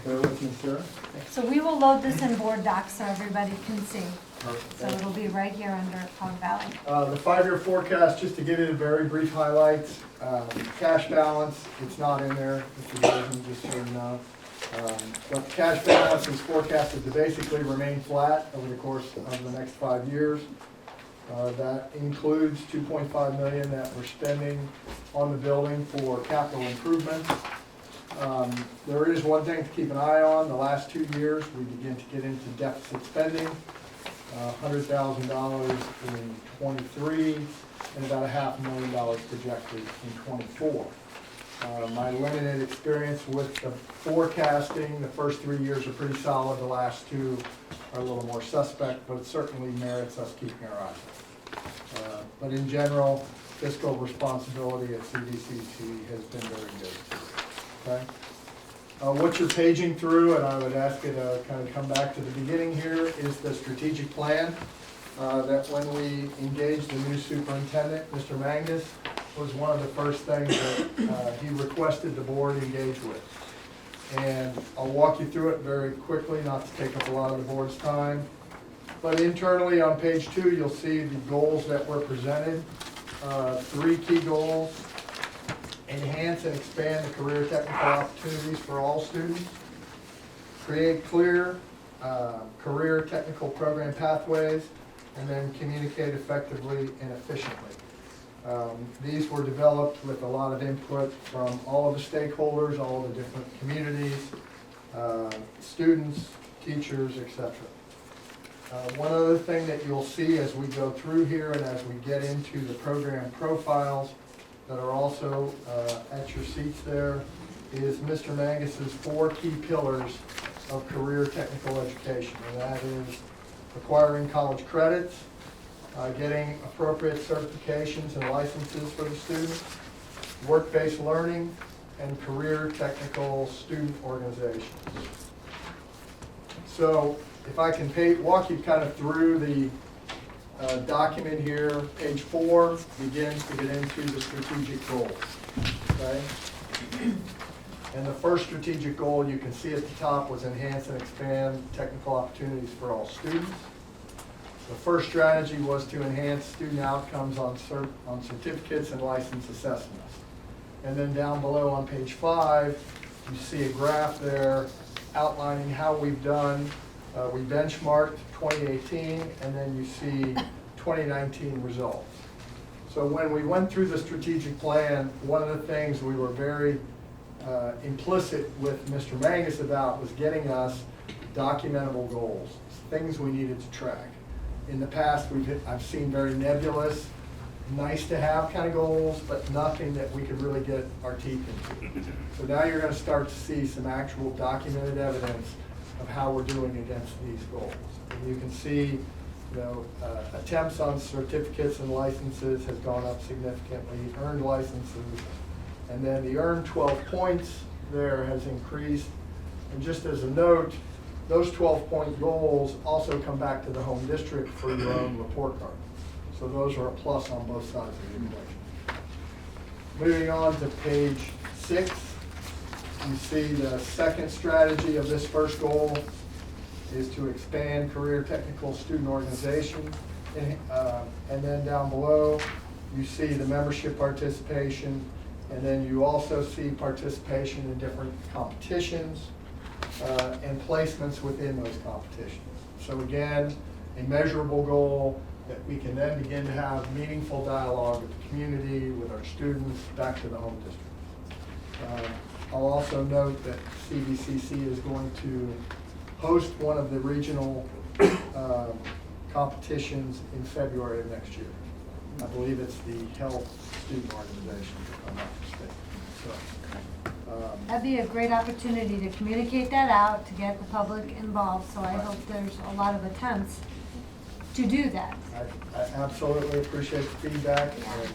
Bear with me, sir. So we will load this in board docs so everybody can see. Perfect. So it'll be right here under Cog Valley. The 5-year forecast, just to give you the very brief highlights, cash balance, it's not in there, Mr. President, just so you know. But cash balance is forecasted to basically remain flat over the course of the next 5 years. That includes $2.5 million that we're spending on the building for capital improvements. There is one thing to keep an eye on. The last 2 years, we begin to get into deficit spending. $100,000 in '23 and about $500,000 projected in '24. My limited experience with the forecasting, the first 3 years are pretty solid. The last 2 are a little more suspect, but it certainly merits us keeping our eyes on it. But in general, fiscal responsibility at CDCC has been very good. Okay? What you're paging through, and I would ask you to kind of come back to the beginning here, is the strategic plan that when we engaged the new superintendent, Mr. Mangus, was one of the first things that he requested the board engage with. And I'll walk you through it very quickly, not to take up a lot of the board's time. But internally on page 2, you'll see the goals that were presented. 3 key goals: enhance and expand the career technical opportunities for all students, create clear career technical program pathways, and then communicate effectively and efficiently. These were developed with a lot of input from all of the stakeholders, all of the different communities, students, teachers, etc. One other thing that you'll see as we go through here and as we get into the program profiles that are also at your seats there is Mr. Mangus's 4 key pillars of career technical education, and that is acquiring college credits, getting appropriate certifications and licenses for the students, work-based learning, and career technical student organizations. So if I can walk you kind of through the document here, page 4 begins to get into the strategic goals. Okay? And the first strategic goal you can see at the top was enhance and expand technical opportunities for all students. The first strategy was to enhance student outcomes on certificates and license assessments. And then down below on page 5, you see a graph there outlining how we've done. We benchmarked 2018, and then you see 2019 results. So when we went through the strategic plan, one of the things we were very implicit with Mr. Mangus about was getting us documentable goals, things we needed to track. In the past, I've seen very nebulous, nice to have kind of goals, but nothing that we could really get our teeth into. So now you're going to start to see some actual documented evidence of how we're doing against these goals. And you can see, attempts on certificates and licenses has gone up significantly, earned licenses, and then the earned 12 points there has increased. And just as a note, those 12-point goals also come back to the home district for your own report card. So those are a plus on both sides of the equation. Moving on to page 6, you see the second strategy of this first goal is to expand career technical student organization. And then down below, you see the membership participation, and then you also see participation in different competitions and placements within those competitions. So again, a measurable goal that we can then begin to have meaningful dialogue with the community, with our students, back to the home district. I'll also note that CVCC is going to host one of the regional competitions in February of next year. I believe it's the health student organization, if I'm not mistaken. So, That'd be a great opportunity to communicate that out, to get the public involved, so I hope there's a lot of attempts to do that. I absolutely appreciate the feedback, and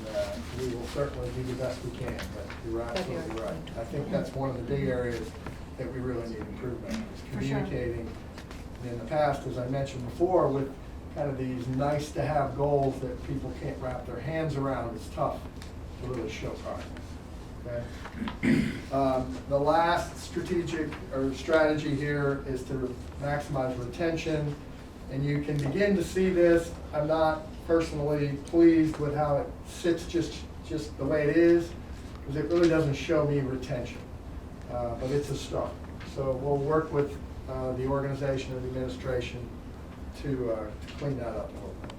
we will certainly do the best we can, but you're absolutely right. I think that's one of the big areas that we really need improvement in, is For sure. communicating. And in the past, as I mentioned before, with kind of these nice-to-have goals that people can't wrap their hands around, it's tough to really show progress. Okay? The last strategic or strategy here is to maximize retention, and you can begin to see this. I'm not personally pleased with how it sits just the way it is, because it really doesn't show me retention, but it's a start. So we'll work with the organization and the administration to clean that up a little bit.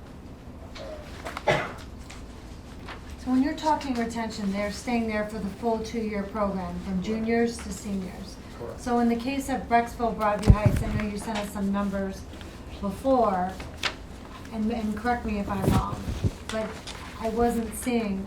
So when you're talking retention, they're staying there for the full 2-year program, from juniors to seniors. Correct. So in the case of Brecksville Broadview Heights, I know you sent us some numbers before, and correct me if I'm wrong, but I wasn't seeing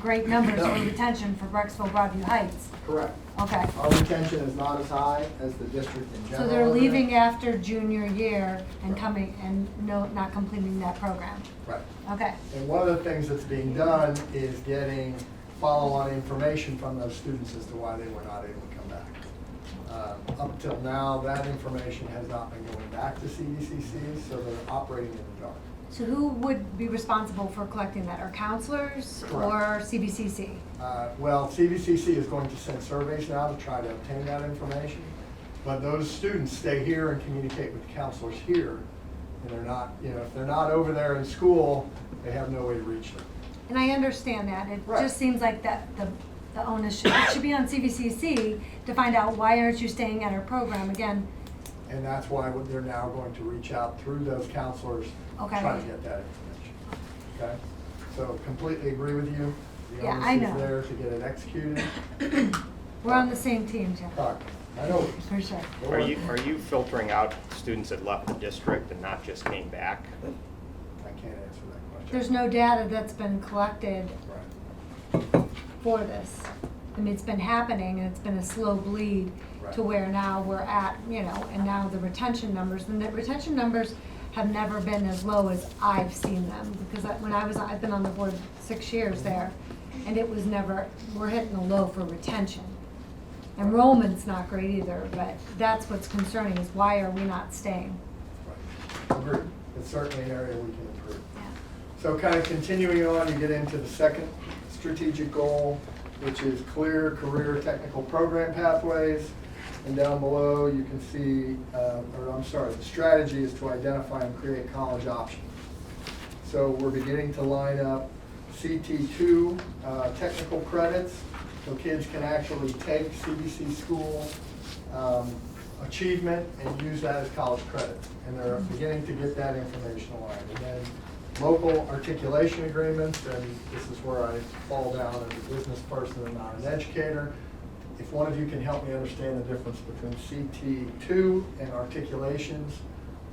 great numbers for retention for Brecksville Broadview Heights. Correct. Okay. Our retention is not as high as the district in general. So they're leaving after junior year and coming and not completing that program. Right. Okay. And one of the things that's being done is getting follow-on information from those students as to why they were not able to come back. Up until now, that information has not been going back to CVCC, so they're operating in the dark. So who would be responsible for collecting that? Are counselors or CBCC? Well, CVCC is going to send surveys now to try to obtain that information, but those students stay here and communicate with the counselors here, and they're not, if they're not over there in school, they have no way to reach them. And I understand that. It Right. just seems like that the onus should be on CVCC to find out why aren't you staying at our program again. And that's why they're now going to reach out through those counselors, Okay. try to get that information. Okay? So completely agree with you. The Yeah, I onus know. is there to get it executed. We're on the same team, Jim. I know. For sure. Are you filtering out students that left the district and not just came back? I can't answer that question. There's no data that's been collected Right. for this. I mean, it's been happening and it's been a slow bleed to where now we're at, and now the retention numbers, and the retention numbers have never been as low as I've seen them, because I've been on the board 6 years there, and it was never, we're hitting a low for retention. Enrollment's not great either, but that's what's concerning, is why are we not staying? Agreed. It's certainly an area we can improve. So kind of continuing on, you get into the second strategic goal, which is clear career technical program pathways. And down below, you can see, the strategy is to identify and create college options. So we're beginning to line up CT2 technical credits, so kids can actually take CBC school achievement and use that as college credits. And they're beginning to get that information aligned. And then local articulation agreements, and this is where I fall down as a business person and not an educator. If one of you can help me understand the difference between CT2 and articulations,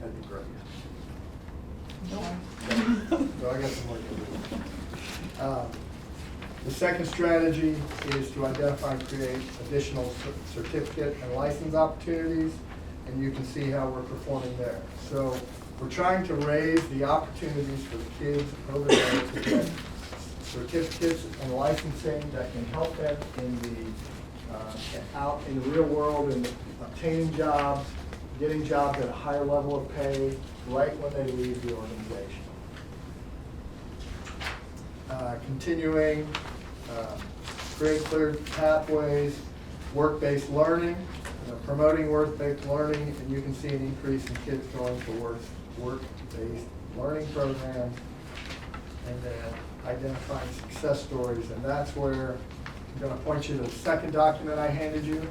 that'd be great. So I got some work to do. The second strategy is to identify and create additional certificate and license opportunities, and you can see how we're performing there. So we're trying to raise the opportunities for the kids over there to get certificates and licensing that can help them in out in the real world and obtaining jobs, getting jobs at a higher level of pay right when they leave the organization. Continuing, create clear pathways, work-based learning, promoting work-based learning, and you can see an increase in kids going to work-based learning programs, and then identifying success stories, and that's where I'm going to point you to the second document I handed you.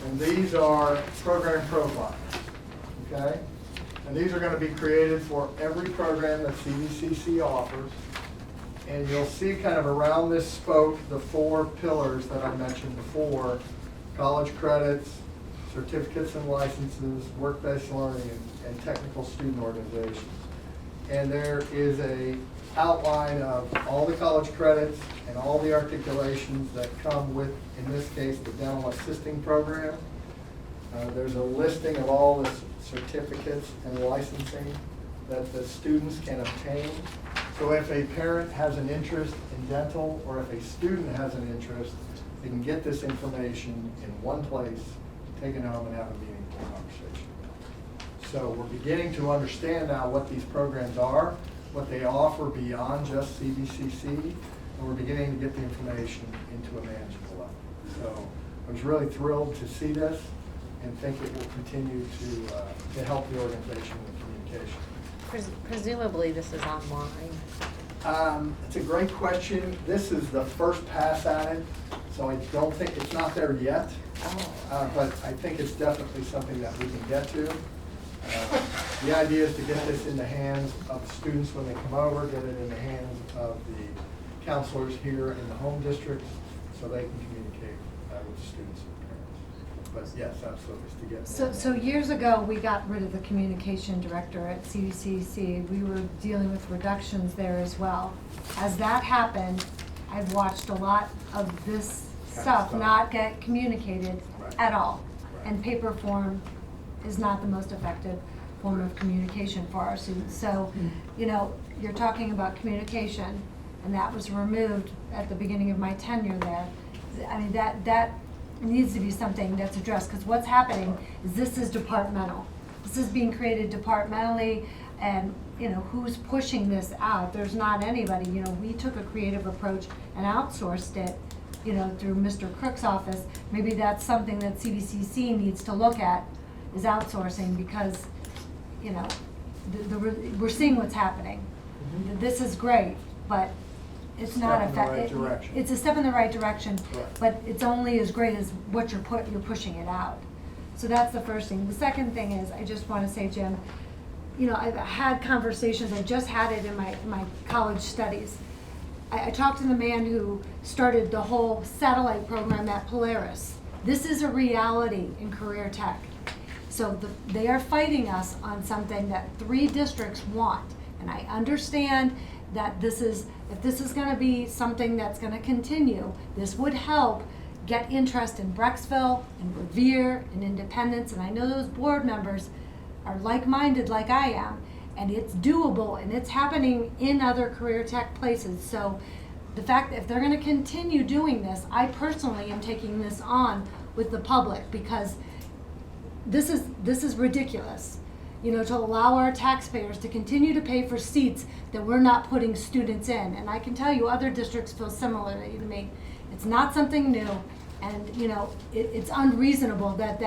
And these are program profiles, okay? And these are going to be created for every program that CVCC offers. And you'll see kind of around this spoke the 4 pillars that I mentioned before: college credits, certificates and licenses, work-based learning, and technical student organizations. And there is a outline of all the college credits and all the articulations that come with, in this case, the dental assisting program. There's a listing of all the certificates and licensing that the students can obtain. So if a parent has an interest in dental, or if a student has an interest, they can get this information in one place, take it home and have a meaningful conversation. So we're beginning to understand now what these programs are, what they offer beyond just CVCC, and we're beginning to get the information into a manageable level. So I was really thrilled to see this and think it will continue to help the organization with communication. Presumably this is online. It's a great question. This is the first pass at it, so I don't think, it's not there yet. But I think it's definitely something that we can get to. The idea is to get this in the hands of the students when they come over, get it in the hands of the counselors here in the home districts, so they can communicate with the students and parents. But yes, absolutely, it's to get. So years ago, we got rid of the communication director at CVCC. We were dealing with reductions there as well. As that happened, I've watched a lot of this stuff not get communicated at all. And paper form is not the most effective form of communication for our students. So, you're talking about communication, and that was removed at the beginning of my tenure there. I mean, that needs to be something that's addressed, because what's happening is this is departmental. This is being created departmentally. And, you know, who's pushing this out? There's not anybody, you know, we took a creative approach and outsourced it, you know, through Mr. Crook's office. Maybe that's something that CVCC needs to look at, is outsourcing, because, you know, we're seeing what's happening. This is great, but it's not Step in the right effective. direction. It's a step in the right direction, Correct. but it's only as great as what you're pushing it out. So that's the first thing. The second thing is, I just want to say, Jim, you know, I've had conversations, I just had it in my college studies. I talked to the man who started the whole satellite program at Polaris. This is a reality in career tech. So they are fighting us on something that 3 districts want. And I understand that if this is gonna be something that's gonna continue, this would help get interest in Brecksville and Revere and Independence. And I know those board members are like-minded like I am, and it's doable, and it's happening in other career tech places. So the fact that if they're gonna continue doing this, I personally am taking this on with the public, because this is ridiculous. You know, to allow our taxpayers to continue to pay for seats that we're not putting students in. And I can tell you other districts feel similarly to me. It's not something new, and, you know, it's unreasonable that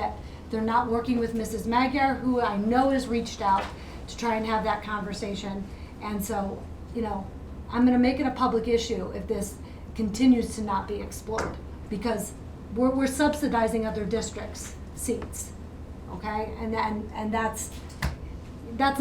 they're not working with Mrs. Magyar, who I know has reached out to try and have that conversation. And so, you know, I'm gonna make it a public issue if this continues to not be explored, because we're subsidizing other districts' seats, okay? And that's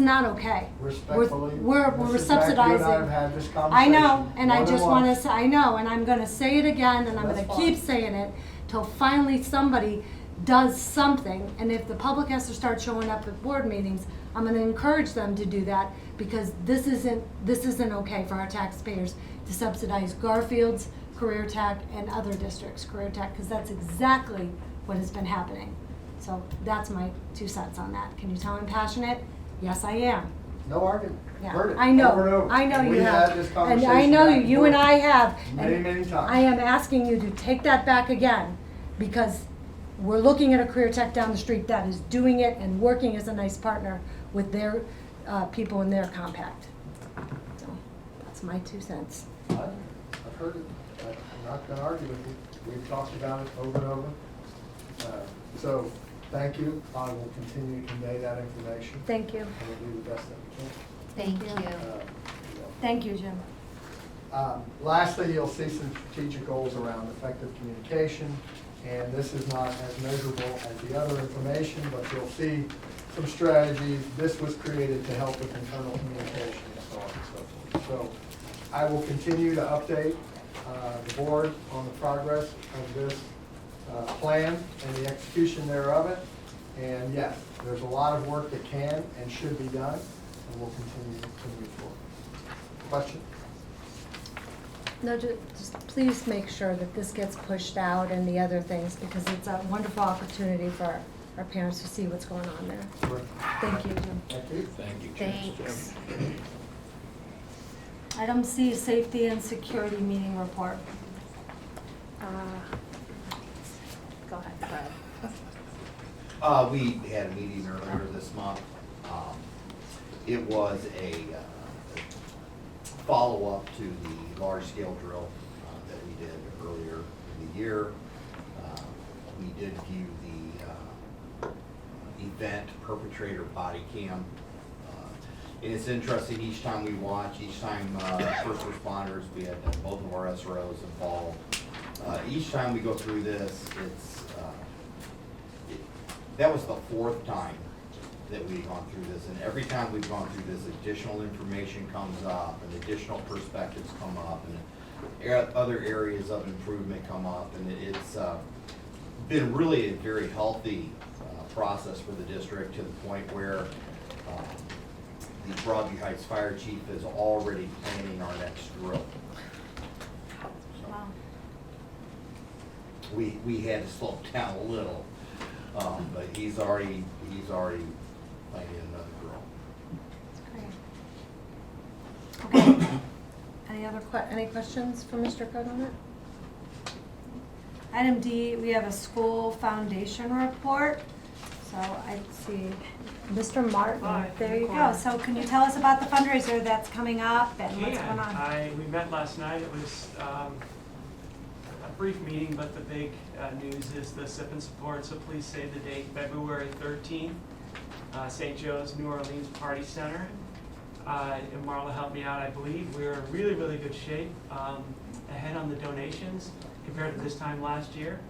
not okay. Respectfully, We're Mrs. subsidizing. Mack, you and I have had this I know, conversation and I more than just wanna once. say, I know, and I'm gonna say it again, and I'm That's gonna fine. keep saying it till finally somebody does something. And if the public has to start showing up at board meetings, I'm gonna encourage them to do that, because this isn't okay for our taxpayers to subsidize Garfield's career tech and other districts' career tech, because that's exactly what has been happening. So that's my 2 cents on that. Can you tell I'm passionate? Yes, I am. No argument. Yeah, Heard it I know. over and over. I know you We have. had this And I conversation know back you and forth I have. Many, And many times. I am asking you to take that back again, because we're looking at a career tech down the street that is doing it and working as a nice partner with their people in their compact. So that's my 2 cents. I've heard it. I'm not gonna argue with you. We've talked about it over and over. So, thank you. I will continue to convey that information. Thank you. And we'll do the best that we can. Thank Thank you. Thank you, Jim. Lastly, you'll see some strategic goals around effective communication, and this is not as measurable as the other information, but you'll see some strategies. This was created to help with internal communication and so on and so forth. So I will continue to update the board on the progress of this plan and the execution thereof it. And yes, there's a lot of work that can and should be done, and we'll continue to move forward. Question? No, just please make sure that this gets pushed out and the other things, because it's a wonderful opportunity for our parents to see what's going on there. Sure. Thank you, Jim. Thank you. Thank you, Thanks. Item C, safety and security meeting report. Go ahead, Fred. We had a meeting earlier this month. It was a follow-up to the large-scale drill that we did earlier in the year. We did view the event perpetrator body cam. And it's interesting, each time we watch, each time first responders, we had both of our SROs involved. Each time we go through this, that was the 4th time that we've gone through this, and every time we've gone through this, additional information comes up, and additional perspectives come up, and other areas of improvement come up, and it's been really a very healthy process for the district, to the point where the Broadview Heights Fire Chief is already planning our next drill. So, Wow. we had to slow down a little, but he's already planning another drill. Great. Okay. Any questions for Mr. Code on it? Item D, we have a school foundation report. So I see Mr. Martin. Hi, There you go. Nicole. So can you tell us about the fundraiser that's coming up and what's going on? We met last night. It was a brief meeting, but the big news is the SIP and support. So please save the date, February 13th, St. Joe's New Orleans Party Center. And Marla helped me out, I believe. We're in really, really good shape, ahead on the donations compared to this time last year.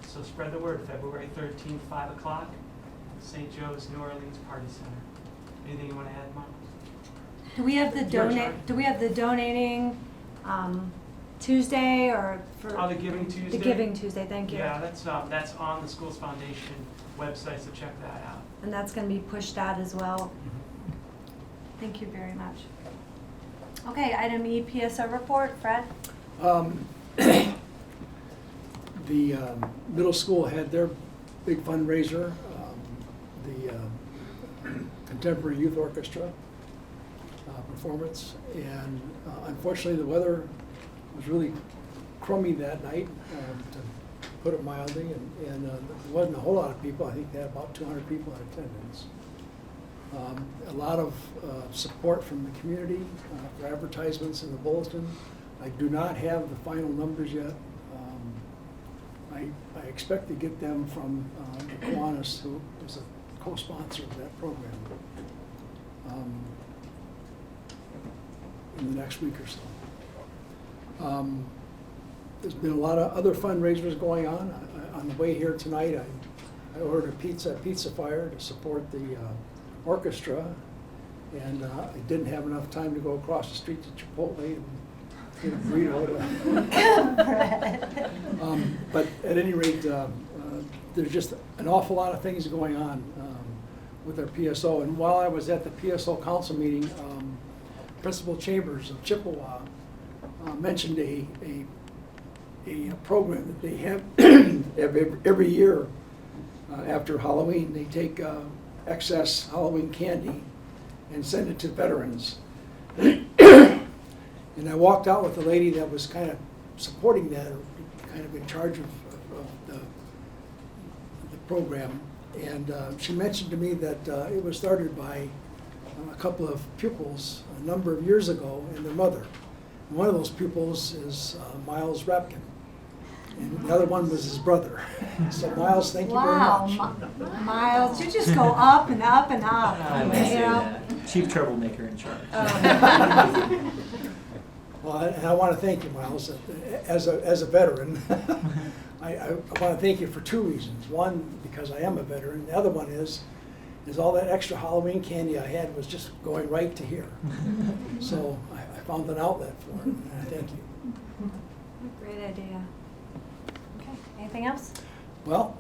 So spread the word, February 13th, 5 o'clock, St. Joe's New Orleans Party Center. Anything you want to add, Marla? Do we have the Your turn. Do we have the donating Tuesday or for Oh, the Giving Tuesday? the Giving Tuesday? Thank you. Yeah, that's on the Schools Foundation website, so check that out. And that's going to be pushed out as well. Thank you very much. Okay, item E, PSO report. Fred? The middle school had their big fundraiser, the Contemporary Youth Orchestra performance, and unfortunately the weather was really crummy that night, to put it mildly, and there wasn't a whole lot of people. I think they had about 200 people in attendance. A lot of support from the community for advertisements in the bulletin. I do not have the final numbers yet. I expect to get them from the Kiwanis, who is a co-sponsor of that program, in the next week or so. There's been a lot of other fundraisers going on. On the way here tonight, I ordered a pizza at Pizza Fire to support the orchestra, and I didn't have enough time to go across the street to Chipotle and get a burrito. But at any rate, there's just an awful lot of things going on with our PSO. And while I was at the PSO council meeting, Principal Chambers of Chippewa mentioned a program that they have every year after Halloween. They take excess Halloween candy and send it to veterans. And I walked out with the lady that was kind of supporting that, or kind of in charge of the program. And she mentioned to me that it was started by a couple of pupils a number of years ago and their mother. And one of those pupils is Miles Rapkin, and the other one was his brother. So Miles, thank you very much. Wow, Miles, you just go up and up and up. I would say that. Chief troublemaker in charge. Well, and I want to thank you, Miles, as a veteran. I want to thank you for two reasons. One, because I am a veteran. The other one is all that extra Halloween candy I had was just going right to here. So I found an outlet for it, and I thank you. Great idea. Okay, anything else? Well,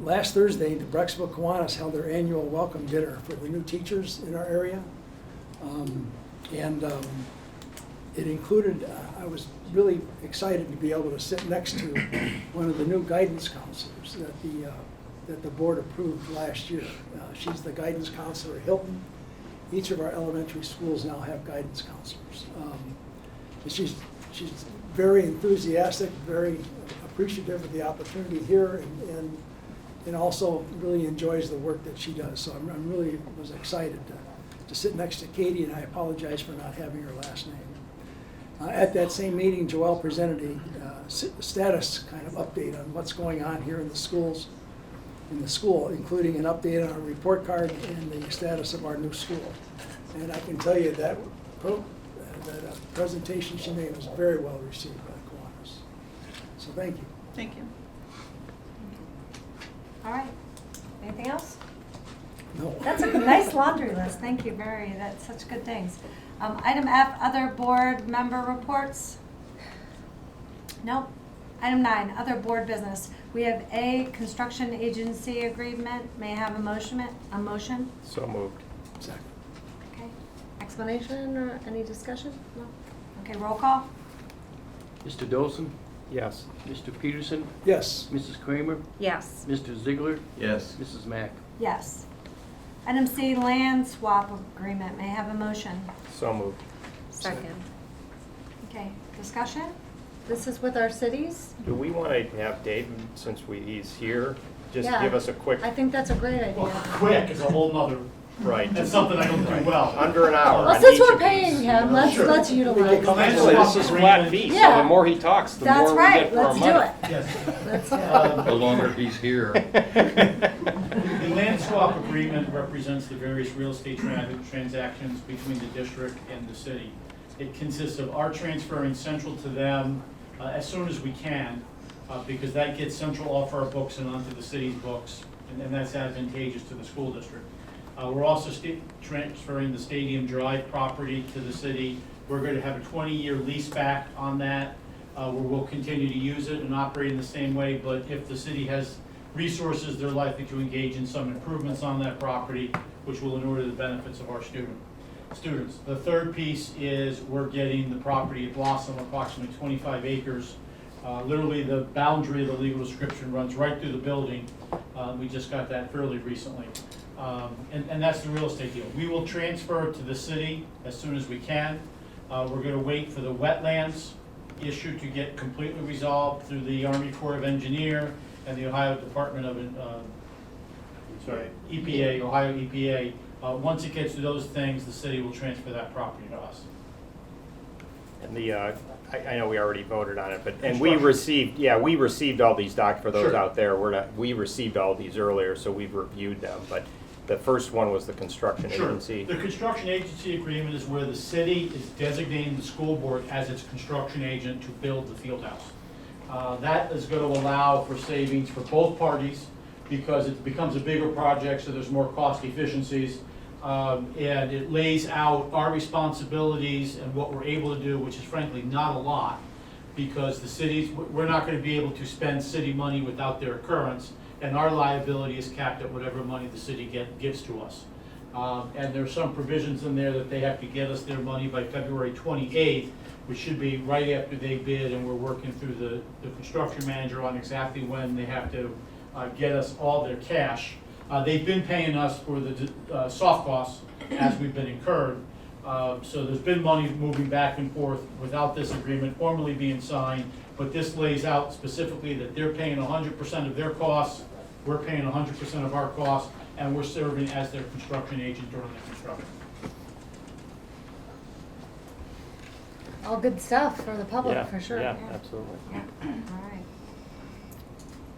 last Thursday, the Brecksville Kiwanis held their annual welcome dinner for the new teachers in our area. It included, I was really excited to be able to sit next to one of the new guidance counselors that the board approved last year. She's the guidance counselor at Hilton. Each of our elementary schools now have guidance counselors. And she's very enthusiastic, very appreciative of the opportunity here, and also really enjoys the work that she does. So I really was excited to sit next to Katie, and I apologize for not having her last name. At that same meeting, Joelle presented a status kind of update on what's going on here in the schools, including an update on our report card and the status of our new school. And I can tell you that presentation she made was very well received by the Kiwanis. So thank you. Thank you. All right. Anything else? No. That's a nice laundry list. Thank you, Mary. That's such good things. Item F, other board member reports? Nope. Item 9, other board business. We have a construction agency agreement. May I have a motion? So moved. Second. Okay. Explanation or any discussion? No? Okay, roll call. Mr. Dolson? Yes. Mr. Peterson? Yes. Mrs. Kramer? Yes. Mr. Ziegler? Yes. Mrs. Mack? Yes. Item C, land swap agreement. May I have a motion? So moved. Second. Okay, discussion? This is with our cities? Do we want to have Dave, since he's here, just Yeah. give us a quick? I think that's a great Well, idea. quick is a whole nother Right. That's something I don't do well. Under an hour. Well, on since each we're of these. paying him, let's Sure. utilize. Actually, this is flat fee, so Yeah. the more he talks, the That's more we right, get for our let's money. do it. Yes. Let's do it. The longer he's here. The land swap agreement represents the various real estate transactions between the district and the city. It consists of our transferring Central to them as soon as we can, because that gets Central off our books and onto the city's books, and that's advantageous to the school district. We're also transferring the Stadium Drive property to the city. We're going to have a 20-year lease back on that, where we'll continue to use it and operate in the same way, but if the city has resources, they're likely to engage in some improvements on that property, which will inure to the benefits of our students. The third piece is we're getting the property at Blossom, approximately 25 acres. Literally, the boundary of the legal description runs right through the building. We just got that fairly recently. And that's the real estate deal. We will transfer to the city as soon as we can. We're going to wait for the wetlands issue to get completely resolved through the Army Corps of Engineer and the Ohio Department of, EPA, Ohio EPA. Once it gets to those things, the city will transfer that property to us. And I know we already voted on it, and we Construction. received all these for those Sure. out there, we received all these earlier, so we've reviewed them, but the first one was the construction Sure. agency. The construction agency agreement is where the city is designating the school board as its construction agent to build the field house. That is going to allow for savings for both parties because it becomes a bigger project, so there's more cost efficiencies. And it lays out our responsibilities and what we're able to do, which is frankly not a lot, because the cities, we're not going to be able to spend city money without their occurrence, and our liability is capped at whatever money the city gives to us. And there's some provisions in there that they have to get us their money by February 28th, which should be right after they bid, and we're working through the construction manager on exactly when they have to get us all their cash. They've been paying us for the soft costs as we've been incurred. So there's been money moving back and forth without this agreement formally being signed, but this lays out specifically that they're paying 100% of their costs, we're paying 100% of our costs, and we're serving as their construction agent during the construction. All good stuff for the public, Yeah, for sure. Yeah, absolutely. Yeah. All right.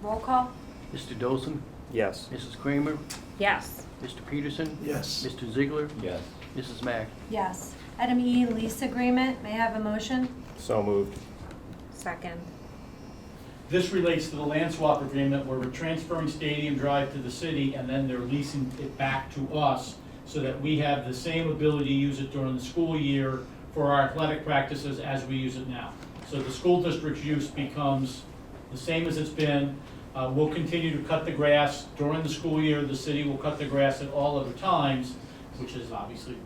Roll call? Mr. Dolson? Yes. Mrs. Kramer? Yes. Mr. Peterson? Yes. Mr. Ziegler? Yes. Mrs. Mack? Yes. Item E, lease agreement. May I have a motion? So moved. Second. This relates to the land swap agreement where we're transferring Stadium Drive to the city and then they're leasing it back to us so that we have the same ability to use it during the school year for our athletic practices as we use it now. So the school district's use becomes the same as it's been. We'll continue to cut the grass during the school year. The city will cut the grass at all other times, which is obviously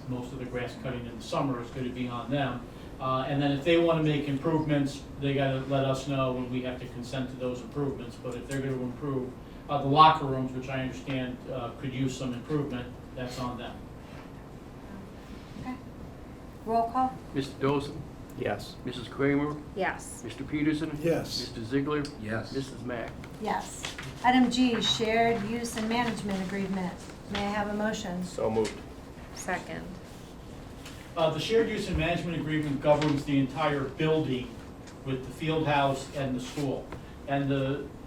most of the grass cutting in the summer is going to be on them. And then if they want to make improvements, they got to let us know when we have to consent to those improvements. But if they're going to improve the locker rooms, which I understand could use some improvement, that's on them. Okay. Roll call? Mr. Dolson? Yes. Mrs. Kramer? Yes. Mr. Peterson? Yes. Mr. Ziegler? Yes. Mrs. Mack? Yes. Item G, shared use and management agreement. May I have a motion? So moved. Second. The shared use and management agreement governs the entire building with the field house and the school. And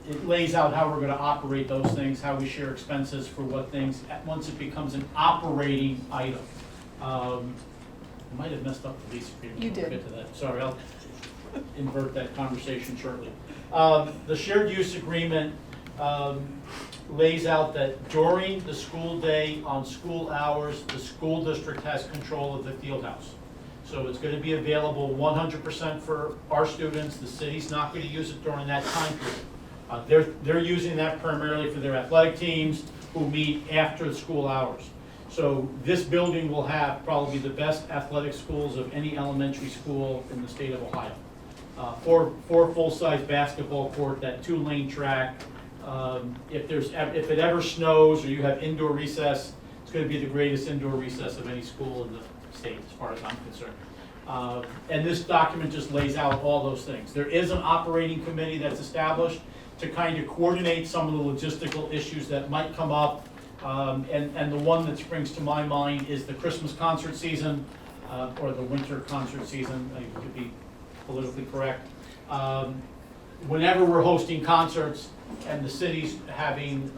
it lays out how we're going to operate those things, how we share expenses for what things, once it becomes an operating item. I might have messed up the lease agreement. You did. We'll get to that. Sorry, I'll invert that conversation shortly. The shared use agreement lays out that during the school day, on school hours, the school district has control of the field house. So it's going to be available 100% for our students. The city's not going to use it during that time period. They're using that primarily for their athletic teams who meet after the school hours. So this building will have probably the best athletic schools of any elementary school in the state of Ohio. Four full-size basketball court, that 2-lane track. If it ever snows or you have indoor recess, it's going to be the greatest indoor recess of any school in the state, as far as I'm concerned. And this document just lays out all those things. There is an operating committee that's established to kind of coordinate some of the logistical issues that might come up And the one that springs to my mind is the Christmas concert season, or the winter concert season, to be politically correct. Whenever we're hosting concerts and the city's having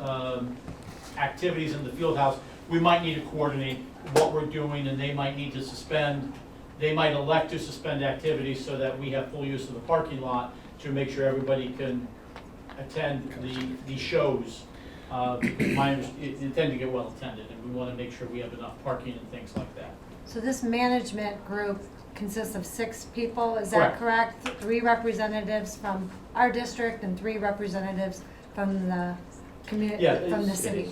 activities in the field house, we might need to coordinate what we're doing, and they might need to suspend, they might elect to suspend activities so that we have full use of the parking lot to make sure everybody can attend the shows. Intend to get well attended, and we want to make sure we have enough parking and things like that. So this management group consists of 6 people, is that correct? 3 representatives from our district and 3 representatives from the community, Yeah, from the city.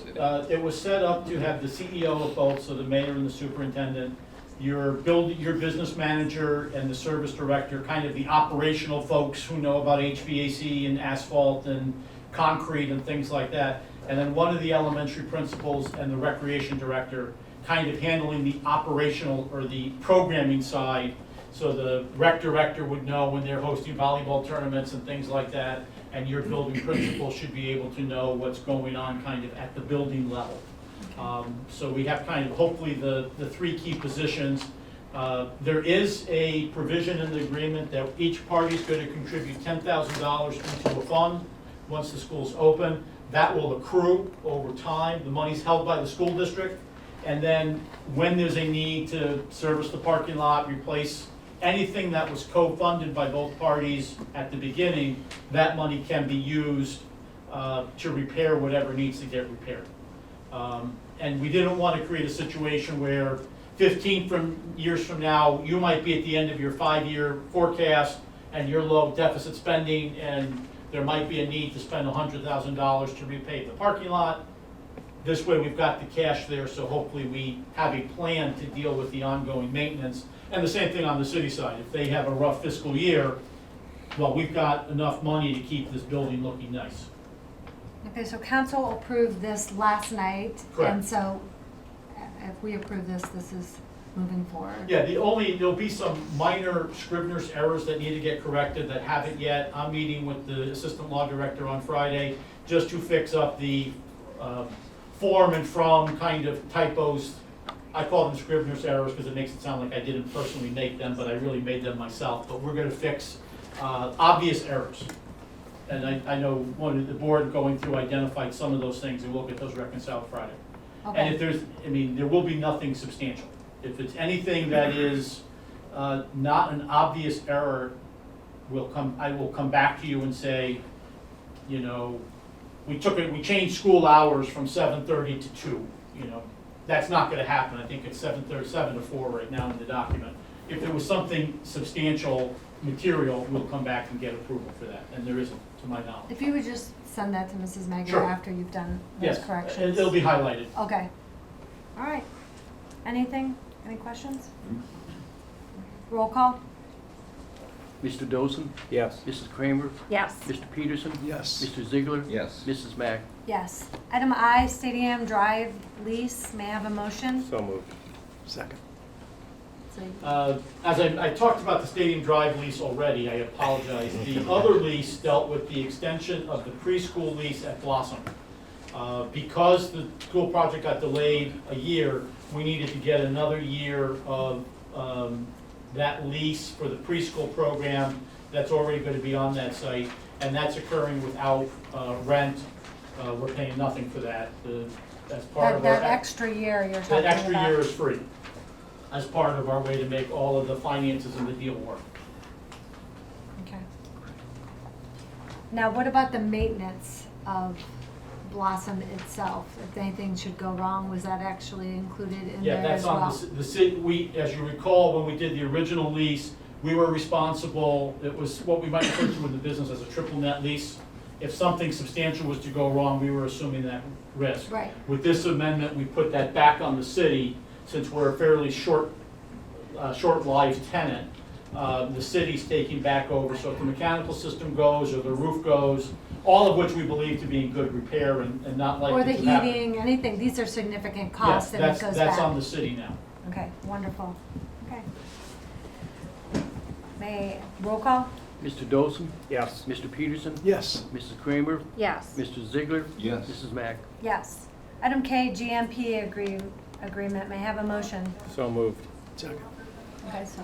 It was set up to have the CEO of both, so the mayor and the superintendent, your business manager and the service director, kind of the operational folks who know about HVAC and asphalt and concrete and things like that. And then one of the elementary principals and the recreation director kind of handling the operational or the programming side. So the rec director would know when they're hosting volleyball tournaments and things like that. And your building principal should be able to know what's going on kind of at the building level. So we have kind of hopefully the 3 key positions. There is a provision in the agreement that each party is going to contribute $10,000 into a fund once the school's open. That will accrue over time. The money's held by the school district. And then when there's a need to service the parking lot, replace anything that was co-funded by both parties at the beginning, that money can be used to repair whatever needs to get repaired. And we didn't want to create a situation where 15 years from now, you might be at the end of your 5-year forecast and you're low deficit spending, and there might be a need to spend $100,000 to repave the parking lot. This way we've got the cash there, so hopefully we have a plan to deal with the ongoing maintenance. And the same thing on the city side. If they have a rough fiscal year, well, we've got enough money to keep this building looking nice. Okay, so council approved this last night. Correct. And so if we approve this, this is moving forward. Yeah, there'll be some minor Scrivener's errors that need to get corrected that haven't yet. I'm meeting with the assistant law director on Friday just to fix up the form and from kind of typos. I call them Scrivener's errors because it makes it sound like I didn't personally make them, but I really made them myself. But we're going to fix obvious errors. And I know one of the board going through identified some of those things, and we'll get those reconciled Friday. Okay. And if there will be nothing substantial. If it's anything that is not an obvious error, I will come back to you and say, you know, we changed school hours from 7:30 to 2, you know. That's not gonna happen. I think it's 7 to 4 right now in the document. If there was something substantial, material, we'll come back and get approval for that, and there isn't, to my knowledge. If you would just send that to Mrs. Maggie Sure. after you've done those Yes, corrections. it'll be highlighted. Okay. All right. Anything? Any questions? Roll call? Mr. Dosen? Yes. Mrs. Kramer? Yes. Mr. Peterson? Yes. Mr. Ziegler? Yes. Mrs. Mack? Yes. Item I, Stadium Drive lease. May I have a motion? So moved. Second. So- As I talked about the Stadium Drive lease already, I apologize. The other lease dealt with the extension of the preschool lease at Blossom. Because the school project got delayed a year, we needed to get another year of that lease for the preschool program that's already going to be on that site, and that's occurring without rent. We're paying nothing for that. As part of our... That extra year you're talking about? That extra year is free, as part of our way to make all of the finances and the deal work. Okay. Now, what about the maintenance of Blossom itself? If anything should go wrong, was that actually included in Yeah, there that's as well? on the city. As you recall, when we did the original lease, we were responsible, it was what we might refer to in the business as a triple net lease. If something substantial was to go wrong, we were assuming that risk. Right. With this amendment, we put that back on the city, since we're a fairly short-lived tenant. The city's taking back over, so if the mechanical system goes or the roof goes, all of which we believe to be in good repair and not likely Or the to happen. heating, anything, these are significant costs, Yes, and it goes back. that's on the city now. Okay, wonderful. Okay. Roll call? Mr. Dosen? Yes. Mr. Peterson? Yes. Mrs. Kramer? Yes. Mr. Ziegler? Yes. Mrs. Mack? Yes. Item K, GMP agreement. May I have a motion? So moved. Second. Okay, so.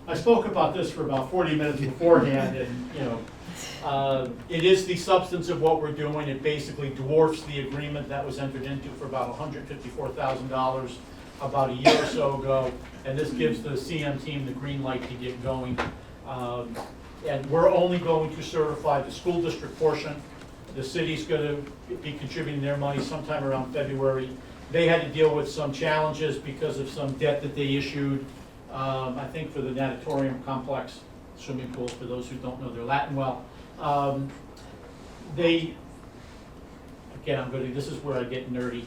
I spoke about this for about 40 minutes beforehand, and, you know, it is the substance of what we're doing. It basically dwarfs the agreement that was entered into for about $154,000 about a year or so ago, and this gives the CM team the green light to get going. And we're only going to certify the school district portion. The city's going to be contributing their money sometime around February. They had to deal with some challenges because of some debt that they issued, I think for the natatorium complex, swimming pools, for those who don't know their Latin well. Again, this is where I get nerdy.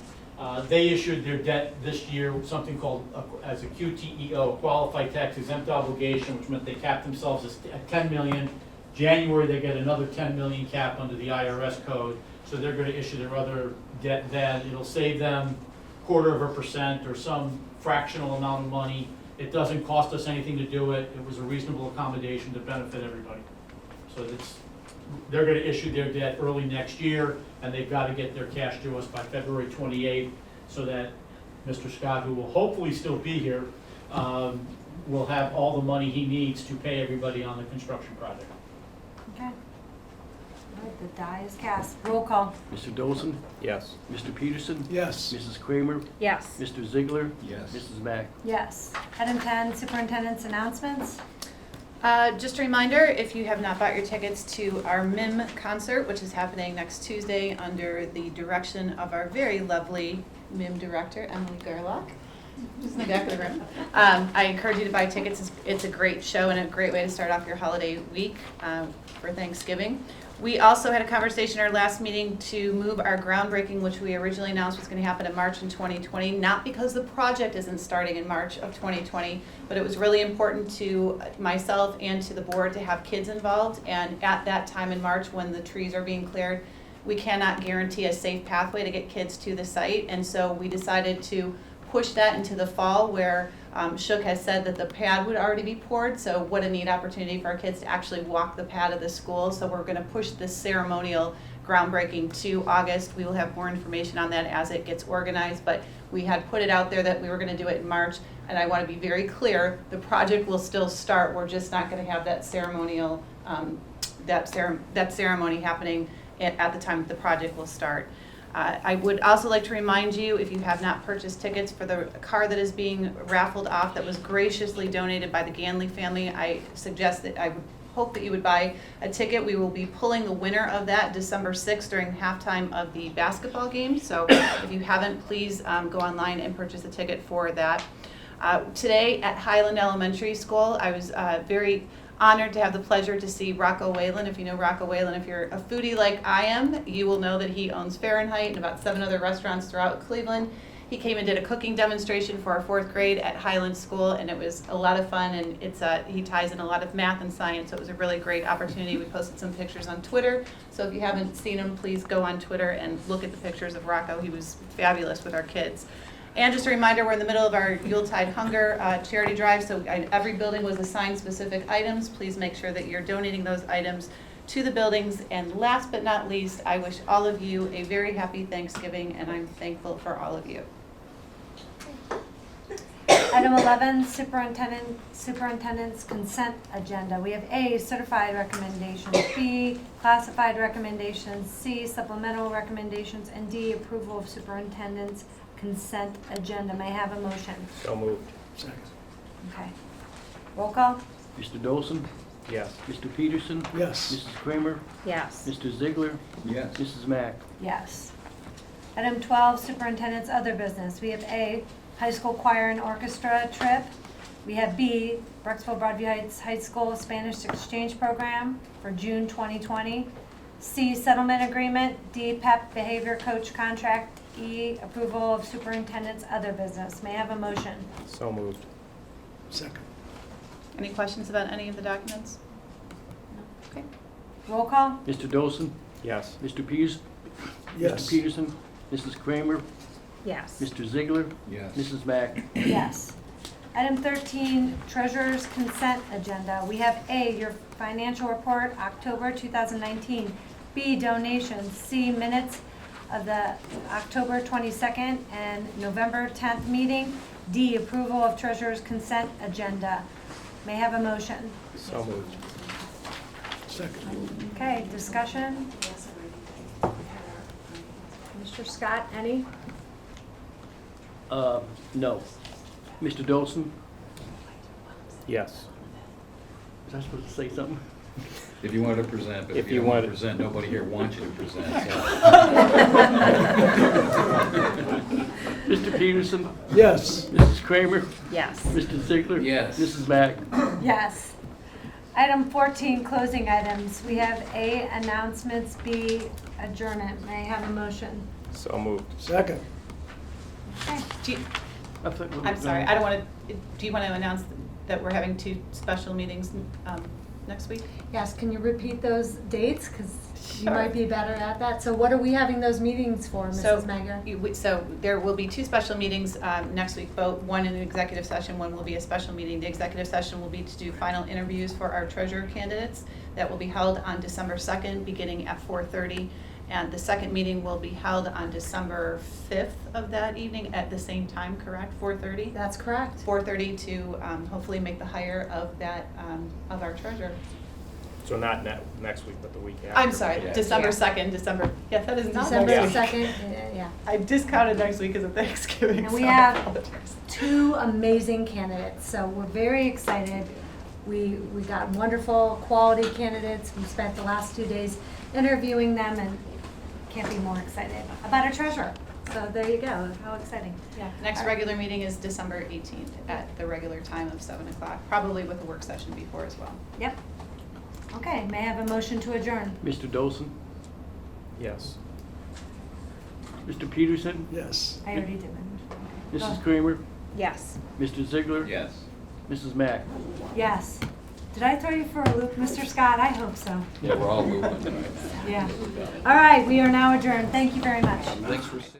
They issued their debt this year, something called as a QTEO, Qualified Tax Exempt Obligation, which meant they capped themselves at 10 million. January, they get another 10 million cap under the IRS code, so they're going to issue their other debt then. It'll save them 0.25% or some fractional amount of money. It doesn't cost us anything to do it. It was a reasonable accommodation to benefit everybody. So they're going to issue their debt early next year, and they've got to get their cash to us by February 28th, so that Mr. Scott, who will hopefully still be here, will have all the money he needs to pay everybody on the construction project. Okay. All right, the die is cast. Roll call. Mr. Dolson? Yes. Mr. Peterson? Yes. Mrs. Kramer? Yes. Mr. Ziegler? Yes. Mrs. Mack? Yes. Item 10, superintendent's announcements. Just a reminder, if you have not bought your tickets to our MIM concert, which is happening next Tuesday under the direction of our very lovely MIM director, Emily Garlock, just in the back of the room. I encourage you to buy tickets. It's a great show and a great way to start off your holiday week for Thanksgiving. We also had a conversation at our last meeting to move our groundbreaking, which we originally announced was going to happen in March in 2020, not because the project isn't starting in March of 2020, but it was really important to myself and to the board to have kids involved. And at that time in March, when the trees are being cleared, we cannot guarantee a safe pathway to get kids to the site. And so we decided to push that into the fall, where Shook has said that the pad would already be poured, so what a neat opportunity for our kids to actually walk the pad of the school. So we're going to push this ceremonial groundbreaking to August. We will have more information on that as it gets organized, but we had put it out there that we were going to do it in March, and I want to be very clear, the project will still start. We're just not going to have that ceremonial, that ceremony happening at the time that the project will start. I would also like to remind you, if you have not purchased tickets for the car that is being raffled off that was graciously donated by the Ganley family, I suggest that I would hope that you would buy a ticket. We will be pulling the winner of that December 6th during halftime of the basketball game. So if you haven't, please go online and purchase a ticket for that. Today at Highland Elementary School, I was very honored to have the pleasure to see Rocco Whalen. If you know Rocco Whalen, if you're a foodie like I am, you will know that he owns Fahrenheit and about 7 other restaurants throughout Cleveland. He came and did a cooking demonstration for our 4th grade at Highland School, and it was a lot of fun, and he ties in a lot of math and science, so it was a really great opportunity. We posted some pictures on Twitter, so if you haven't seen him, please go on Twitter and look at the pictures of Rocco. He was fabulous with our kids. And just a reminder, we're in the middle of our Yuletide Hunger charity drive, so every building was assigned specific items. Please make sure that you're donating those items to the buildings. And last but not least, I wish all of you a very happy Thanksgiving, and I'm thankful for all of you. Item 11, superintendent's consent agenda. We have A, certified recommendations, B, classified recommendations, C, supplemental recommendations, and D, approval of superintendent's consent agenda. May I have a motion? So moved. Second. Okay. Roll call? Mr. Dolson? Yes. Mr. Peterson? Yes. Mrs. Kramer? Yes. Mr. Ziegler? Yes. Mrs. Mack? Yes. Item 12, superintendent's other business. We have A, high school choir and orchestra trip. We have B, Brecksville Broadview Heights High School Spanish exchange program for June 2020. C, settlement agreement. D, PEP behavior coach contract. E, approval of superintendent's other business. May I have a motion? So moved. Second. Any questions about any of the documents? Okay. Roll call? Mr. Dolson? Yes. Mr. Peterson? Yes. Mr. Peterson? Mrs. Kramer? Yes. Mr. Ziegler? Yes. Mrs. Mack? Yes. Item 13, treasurer's consent agenda. We have A, your financial report, October 2019. B, donations. C, minutes of the October 22nd and November 10th meeting. D, approval of treasurer's consent agenda. May I have a motion? So moved. Second. Okay, discussion? Mr. Scott, any? No. Mr. Dolson? Yes. Was I supposed to say something? If you wanted to present, but If if you you don't want to wanted- present, nobody here wants you to present. Mr. Peterson? Yes. Mrs. Kramer? Yes. Mr. Ziegler? Yes. Mrs. Mack? Yes. Item 14, closing items. We have A, announcements, B, adjournment. May I have a motion? So moved. Second. Okay. Do you- I thought- I'm sorry, I don't want to, do you want to announce that we're having 2 special meetings next week? Yes, can you repeat those dates? Because you Sure. might be better at that. So what are we having those meetings for, So, Mrs. Megger? So there will be 2 special meetings next week, both one in an executive session, one will be a special meeting. The executive session will be to do final interviews for our treasurer candidates. That will be held on December 2nd, beginning at 4:30. And the second meeting will be held on December 5th of that evening at the same time, correct? 4:30? That's correct. 4:30 to hopefully make the hire of that, of our treasurer. So not next week, but the week after. I'm sorry, Yeah. December 2nd, yes, that is not December next week. 2nd, yeah. I discounted next week as a Thanksgiving, And so we I have apologize. 2 amazing candidates, so we're very excited. We got wonderful quality candidates. We spent the last 2 days interviewing them and can't be more excited about our treasurer. So there you go, how exciting. Yeah, next All right. regular meeting is December 18th at the regular time of 7 o'clock, probably with a work session before as well. Yep. Okay, may I have a motion to adjourn? Mr. Dolson? Yes. Mr. Peterson? Yes. I already did it. Mrs. Kramer? Yes. Mr. Ziegler? Yes. Mrs. Mack? Yes. Did I throw you for a loop, Mr. Scott? I hope so. Yeah, we're all moving tonight. Yeah. All right, we are now adjourned. Thank you very much. Thanks for.